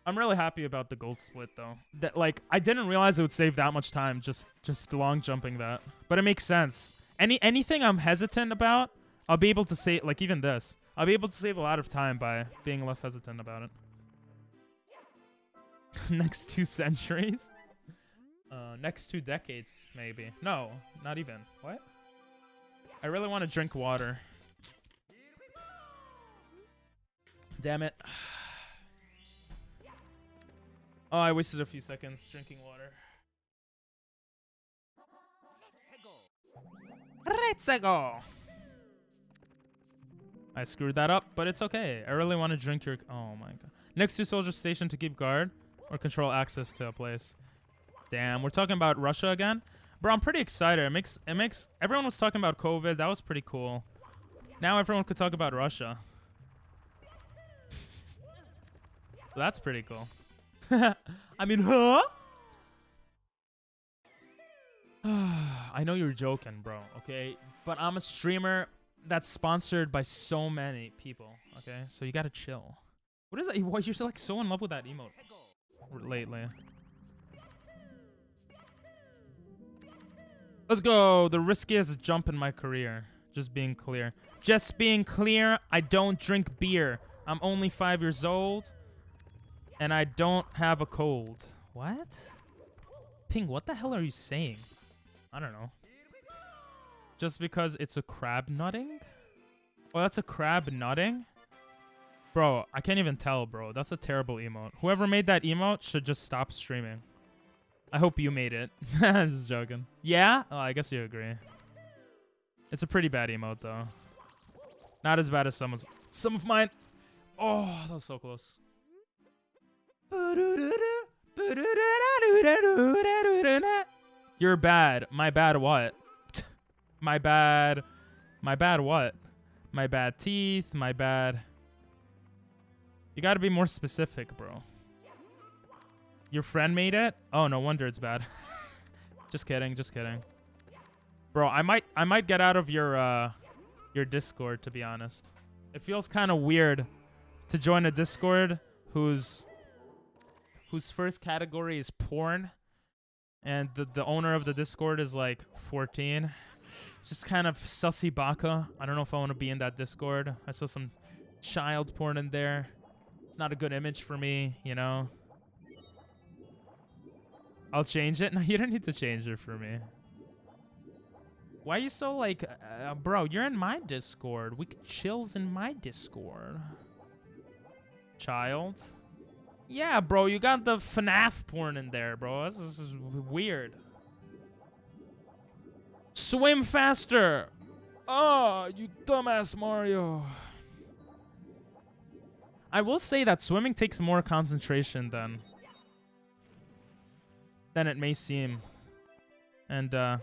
I'm really happy about the gold split, though. That, like, I didn't realize it would save that much time just long jumping that. But it makes sense. Anything I'm hesitant about, I'll be able to save, like even this. I'll be able to save a lot of time by being less hesitant about it. Next 2 centuries? Next 2 decades, maybe. No, not even. What? I really want to drink water. Damn it. Oh, I wasted a few seconds drinking water. Let's go. I screwed that up, but it's okay. I really want to drink your... Oh my god. Next to soldier station to keep guard or control access to a place. Damn, we're talking about Russia again? Bro, I'm pretty excited. It makes... Everyone was talking about COVID. That was pretty cool. Now everyone could talk about Russia. That's pretty cool. I mean, huh? I know you're joking, bro, okay? But I'm a streamer that's sponsored by so many people, okay? So you gotta chill. What is that? Why you're like so in love with that emote lately? Let's go. The riskiest jump in my career. Just being clear. Just being clear, I don't drink beer. I'm only 5 years old. And I don't have a cold. What? Ping, what the hell are you saying? I don't know. Just because it's a crab nutting? Oh, that's a crab nutting? Bro, I can't even tell, bro. That's a terrible emote. Whoever made that emote should just stop streaming. I hope you made it. Just joking. Yeah? Oh, I guess you agree. It's a pretty bad emote, though. Not as bad as some of mine. Oh, that was so close. You're bad. My bad what? My bad. My bad what? My bad teeth. My bad. You gotta be more specific, bro. Your friend made it? Oh, no wonder it's bad. Just kidding. Just kidding. Bro, I might get out of your Discord, to be honest. It feels kind of weird to join a Discord whose first category is porn, and the owner of the Discord is like 14. Just kind of sussy baka. I don't know if I want to be in that Discord. I saw some child porn in there. It's not a good image for me, you know. I'll change it. No, you don't need to change it for me. Why are you so like, bro, you're in my Discord. We could chills in my Discord. Child? Yeah, bro, you got the FNAF porn in there, bro. This is weird. Swim faster! Oh, you dumbass Mario. I will say that swimming takes more concentration than it may seem. And, I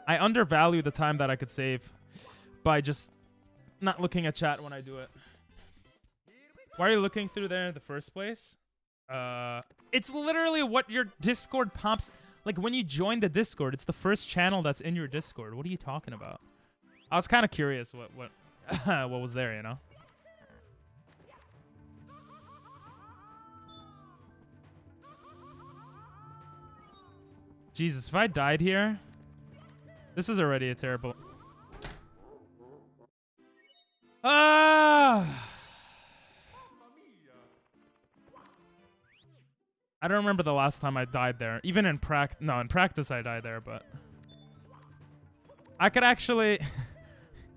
undervalue the time that I could save by just not looking at chat when I do it. Why are you looking through there in the first place? It's literally what your Discord pops... Like, when you join the Discord, it's the first channel that's in your Discord. What are you talking about? I was kind of curious what... what was there, you know? Jesus, if I died here, this is already a terrible... Ah! I don't remember the last time I died there. Even in practice, no, in practice I died there, but... I could actually...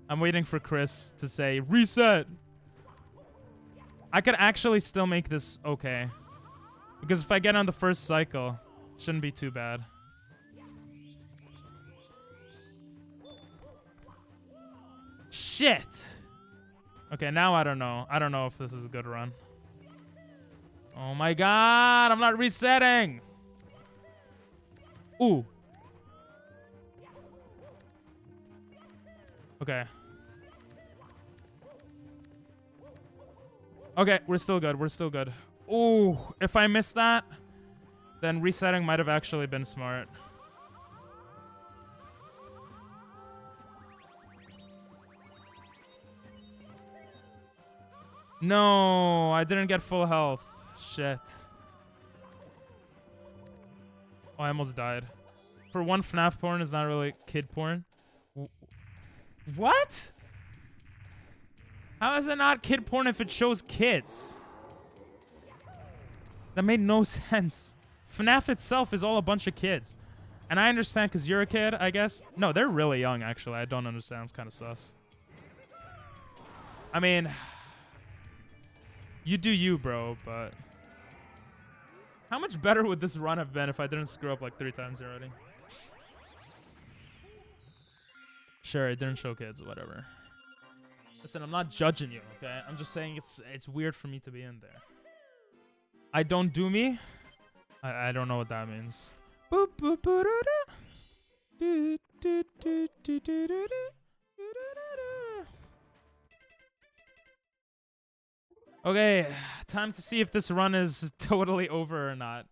I'm waiting for Chris to say, reset! I could actually still make this okay. Because if I get on the first cycle, it shouldn't be too bad. Shit! Okay, now I don't know. I don't know if this is a good run. Oh my god, I'm not resetting! Ooh. Okay. Okay, we're still good. We're still good. Ooh, if I miss that, then resetting might have actually been smart. No, I didn't get full health. Shit. Oh, I almost died. For one, FNAF porn is not really kid porn. What? How is it not kid porn if it shows kids? That made no sense. FNAF itself is all a bunch of kids. And I understand because you're a kid, I guess. No, they're really young, actually. I don't understand. It's kind of sus. I mean... You do you, bro, but... How much better would this run have been if I didn't screw up like 3 times already? Sure, it didn't show kids, whatever. Listen, I'm not judging you, okay? I'm just saying it's weird for me to be in there. I don't do me? I don't know what that means. Boop, boop, boop, doo, doo. Do, do, do, do, do, do, do, do. Okay, time to see if this run is totally over or not.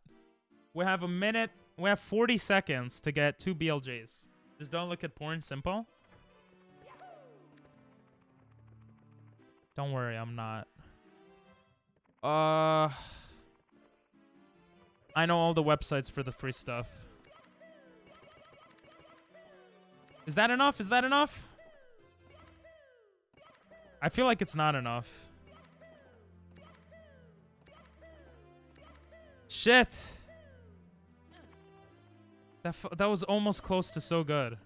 We have a minute. We have 40 seconds to get 2 BLJs. Just don't look at porn, simple. Don't worry, I'm not. I know all the websites for the free stuff. Is that enough? Is that enough? I feel like it's not enough. Shit! That was almost close to so good.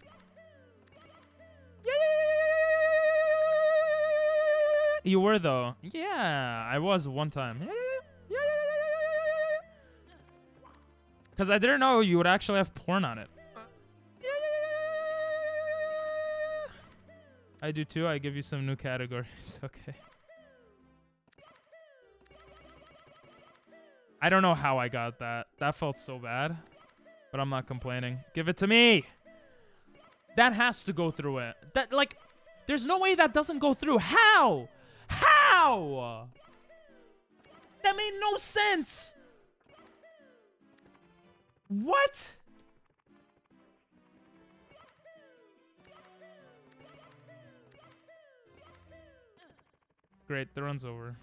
You were though. Yeah, I was one time. Because I didn't know you would actually have porn on it. I do too. I give you some new categories. Okay. I don't know how I got that. That felt so bad. But I'm not complaining. Give it to me! That has to go through it. That, like, there's no way that doesn't go through. How? How? That made no sense! What? Great, the run's over.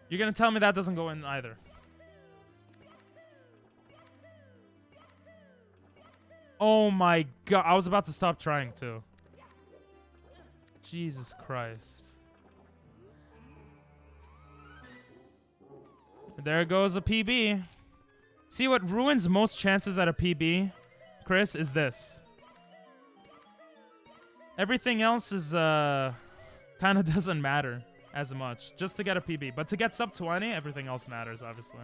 You're gonna tell me that doesn't go in either. Oh my god, I was about to stop trying too. Jesus Christ. There goes a PB. See, what ruins most chances at a PB, Chris, is this. Everything else is, kind of doesn't matter as much. Just to get a PB. But to get sub 20, everything else matters, obviously.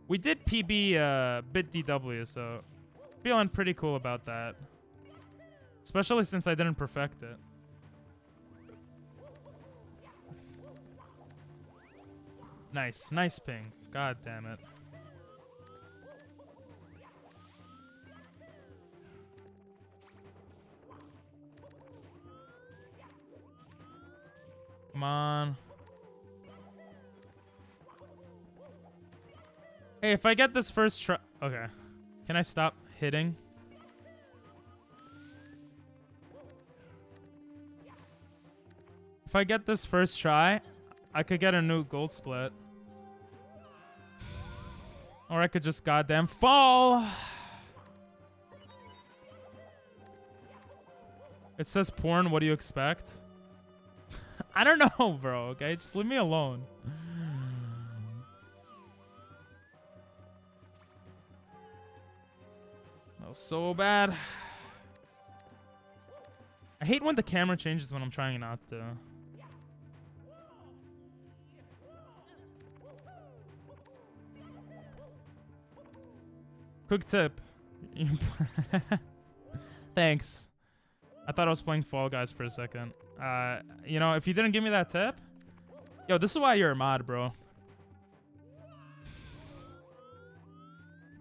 We did PB bit DW, so feeling pretty cool about that. Especially since I didn't perfect it. Nice. Nice ping. God damn it. Come on. Hey, if I get this first try... Okay. Can I stop hitting? If I get this first try, I could get a new gold split. Or I could just goddamn fall. It says porn, what do you expect? I don't know, bro, okay? Just leave me alone. That was so bad. I hate when the camera changes when I'm trying not to. Quick tip. Thanks. I thought I was playing Fall Guys for a second. You know, if you didn't give me that tip, yo, this is why you're a mod, bro.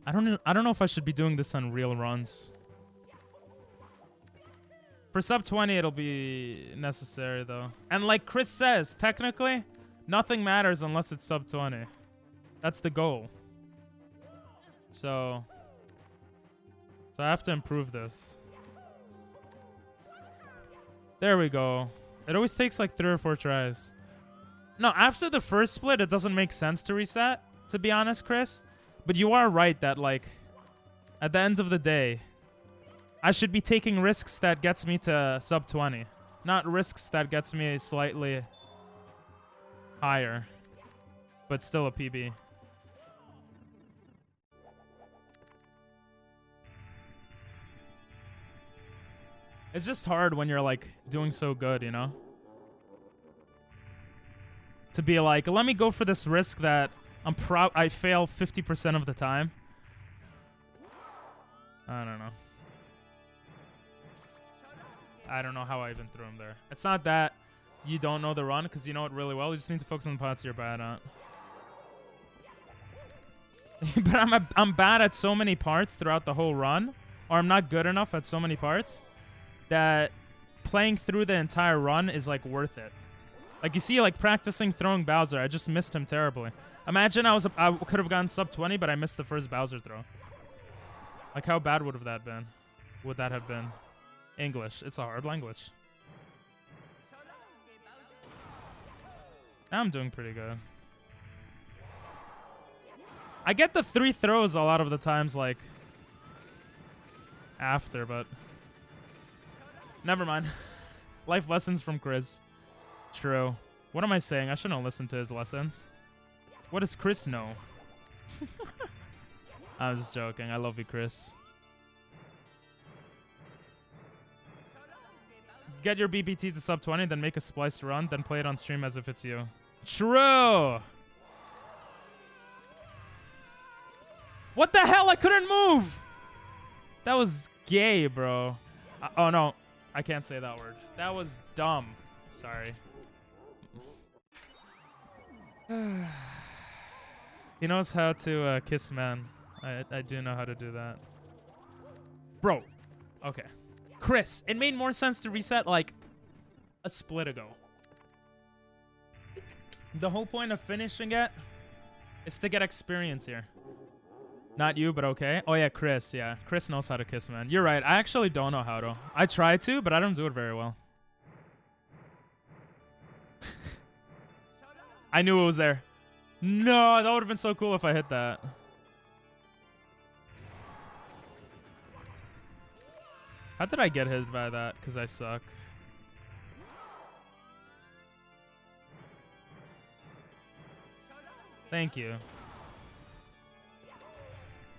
I don't know if I should be doing this on real runs. For sub 20, it'll be necessary though. And like Chris says, technically, nothing matters unless it's sub 20. That's the goal. So I have to improve this. There we go. It always takes like 3 or 4 tries. No, after the first split, it doesn't make sense to reset, to be honest, Chris. But you are right that, like, at the end of the day, I should be taking risks that gets me to sub 20. Not risks that gets me slightly higher. But still a PB. It's just hard when you're, like, doing so good, you know? To be like, let me go for this risk that I fail 50% of the time. I don't know. I don't know how I even threw him there. It's not that you don't know the run, because you know it really well. You just need to focus on the parts you're bad at. But I'm bad at so many parts throughout the whole run, or I'm not good enough at so many parts, that playing through the entire run is, like, worth it. Like, you see, like, practicing throwing Bowser, I just missed him terribly. Imagine I could have gotten sub 20, but I missed the first Bowser throw. Like, how bad would that have been? English. It's a hard language. I'm doing pretty good. I get the 3 throws a lot of the times, like, after, but never mind. Life lessons from Chris. True. What am I saying? I shouldn't listen to his lessons. What does Chris know? I'm just joking. I love you, Chris. Get your BBT to sub 20, then make a spliced run, then play it on stream as if it's you. True! What the hell? I couldn't move! That was gay, bro. Oh, no. I can't say that word. That was dumb. Sorry. He knows how to kiss man. I do know how to do that. Bro. Okay. Chris, it made more sense to reset like a split ago. The whole point of finishing it is to get experience here. Not you, but okay. Oh yeah, Chris. Yeah, Chris knows how to kiss man. You're right. I actually don't know how to. I try to, but I don't do it very well. I knew it was there. No, that would have been so cool if I hit that. How did I get hit by that? Because I suck. Thank you.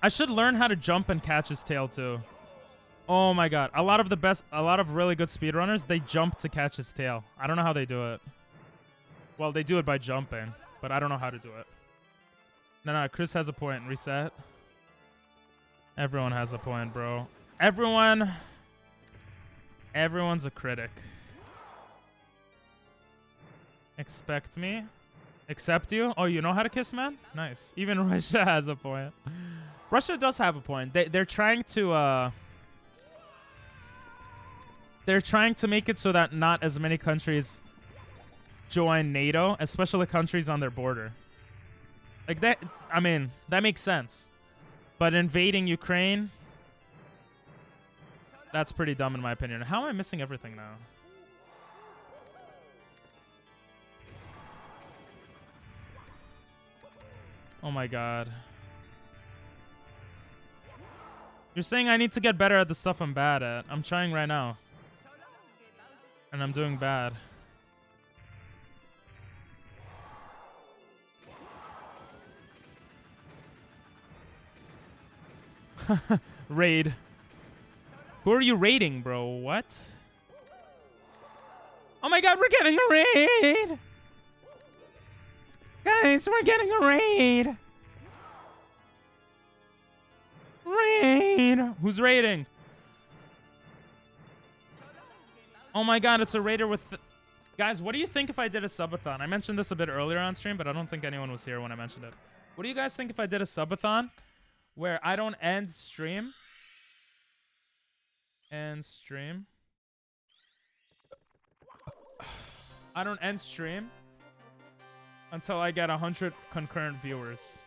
I should learn how to jump and catch his tail too. Oh my god. A lot of really good speedrunners, they jump to catch his tail. I don't know how they do it. Well, they do it by jumping, but I don't know how to do it. No, Chris has a point. Reset. Everyone has a point, bro. Everyone's a critic. Expect me. Accept you. Oh, you know how to kiss man? Nice. Even Russia has a point. Russia does have a point. They're trying to make it so that not as many countries join NATO, especially countries on their border. Like that, I mean, that makes sense. But invading Ukraine, that's pretty dumb in my opinion. How am I missing everything now? Oh my god. You're saying I need to get better at the stuff I'm bad at. I'm trying right now. And I'm doing bad. Raid. Who are you raiding, bro? What? Oh my god, we're getting a raid! Guys, we're getting a raid! Raid! Who's raiding? Oh my god, it's a raider with... Guys, what do you think if I did a subathon? I mentioned this a bit earlier on stream, but I don't think anyone was here when I mentioned it. What do you guys think if I did a subathon where I don't end stream? End stream. I don't end stream until I get 100 concurrent viewers.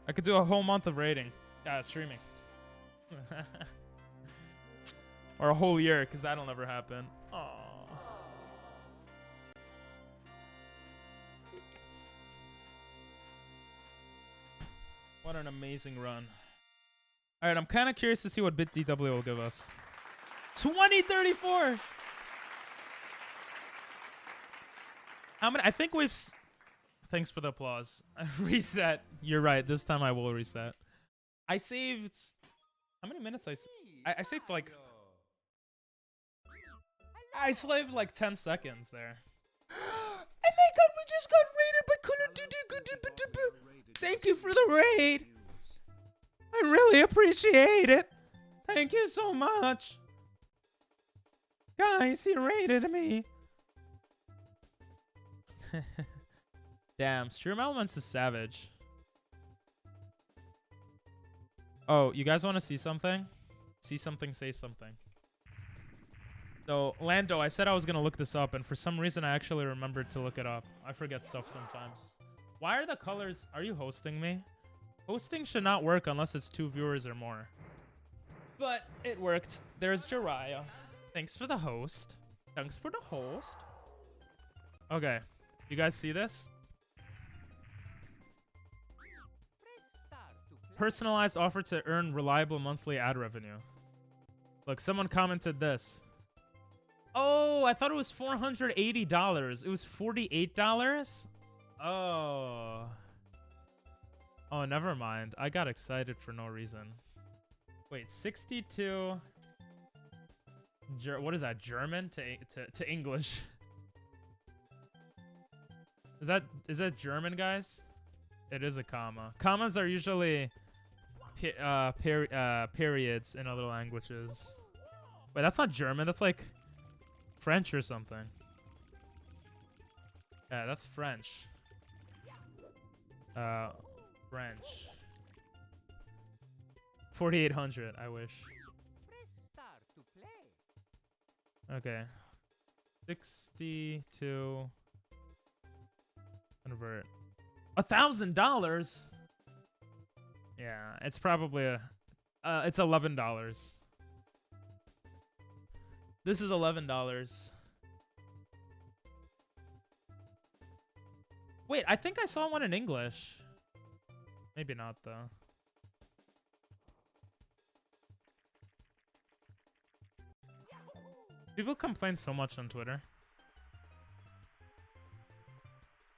I could do a whole month of raiding. Streaming. Or a whole year, because that'll never happen. Aww. What an amazing run. Alright, I'm kind of curious to see what BitDW will give us. 2034! How many? I think we've... Thanks for the applause. Reset. You're right. This time I will reset. I saved... How many minutes I saved like... I saved like 10 seconds there. Oh my god, we just got raided by Call of Duty. Thank you for the raid. I really appreciate it. Thank you so much. Guys, he raided me. Damn, Stream Elements is savage. Oh, you guys want to see something? See something, say something. So, Lando, I said I was going to look this up, and for some reason I actually remembered to look it up. I forget stuff sometimes. Why are the colors... Are you hosting me? Hosting should not work unless it's 2 viewers or more. But it worked. There's Jiraiya. Thanks for the host. Thanks for the host. Okay. You guys see this? Personalized offer to earn reliable monthly ad revenue. Look, someone commented this. Oh, I thought it was $480. It was $48? Oh. Oh, never mind. I got excited for no reason. Wait, 62... what is that? German to English? Is that German, guys? It is a comma. Commas are usually periods in other languages. Wait, that's not German. That's like French or something. Yeah, that's French. French. 4,800. I wish. Okay. 62. Convert. $1,000. Yeah, it's probably a. It's $11. This is $11. Wait, I think I saw one in English. Maybe not though. People complain so much on Twitter.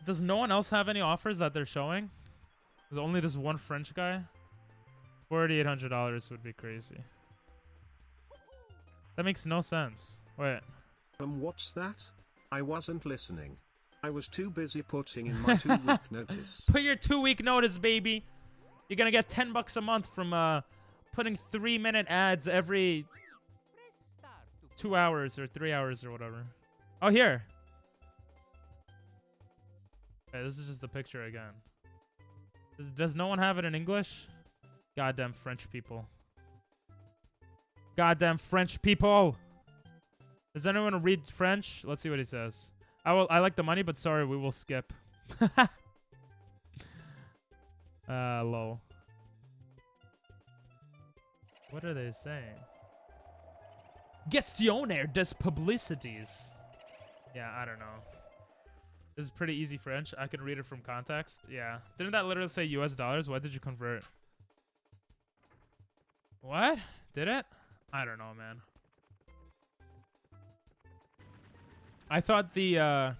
Does no one else have any offers that they're showing? There's only this one French guy. $4,800 would be crazy. That makes no sense. Wait. What's that? I wasn't listening. I was too busy putting in my 2-week notice. Put your 2-week notice, baby. You're gonna get $10 a month from putting 3-minute ads every 2 hours or 3 hours or whatever. Oh, here. Okay, this is just the picture again. Does no one have it in English? Goddamn French people. Goddamn French people. Does anyone read French? Let's see what he says. I like the money, but sorry, we will skip. Lol. What are they saying? Gestionnaire des publicities. Yeah, I don't know. This is pretty easy French. I can read it from context. Yeah. Didn't that literally say US dollars? Why did you convert? What? Did it? I don't know, man. I thought the, oh,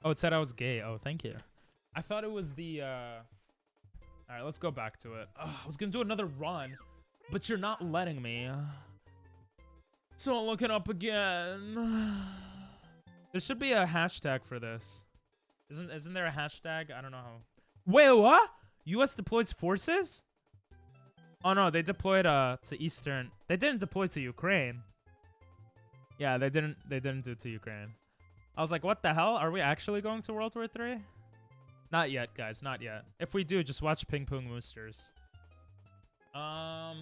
it said I was gay. Oh, thank you. I thought it was the, Alright, let's go back to it. I was gonna do another run, but you're not letting me. So I'm looking up again. There should be a hashtag for this. Isn't there a hashtag? I don't know how. Wait, what? US deploys forces? Oh no, they deployed to Eastern. They didn't deploy to Ukraine. Yeah, they didn't do it to Ukraine. I was like, what the hell? Are we actually going to World War III? Not yet, guys, not yet. If we do, just watch Ping Pong Moosters. Hashtag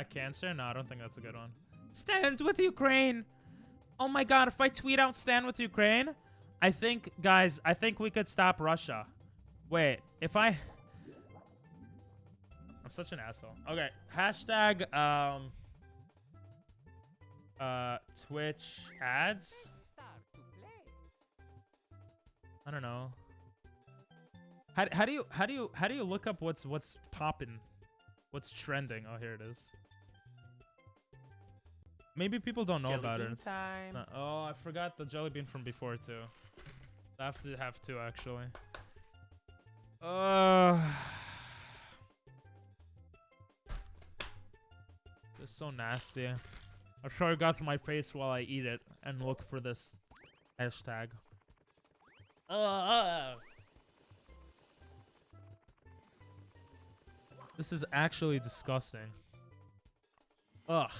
cancer? No, I don't think that's a good one. Stand with Ukraine! Oh my god, if I tweet out stand with Ukraine, I think, guys, I think we could stop Russia. Wait, if I... I'm such an asshole. Okay, hashtag, Twitch ads? I don't know. How do you look up what's poppin'? What's trending? Oh, here it is. Maybe people don't know about it. Oh, I forgot the jelly bean from before too. I have to have two actually. It's so nasty. I'll show you guys my face while I eat it and look for this hashtag. This is actually disgusting. Ugh.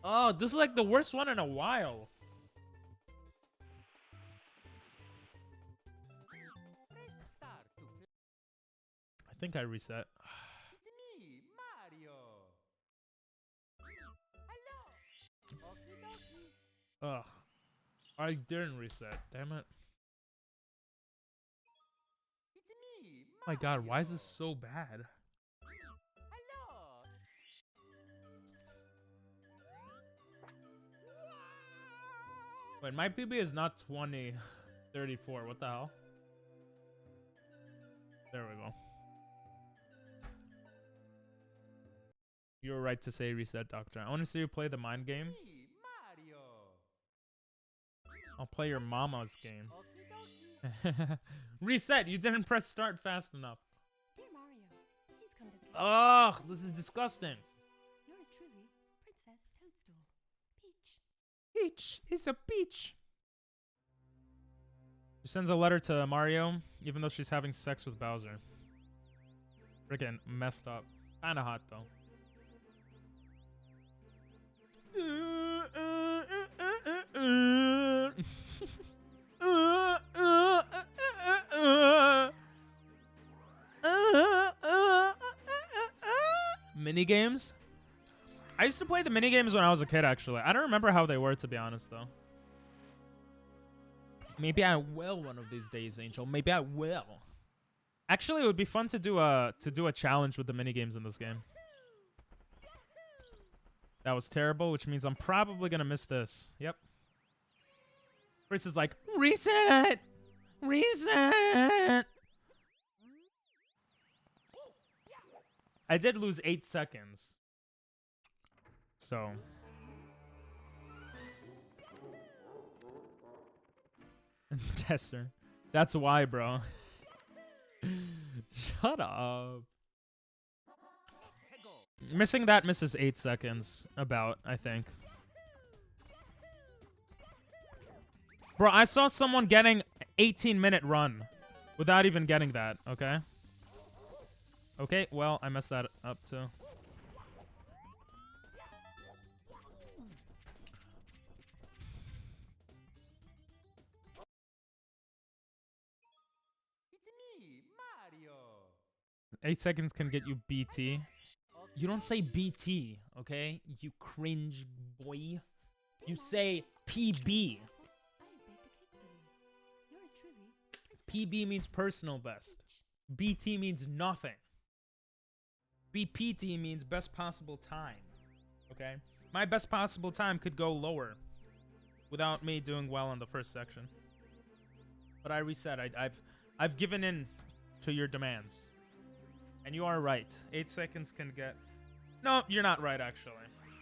Oh, this is like the worst one in a while. I think I reset. Ugh. I didn't reset. Damn it. Oh my god, why is this so bad? Wait, my PB is not 2034. What the hell? There we go. You were right to say reset, Doctor. I want to see you play the mind game. I'll play your mama's game. Reset! You didn't press start fast enough. Dear Mario, please come to the Ugh, this is disgusting. Yours truly, Princess Toadstool. Peach. Peach is a peach. She sends a letter to Mario, even though she's having sex with Bowser. Freaking messed up. Kinda hot, though. Mini games? I used to play the mini games when I was a kid, actually. I don't remember how they were, to be honest, though. Maybe I will one of these days, Angel. Maybe I will. Actually, it would be fun to do a challenge with the mini games in this game. That was terrible, which means I'm probably gonna miss this. Yep. Chris is like, reset! Reset! I did lose 8 seconds. So. Tester. That's why, bro. Shut up. Missing that misses 8 seconds, about, I think. Bro, I saw someone getting 18-minute run without even getting that, okay? Okay, well, I messed that up too. It's me, Mario. 8 seconds can get you BT. You don't say BT, okay? You cringe boy. You say PB. I baked a cake for you. Yours truly, PB means personal best. BT means nothing. BPT means best possible time. Okay? My best possible time could go lower without me doing well in the first section. But I reset. I've given in to your demands. And you are right. 8 seconds can get... No, you're not right, actually.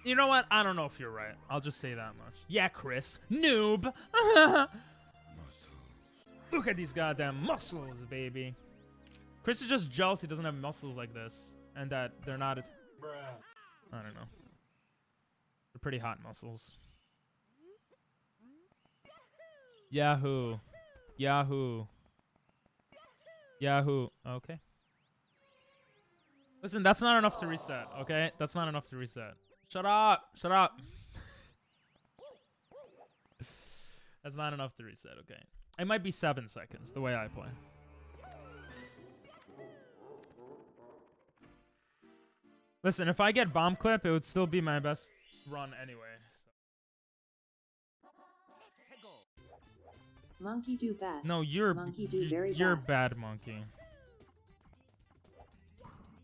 You know what? I don't know if you're right. I'll just say that much. Yeah, Chris. Noob. Look at these goddamn muscles, baby. Chris is just jealous he doesn't have muscles like this. And that they're not... I don't know. They're pretty hot muscles. Yahoo. Yahoo. Yahoo. Okay. Listen, that's not enough to reset, okay? That's not enough to reset. Shut up! Shut up! That's not enough to reset, okay? It might be 7 seconds, the way I play. Listen, if I get bomb clip, it would still be my best run anyway. So. Monkey do bad. No, you're Monkey do very you're bad. bad, monkey.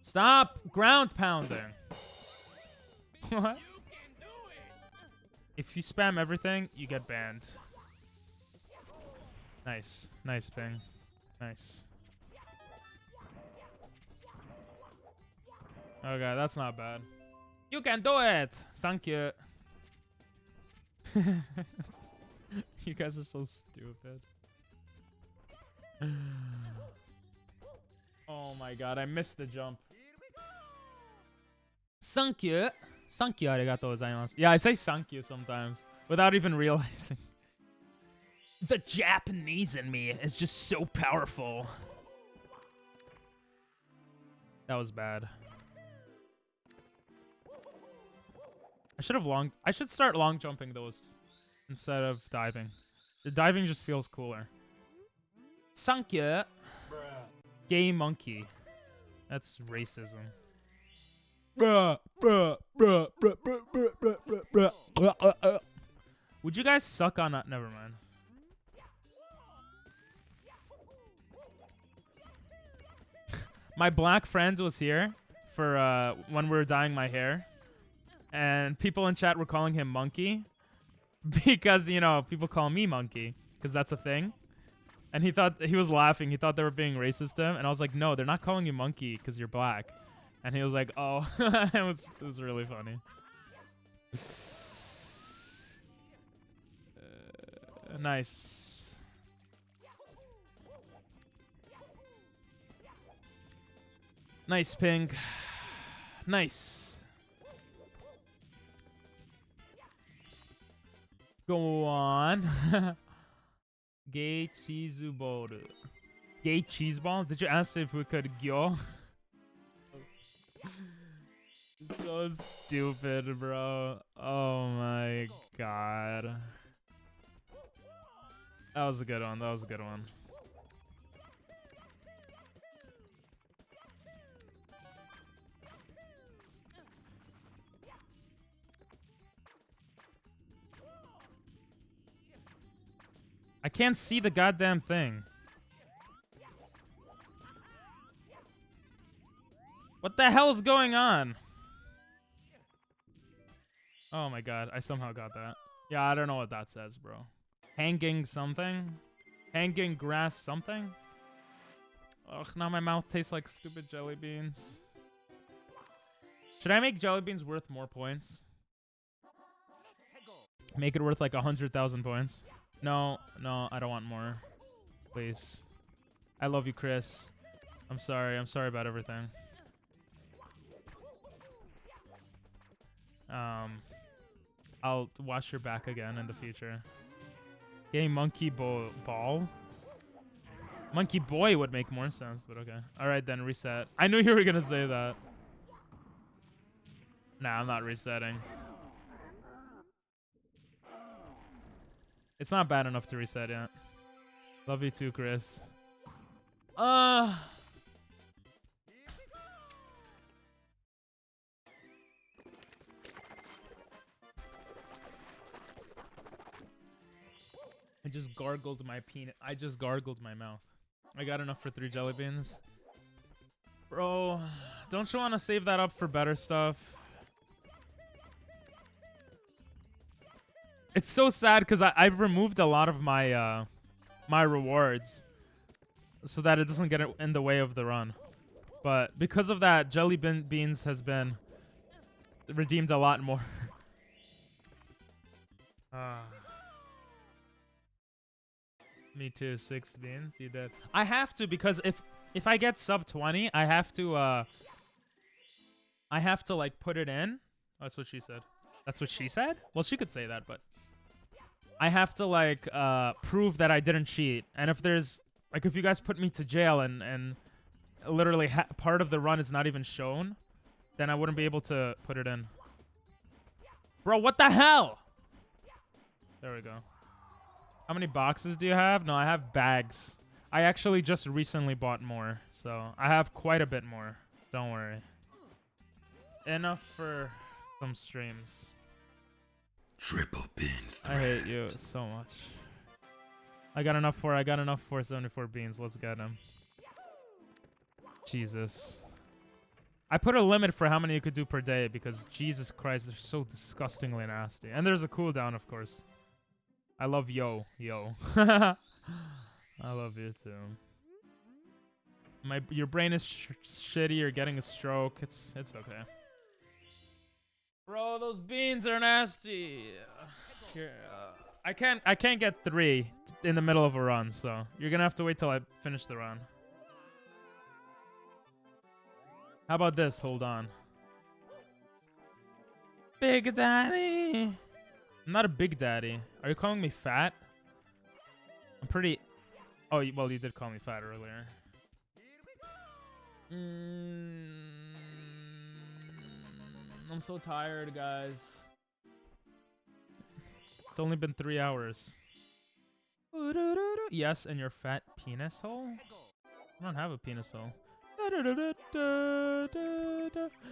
Stop ground pounding. What? If you spam everything, you get banned. Nice. Nice, Ping. Nice. Okay, that's not bad. You can do it! Thank you. You guys are so stupid. Oh my god, I missed the jump. Thank you. Thank you, arigatou gozaimasu. Yeah, I say thank you sometimes without even realizing. The Japanese in me is just so powerful. That was bad. I should start long jumping those instead of diving. The diving just feels cooler. Thank you. Gay monkey. That's racism. Would you guys suck on that? Never mind. My black friend was here for when we were dyeing my hair. And people in chat were calling him Monkey. Because, you know, people call me Monkey. Because that's a thing. And he was laughing. He thought they were being racist to him. And I was like, no, they're not calling you Monkey because you're black. And he was like, oh. it was really funny. Nice. Nice, Ping. Nice. Go on. Gay cheese ball. Gay cheese ball? Did you ask if we could go? So stupid, bro. Oh my god. That was a good one. That was a good one. I can't see the goddamn thing. What the hell is going on? Oh my god, I somehow got that. Yeah, I don't know what that says, bro. Hanging something? Hanging grass something? Ugh, now my mouth tastes like stupid jelly beans. Should I make jelly beans worth more points? Make it worth like 100,000 points? No, no, I don't want more. Please. I love you, Chris. I'm sorry. I'm sorry about everything. I'll watch your back again in the future. Gay monkey ball? Monkey boy would make more sense, but okay. Alright then, reset. I knew you were gonna say that. Nah, I'm not resetting. It's not bad enough to reset yet. Love you too, Chris. just gargled my peanut. I just gargled my mouth. I got enough for 3 jelly beans. Bro, don't you want to save that up for better stuff? It's so sad because I've removed a lot of my my rewards so that it doesn't get in the way of the run. But because of that, jelly beans has been redeemed a lot more. Me too, 6 beans. You did. I have to because if I get sub 20, I have to like put it in. Oh, that's what she said. That's what she said? Well, she could say that, but I have to like prove that I didn't cheat. And if there's like if you guys put me to jail and literally part of the run is not even shown, then I wouldn't be able to put it in. Bro, what the hell? There we go. How many boxes do you have? No, I have bags. I actually just recently bought more, so I have quite a bit more. Don't worry. Enough for some streams. Triple bean threat. I hate you so much. I got enough for 74 beans. Let's get him. Jesus. I put a limit for how many you could do per day because Jesus Christ, they're so disgustingly nasty. And there's a cooldown, of course. I love yo. I love you too. Your brain is shitty. You're getting a stroke. It's okay. Bro, those beans are nasty. Here, I can't get 3 in the middle of a run, so you're gonna have to wait till I finish the run. How about this? Hold on. Big Daddy. I'm not a big daddy. Are you calling me fat? I'm pretty... Oh, well, you did call me fat earlier. I'm so tired, guys. It's only been 3 hours. Yes, and your fat penis hole? I don't have a penis hole.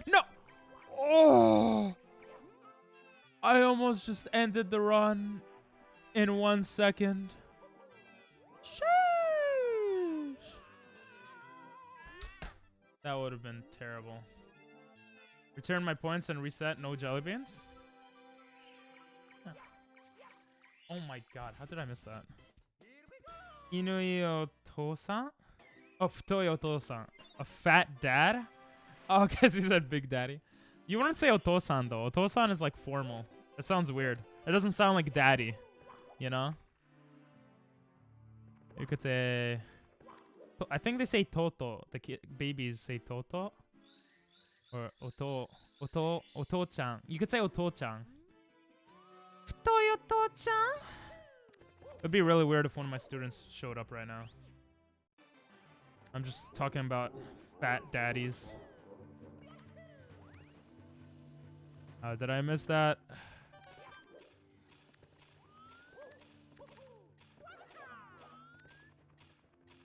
No! Oh! I almost just ended the run in 1 second. Sheesh. That would have been terrible. Return my points and reset. No jelly beans? Huh. Oh my god, how did I miss that? Inui otosan? Oh, futoi otosan. A fat dad? Oh, because he said big daddy. You wouldn't say otosan though. Otosan is like formal. It sounds weird. It doesn't sound like daddy, you know? You could say... I think they say toto. The babies say toto. Or oto-chan. You could say oto-chan. Futoi oto-chan? It'd be really weird if one of my students showed up right now. I'm just talking about fat daddies. Did I miss that?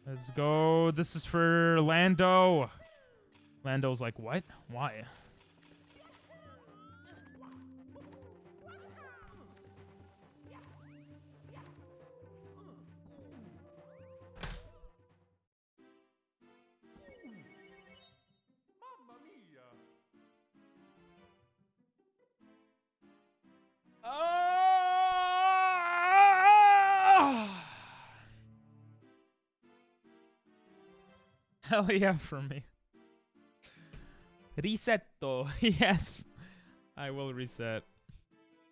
Let's go. This is for Lando. Lando's like, what? Why? Hell yeah for me. Resetto. Yes. I will reset.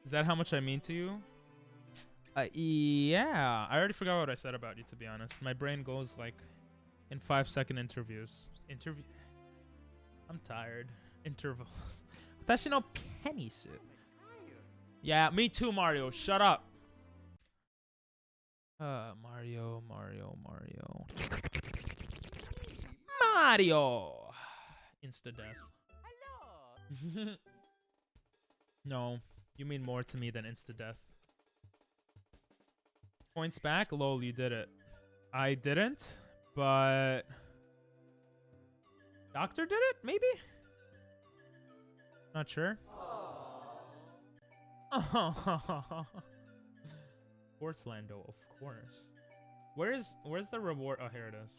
Is that how much I mean to you? Yeah. I already forgot what I said about you, to be honest. My brain goes like in 5-second interviews. I'm tired. Intervals. Watashi no penisu. Yeah, me too, Mario. Shut up. Mario. Mario! Insta-death. No, you mean more to me than insta-death. Points back? Lol, you did it. I didn't, but... Doctor did it? Maybe? Not sure. Force Lando, of course. Where's the reward? Oh, here it is.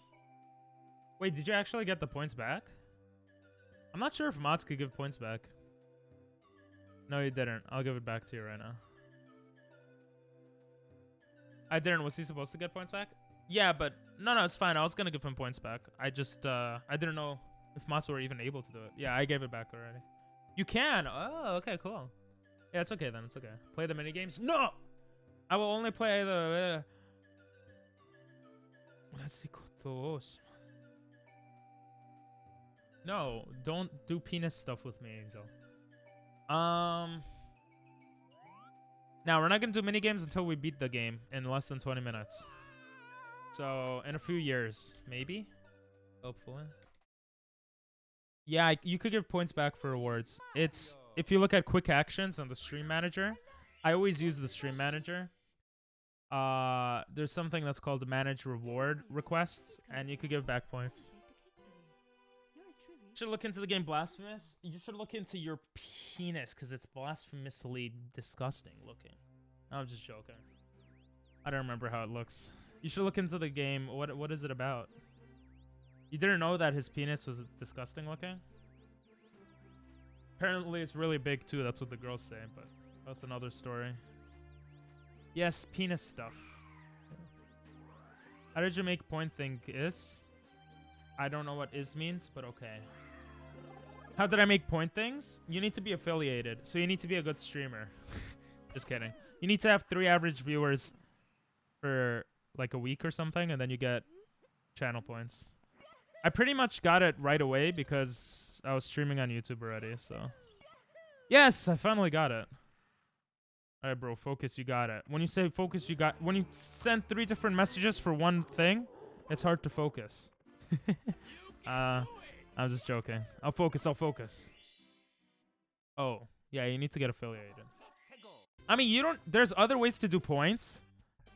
Wait, did you actually get the points back? I'm not sure if mods could give points back. No, you didn't. I'll give it back to you right now. I didn't. Was he supposed to get points back? Yeah, but no, it's fine. I was gonna give him points back. I just I didn't know if mods were even able to do it. Yeah, I gave it back already. You can. Oh, okay, cool. Yeah, it's okay then. It's okay. Play the mini games. No, I will only play the. No, don't do penis stuff with me, Angel. Now we're not gonna do mini games until we beat the game in less than 20 minutes. So in a few years, maybe, hopefully. Yeah, you could give points back for rewards. It's if you look at quick actions on the stream manager. I always use the stream manager. There's something that's called manage reward requests, and you could give back points. You should look into the game Blasphemous. You should look into your penis because it's blasphemously disgusting looking. I'm just joking. I don't remember how it looks. You should look into the game. What is it about? You didn't know that his penis was disgusting looking? Apparently it's really big too. That's what the girls say, but that's another story. Yes, penis stuff. How did you make point thing is? I don't know what is means, but okay. How did I make point things? You need to be affiliated, so you need to be a good streamer. Just kidding. You need to have 3 average viewers for like a week or something, and then you get channel points. I pretty much got it right away because I was streaming on YouTube already, so. Yes, I finally got it. All right, bro, focus, you got it. When you say focus, you got... When you send 3 different messages for one thing, it's hard to focus. I'm just joking. I'll focus. Oh, yeah, you need to get affiliated. I mean, you don't... There's other ways to do points.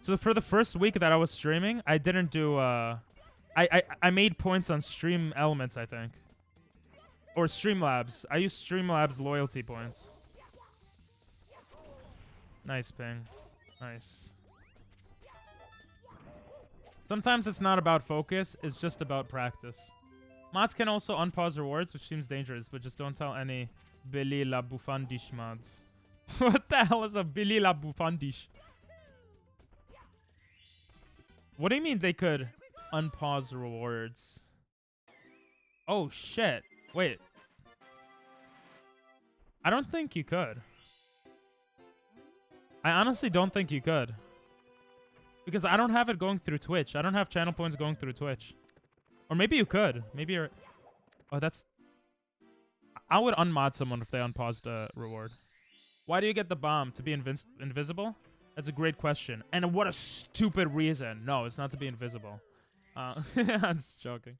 So for the first week that I was streaming, I didn't do... I made points on Stream Elements, I think. Or Streamlabs. I used Streamlabs loyalty points. Nice ping. Nice. Sometimes it's not about focus, it's just about practice. Mods can also unpause rewards, which seems dangerous, but just don't tell any Billy la Buffandish mods. What the hell is a Billy la Buffandish? What do you mean they could unpause rewards? Oh shit. Wait. I don't think you could. I honestly don't think you could. Because I don't have it going through Twitch. I don't have channel points going through Twitch. Or maybe you could. Maybe you're... Oh, that's... I would unmod someone if they unpaused a reward. Why do you get the bomb? To be invisible? That's a great question. And what a stupid reason. No, it's not to be invisible. I'm just joking.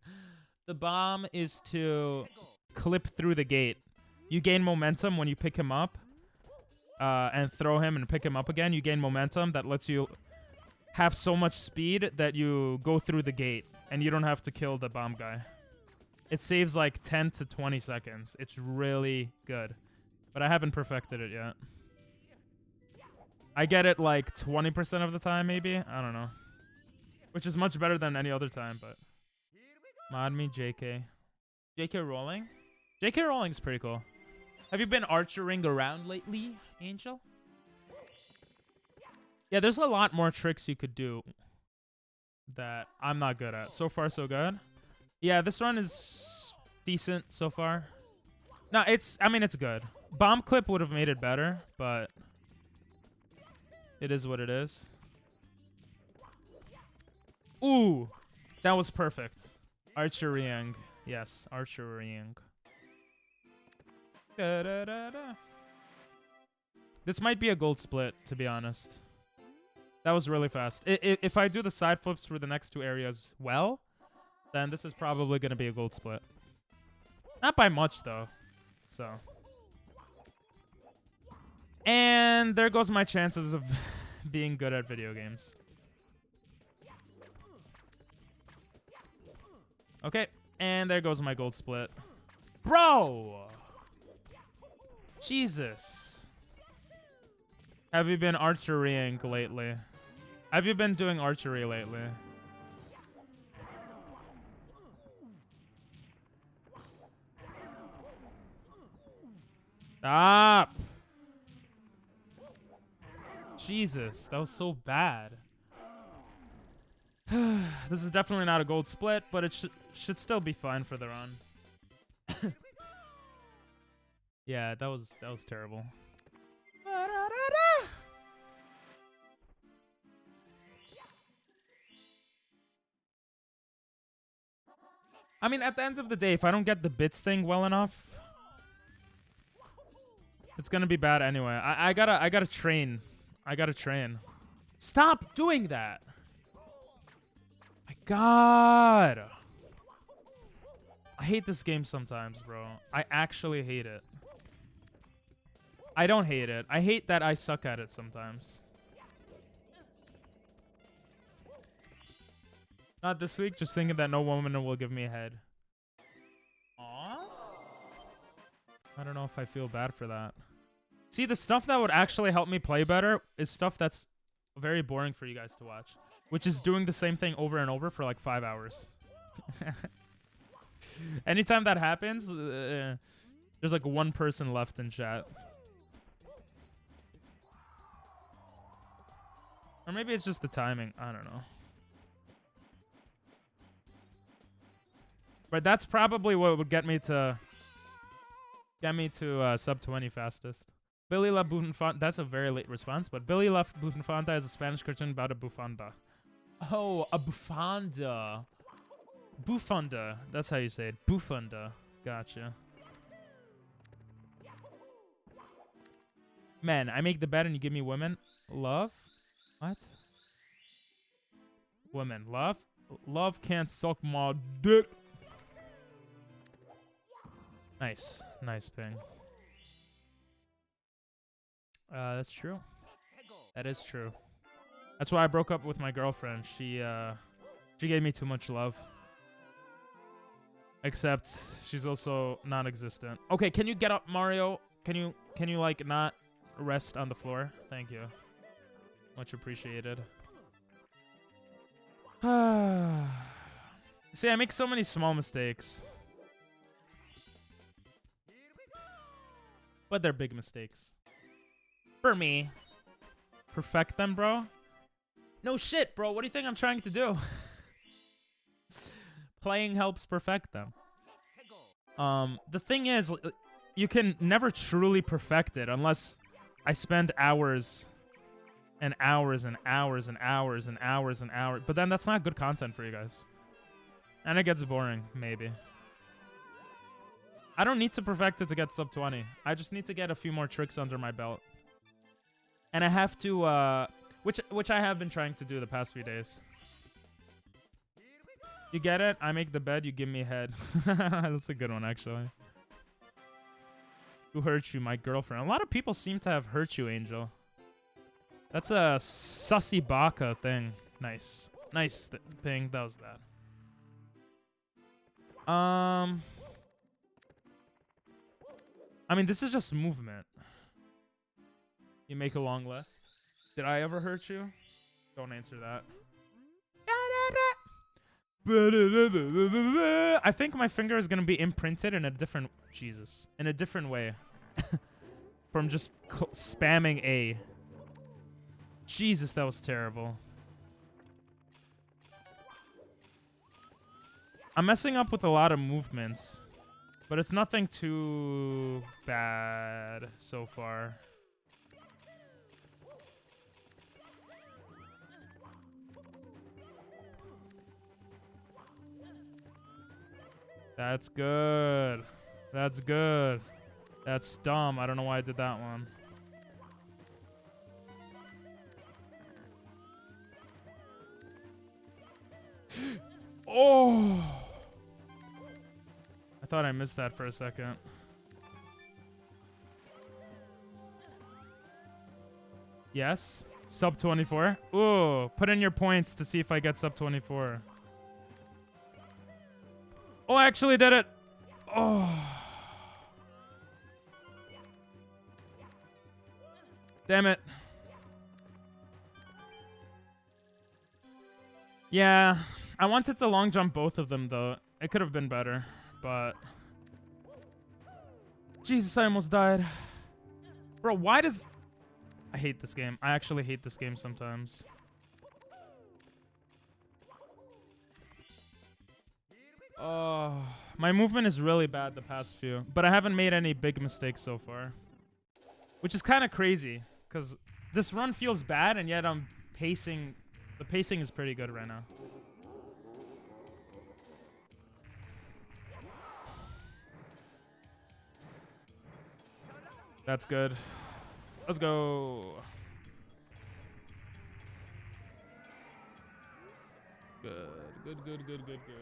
The bomb is to clip through the gate. You gain momentum when you pick him up. And throw him and pick him up again. You gain momentum that lets you have so much speed that you go through the gate. And you don't have to kill the bomb guy. It saves like 10 to 20 seconds. It's really good. But I haven't perfected it yet. I get it like 20% of the time, maybe? I don't know. Which is much better than any other time, but... Mod me, JK. JK Rowling? JK Rowling's pretty cool. Have you been archering around lately, Angel? Yeah, there's a lot more tricks you could do that I'm not good at. So far, so good. Yeah, this run is decent so far. No, I mean, it's good. Bomb clip would have made it better, but it is what it is. Ooh, that was perfect. Archering. Yes, archering. Da, da, da, da. This might be a gold split, to be honest. That was really fast. If I do the side flips for the next 2 areas well, then this is probably going to be a gold split. Not by much, though. So. And there goes my chances of being good at video games. Okay. And there goes my gold split. Bro! Jesus. Have you been archering lately? Have you been doing archery lately? Stop! Jesus, that was so bad. This is definitely not a gold split, but it should still be fine for the run. Yeah, that was terrible. I mean, at the end of the day, if I don't get the bits thing well enough, it's gonna be bad anyway. I gotta train. I gotta train. Stop doing that. My God. I hate this game sometimes, bro. I actually hate it. I don't hate it. I hate that I suck at it sometimes. Not this week, just thinking that no woman will give me a head. Aww. I don't know if I feel bad for that. See, the stuff that would actually help me play better is stuff that's very boring for you guys to watch. Which is doing the same thing over and over for like 5 hours. Anytime that happens, there's like one person left in chat. Or maybe it's just the timing. I don't know. But that's probably what would get me to sub 20 fastest. Billy La Bufanda. That's a very late response, but Billy La Bufanda is a Spanish cartoon about a bufanda. Oh, a bufanda. Bufanda. That's how you say it. Bufanda. Gotcha. Man, I make the bed and you give me women. Love? What? Women. Love? Love can't suck my dick. Nice. Nice ping. That's true. That is true. That's why I broke up with my girlfriend. She gave me too much love. Except she's also non-existent. Okay, can you get up, Mario? Can you like not rest on the floor? Thank you. Much appreciated. See, I make so many small mistakes. But they're big mistakes. For me. Perfect them, bro? No shit, bro. What do you think I'm trying to do? Playing helps perfect them. The thing is, you can never truly perfect it unless I spend hours and hours and hours and hours and hours and hours. But then that's not good content for you guys. And it gets boring, maybe. I don't need to perfect it to get sub 20. I just need to get a few more tricks under my belt. And I have to, which I have been trying to do the past few days. You get it? I make the bed, you give me head. That's a good one, actually. Who hurt you? My girlfriend. A lot of people seem to have hurt you, Angel. That's a sussy baka thing. Nice. Nice ping. That was bad. I mean, this is just movement. You make a long list. Did I ever hurt you? Don't answer that. I think my finger is gonna be imprinted in a different in a different way from just spamming A. Jesus, that was terrible. I'm messing up with a lot of movements, but it's nothing too bad so far. That's good. That's good. That's dumb. I don't know why I did that one. Oh! I thought I missed that for a second. Yes? Sub 24? Ooh, put in your points to see if I get sub 24. Oh, I actually did it. Oh. Damn it. Yeah, I wanted to long jump both of them though. It could have been better, but Jesus, I almost died. Bro, why does... I hate this game. I actually hate this game sometimes. Oh, my movement is really bad the past few, but I haven't made any big mistakes so far, which is kind of crazy because this run feels bad and yet I'm pacing. The pacing is pretty good right now. That's good. Let's go. Good, good, good, good, good, good.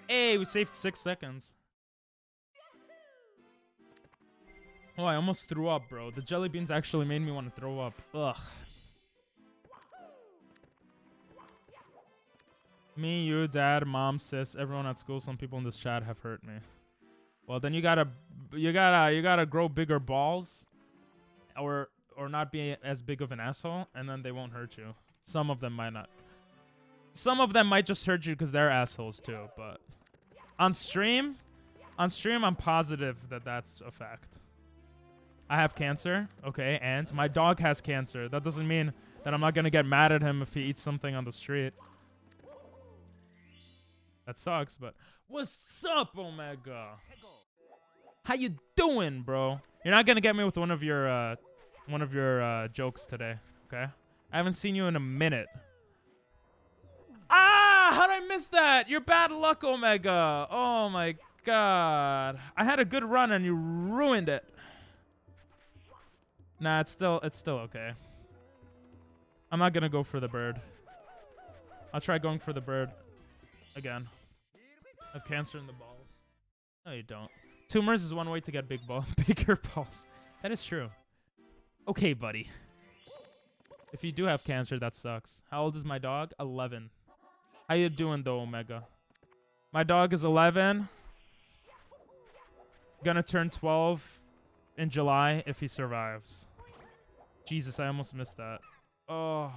Hey, we saved 6 seconds. Oh, I almost threw up, bro. The jelly beans actually made me want to throw up. Ugh. Me, you, dad, mom, sis, everyone at school, some people in this chat have hurt me. Well, then you gotta grow bigger balls, or not be as big of an asshole, and then they won't hurt you. Some of them might not. Some of them might just hurt you because they're assholes too. But on stream, I'm positive that that's a fact. I have cancer, okay, and my dog has cancer. That doesn't mean that I'm not gonna get mad at him if he eats something on the street. That sucks, but what's up, Omega? How you doing, bro? You're not gonna get me with one of your jokes today, okay? I haven't seen you in a minute. Ah, how'd I miss that? You're bad luck, Omega. Oh my god. I had a good run and you ruined it. Nah, it's still okay. I'm not gonna go for the bird. I'll try going for the bird again. I have cancer in the balls. No, you don't. Tumors is one way to get bigger balls. That is true. Okay, buddy. If you do have cancer, that sucks. How old is my dog? 11. How you doing, though, Omega? My dog is 11. Gonna turn 12 in July if he survives. Jesus, I almost missed that. Oh,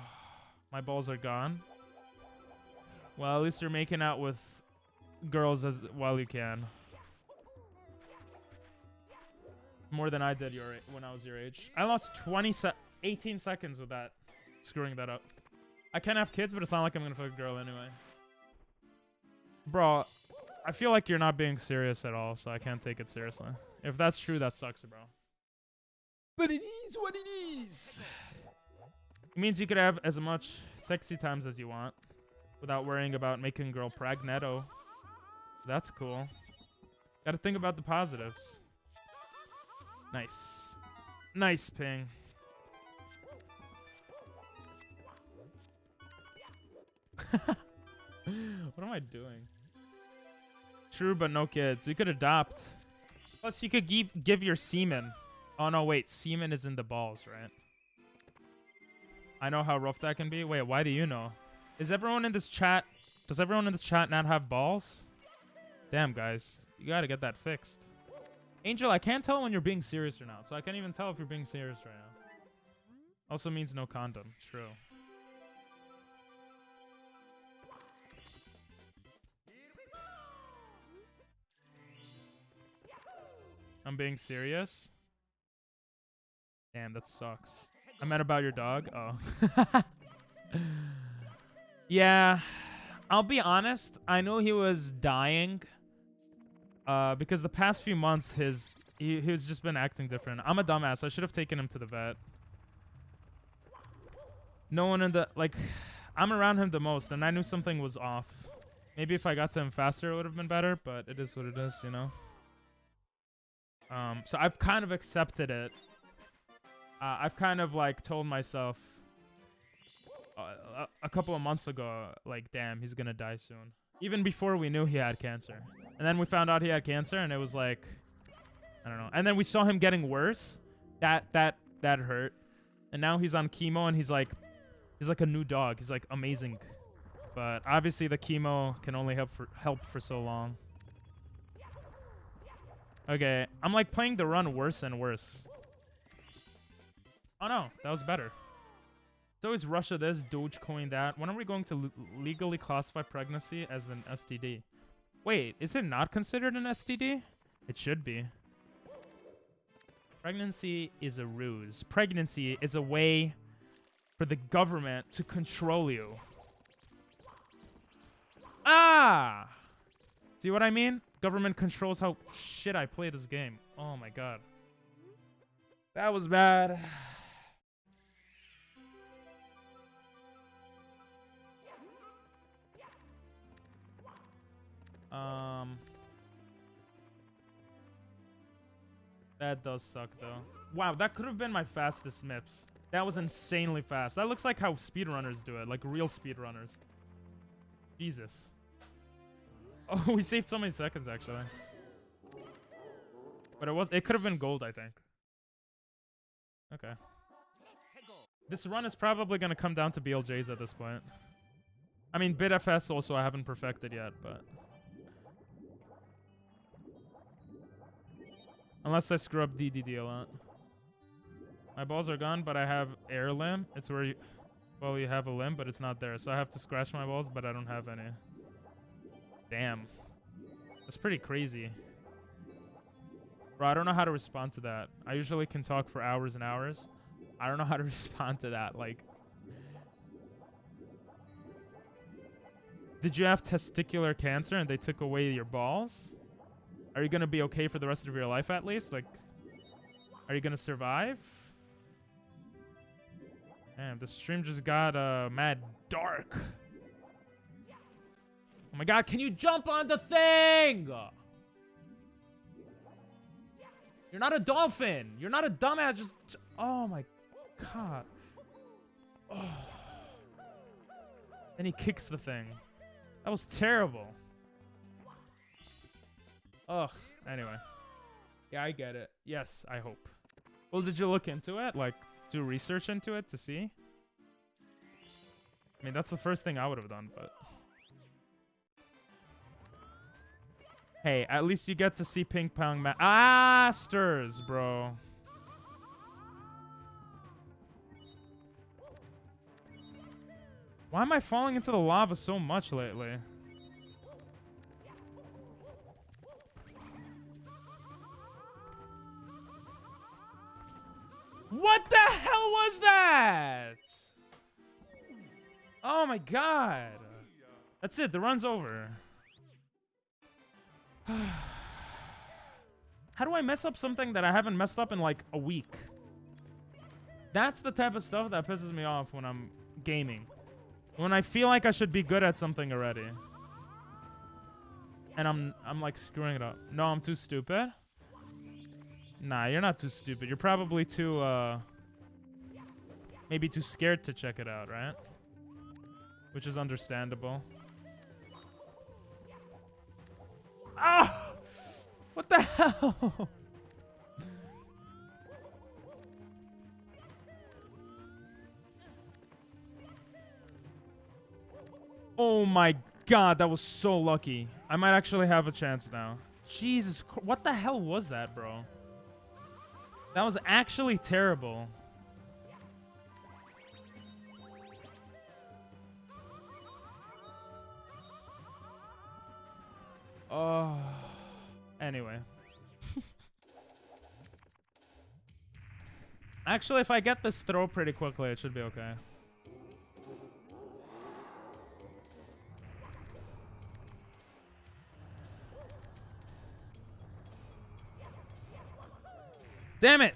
my balls are gone. Well, at least you're making out with girls while you can. More than I did when I was your age. I lost 18 seconds with that. Screwing that up. I can't have kids, but it's not like I'm gonna fuck a girl anyway. Bro, I feel like you're not being serious at all, so I can't take it seriously. If that's true, that sucks, bro. But it is what it is. It means you could have as much sexy times as you want without worrying about making a girl pregnetto. That's cool. Gotta think about the positives. Nice. Nice ping. What am I doing? True, but no kids. You could adopt. Plus, you could give your semen. Oh, no, wait. Semen is in the balls, right? I know how rough that can be. Wait, why do you know? Is everyone in this chat... Does everyone in this chat not have balls? Damn, guys. You gotta get that fixed. Angel, I can't tell when you're being serious or not, so I can't even tell if you're being serious right now. Also means no condom. True. I'm being serious? Damn, that sucks. I meant about your dog? Oh. Yeah. I'll be honest. I know he was dying. Because the past few months, he's just been acting different. I'm a dumbass. I should have taken him to the vet. No one in the... Like, I'm around him the most, and I knew something was off. Maybe if I got to him faster, it would have been better, but it is what it is, you know? So I've kind of accepted it. I've kind of, like, told myself a couple of months ago, like, damn, he's gonna die soon. Even before we knew he had cancer. And then we found out he had cancer, and it was like, I don't know. And then we saw him getting worse. That hurt. And now he's on chemo, and he's like a new dog. He's like amazing. But obviously the chemo can only help for so long. Okay, I'm like playing the run worse and worse. Oh no, that was better. It's always Russia this, Dogecoin that. When are we going to legally classify pregnancy as an STD? Wait, is it not considered an STD? It should be. Pregnancy is a ruse. Pregnancy is a way for the government to control you. Ah! See what I mean? Government controls how shit I play this game. Oh my god. That was bad. That does suck though. Wow, that could have been my fastest MIPS. That was insanely fast. That looks like how speedrunners do it, like real speedrunners. Jesus. Oh, we saved so many seconds actually. But it could have been gold, I think. Okay. This run is probably gonna come down to BLJs at this point. I mean, BitFS also I haven't perfected yet, but unless I screw up DDD a lot. My balls are gone, but I have air limb. It's where you, well, you have a limb, but it's not there. So I have to scratch my balls, but I don't have any. Damn. That's pretty crazy. Bro, I don't know how to respond to that. I usually can talk for hours and hours. I don't know how to respond to that. Like, did you have testicular cancer and they took away your balls? Are you gonna be okay for the rest of your life at least? Like, are you gonna survive? Damn, the stream just got mad dark. Oh my god, can you jump on the thing? You're not a dolphin. You're not a dumbass. Just, oh my god. Oh. Then he kicks the thing. That was terrible. Ugh. Anyway. Yeah, I get it. Yes, I hope. Well, did you look into it? Like, do research into it to see? I mean, that's the first thing I would have done, but... Hey, at least you get to see ping pong masters, bro. Why am I falling into the lava so much lately? What the hell was that? Oh my god. That's it, the run's over. How do I mess up something that I haven't messed up in like a week? That's the type of stuff that pisses me off when I'm gaming. When I feel like I should be good at something already. And I'm like screwing it up. No, I'm too stupid. Nah, you're not too stupid. You're probably too maybe too scared to check it out, right? Which is understandable. Ah! What the hell? Oh my god, that was so lucky. I might actually have a chance now. Jesus Christ, what the hell was that, bro? That was actually terrible. Oh. Anyway. Actually, if I get this throw pretty quickly, it should be okay. Damn it!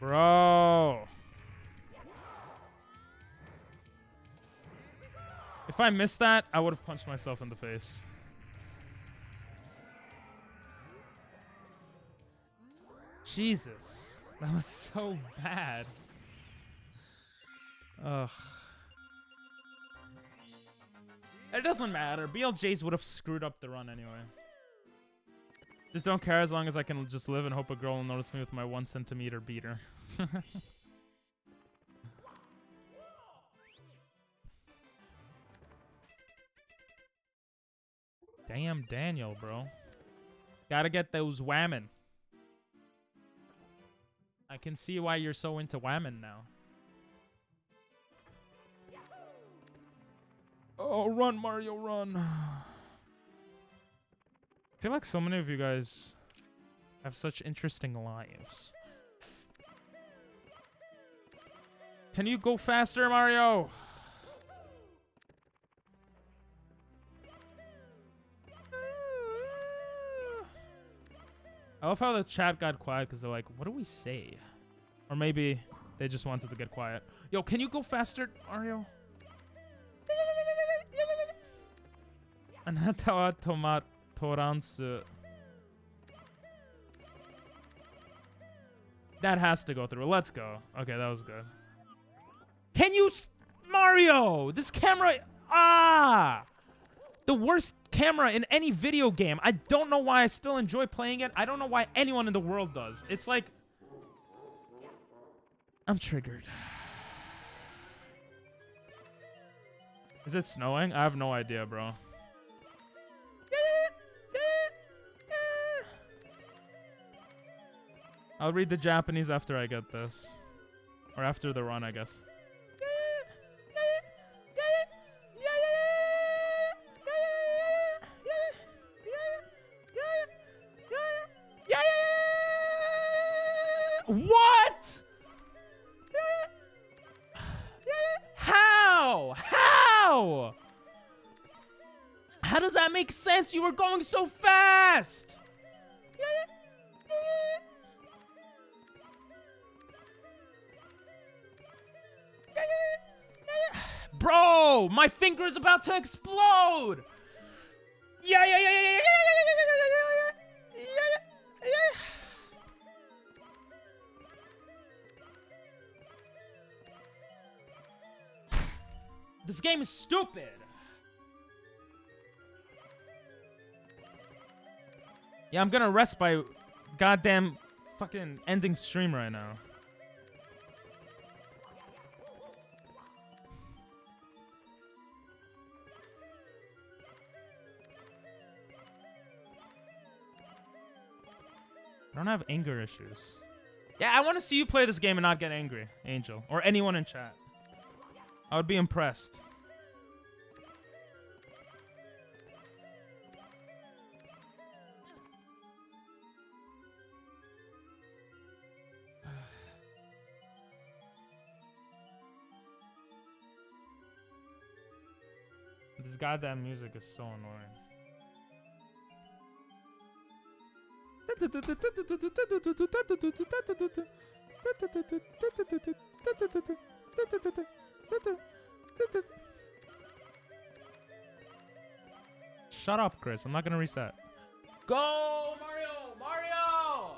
Bro. If I missed that, I would have punched myself in the face. Jesus. That was so bad. Ugh. It doesn't matter. BLJs would have screwed up the run anyway. Just don't care as long as I can just live and hope a girl will notice me with my 1 centimeter beater. Damn Daniel, bro. Gotta get those whammon. I can see why you're so into whammon now. Oh, run, Mario, run. I feel like so many of you guys have such interesting lives. Can you go faster, Mario? I love how the chat got quiet because they're like, what do we say? Or maybe they just wanted to get quiet. Yo, can you go faster, Mario? Anata wa tomatoransu. That has to go through. Let's go. Okay, that was good. Can you... Mario! This camera... Ah! The worst camera in any video game. I don't know why I still enjoy playing it. I don't know why anyone in the world does. It's like... I'm triggered. Is it snowing? I have no idea, bro. I'll read the Japanese after I get this. Or after the run, I guess. What? How? How? How does that make sense? You were going so fast. Bro, my finger is about to explode. Yeah. This game is stupid. Yeah, I'm gonna rest by goddamn fucking ending stream right now. I don't have anger issues. Yeah, I want to see you play this game and not get angry, Angel. Or anyone in chat. I would be impressed. This goddamn music is so annoying. Shut up, Chris. I'm not gonna reset. Go, Mario! Mario!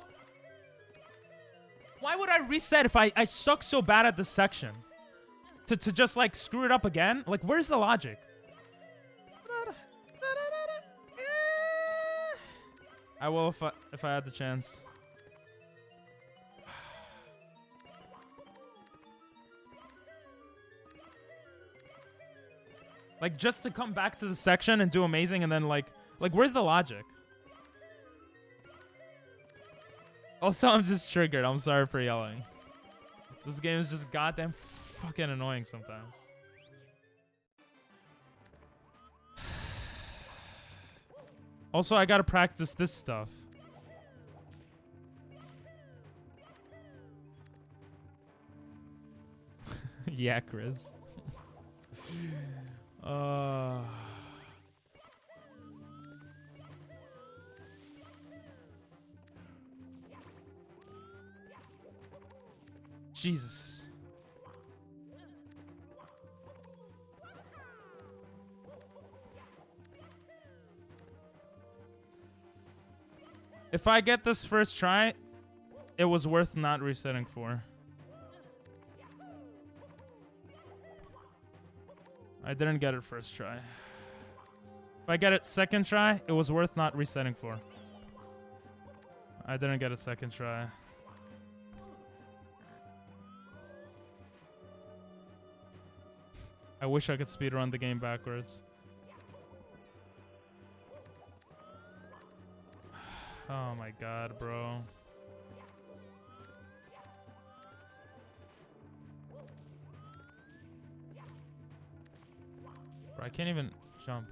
Why would I reset if I suck so bad at this section? To just, like, screw it up again? Like, where's the logic? I will if I had the chance. Like, just to come back to the section and do amazing and then, like, where's the logic? Also, I'm just triggered. I'm sorry for yelling. This game is just goddamn fucking annoying sometimes. Also, I gotta practice this stuff. Yeah, Chris. Jesus. If I get this first try, it was worth not resetting for. I didn't get it first try. If I get it second try, it was worth not resetting for. I didn't get a second try. I wish I could speedrun the game backwards. Oh my god, bro. Bro, I can't even jump.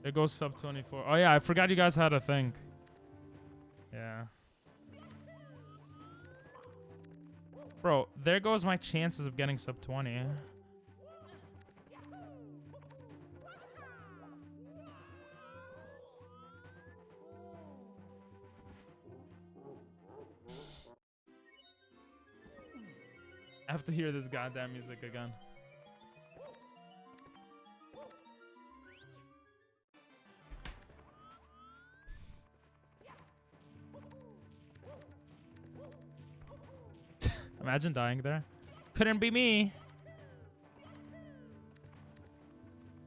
There goes sub 24. Oh yeah, I forgot you guys had a thing. Yeah. Bro, there goes my chances of getting sub 20. I have to hear this goddamn music again. Imagine dying there. Couldn't be me.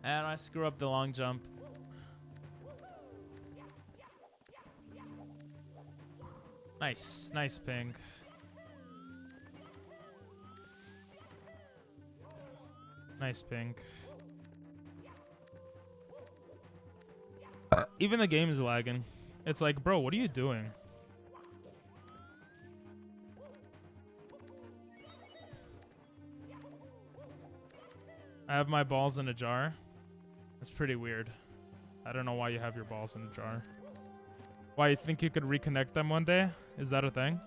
And I screw up the long jump. Nice. Nice ping. Nice ping. Even the game is lagging. It's like, bro, what are you doing? I have my balls in a jar. That's pretty weird. I don't know why you have your balls in a jar. Why, you think you could reconnect them one day? Is that a thing?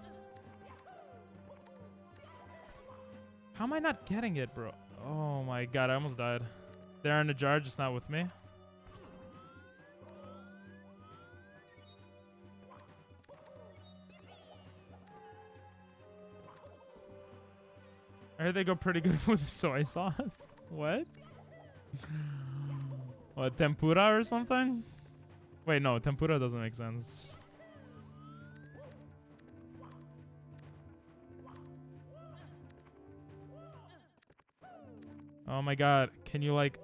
How am I not getting it, bro? Oh my god, I almost died. They're in a jar, just not with me. I heard they go pretty good with soy sauce. What? What, tempura or something? Wait, no, tempura doesn't make sense. Oh my god, can you like...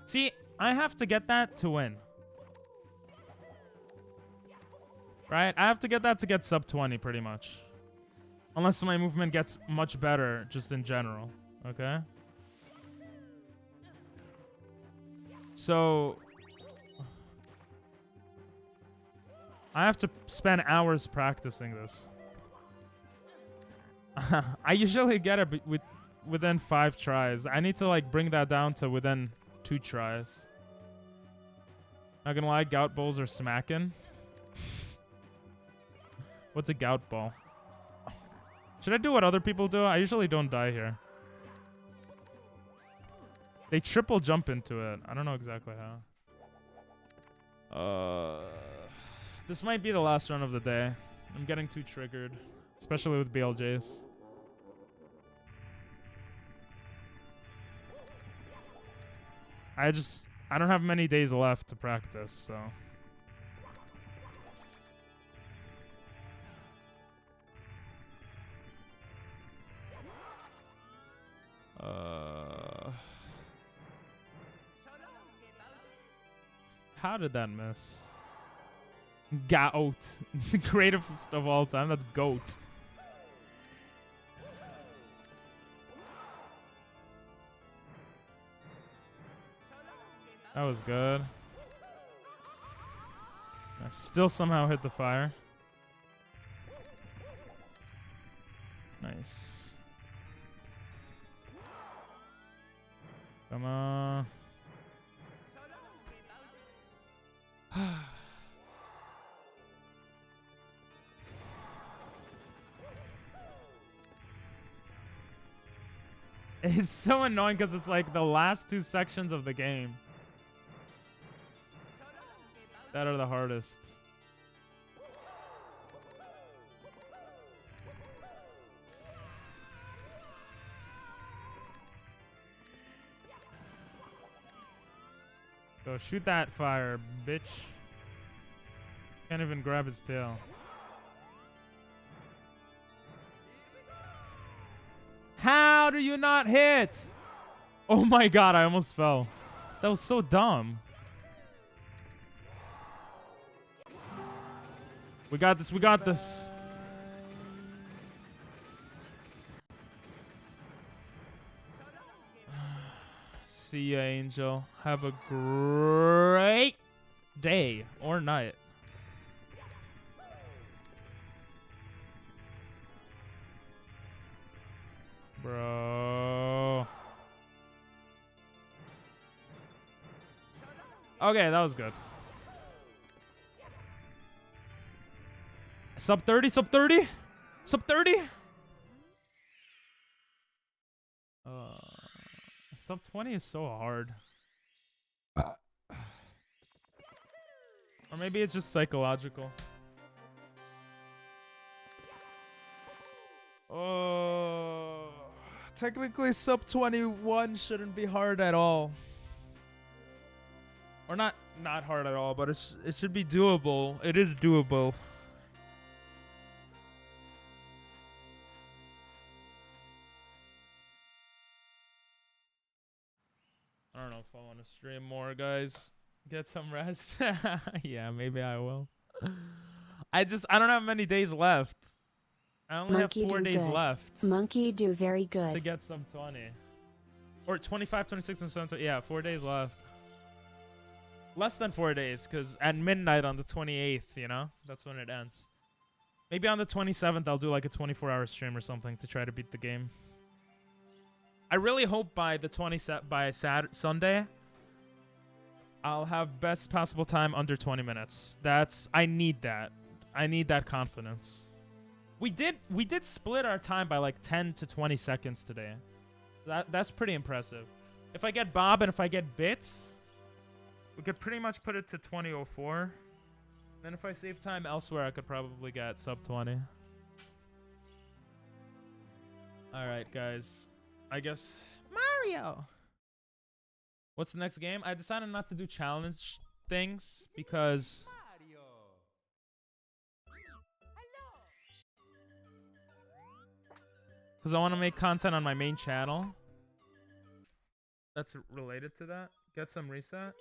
See, I have to get that to win. Right? I have to get that to get sub 20 pretty much. Unless my movement gets much better just in general. Okay? So... I have to spend hours practicing this. I usually get it within 5 tries. I need to like bring that down to within 2 tries. Not gonna lie, gout balls are smacking. What's a gout ball? Should I do what other people do? I usually don't die here. They triple jump into it. I don't know exactly how. This might be the last run of the day. I'm getting too triggered, especially with BLJs. I don't have many days left to practice, so. How did that miss? Goat. The greatest of all time. That's goat. That was good. I still somehow hit the fire. Nice. Come on. It's so annoying because it's like the last 2 sections of the game that are the hardest. Go shoot that fire, bitch. Can't even grab his tail. How do you not hit? Oh my god, I almost fell. That was so dumb. We got this, we got this. see ya, Angel. Have a great day or night. Bro. Okay, that was good. Sub 30, sub 30? Sub 30? Sub 20 is so hard. Or maybe it's just psychological. Oh, technically sub 21 shouldn't be hard at all. Or not hard at all, but it should be doable. It is doable. I don't know if I want to stream more, guys. Get some rest. Yeah, maybe I will. I don't have many days left. I only have 4 days left. Monkey do very good. To get some 20. Or 25, 26, 27. Yeah, 4 days left. Less than 4 days, because at midnight on the 28th, you know? That's when it ends. Maybe on the 27th, I'll do like a 24-hour stream or something to try to beat the game. I really hope by the Sunday, I'll have best possible time under 20 minutes. I need that. I need that confidence. We did split our time by like 10 to 20 seconds today. That's pretty impressive. If I get Bob and if I get Bits, we could pretty much put it to 20:04. Then if I save time elsewhere, I could probably get sub 20. All right, guys. I guess Mario. What's the next game? I decided not to do challenge things because I want to make content on my main channel that's related to that. Get some reset.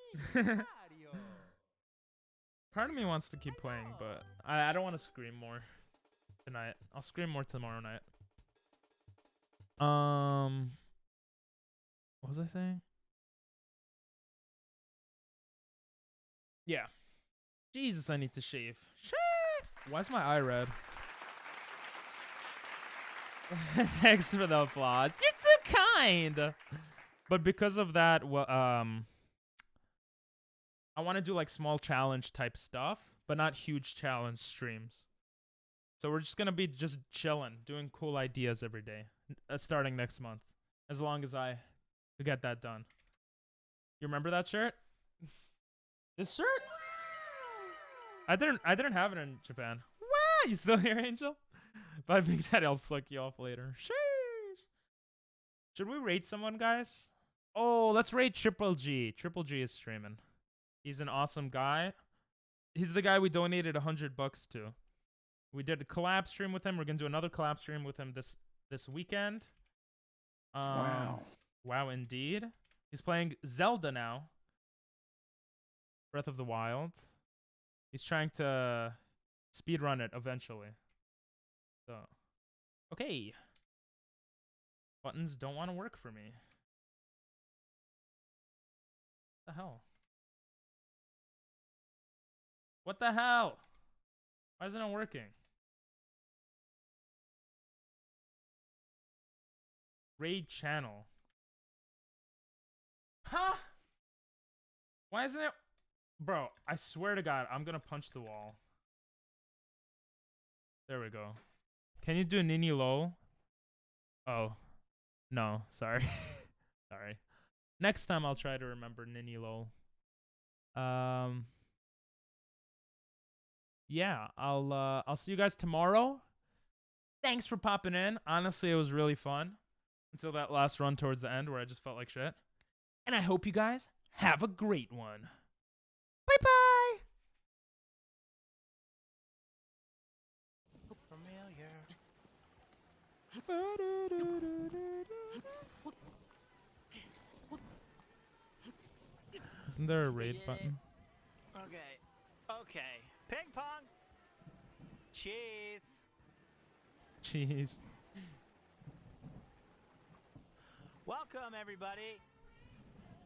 Part of me wants to keep playing, but I don't want to scream more tonight. I'll scream more tomorrow night. What was I saying? Yeah. Jesus, I need to shave. Shit! Why is my eye red? Thanks for the applause. You're too kind. But because of that, well, I want to do like small challenge type stuff, but not huge challenge streams. So we're just gonna be just chilling, doing cool ideas every day, starting next month, as long as I get that done. You remember that shirt? This shirt? I didn't have it in Japan. Wow, you still here, Angel? Bye, Big Daddy. I'll suck you off later. Sheesh. Should we rate someone, guys? Oh, let's rate Triple G. Triple G is streaming. He's an awesome guy. He's the guy we donated $100 to. We did a collab stream with him. We're gonna do another collab stream with him this weekend. Wow. Wow, indeed. He's playing Zelda now. Breath of the Wild. He's trying to speedrun it eventually. So, okay. Buttons don't want to work for me. What the hell? What the hell? Why isn't it working? Raid channel. Huh? Why isn't it? Bro, I swear to God, I'm gonna punch the wall. There we go. Can you do Nini Low? Oh. No, sorry. Sorry. Next time I'll try to remember Nini Low. Yeah, I'll see you guys tomorrow. Thanks for popping in. Honestly, it was really fun until that last run towards the end where I just felt like shit. And I hope you guys have a great one. Bye-bye. Isn't there a raid button? Okay. Ping pong. Cheese. Cheese. Welcome, everybody.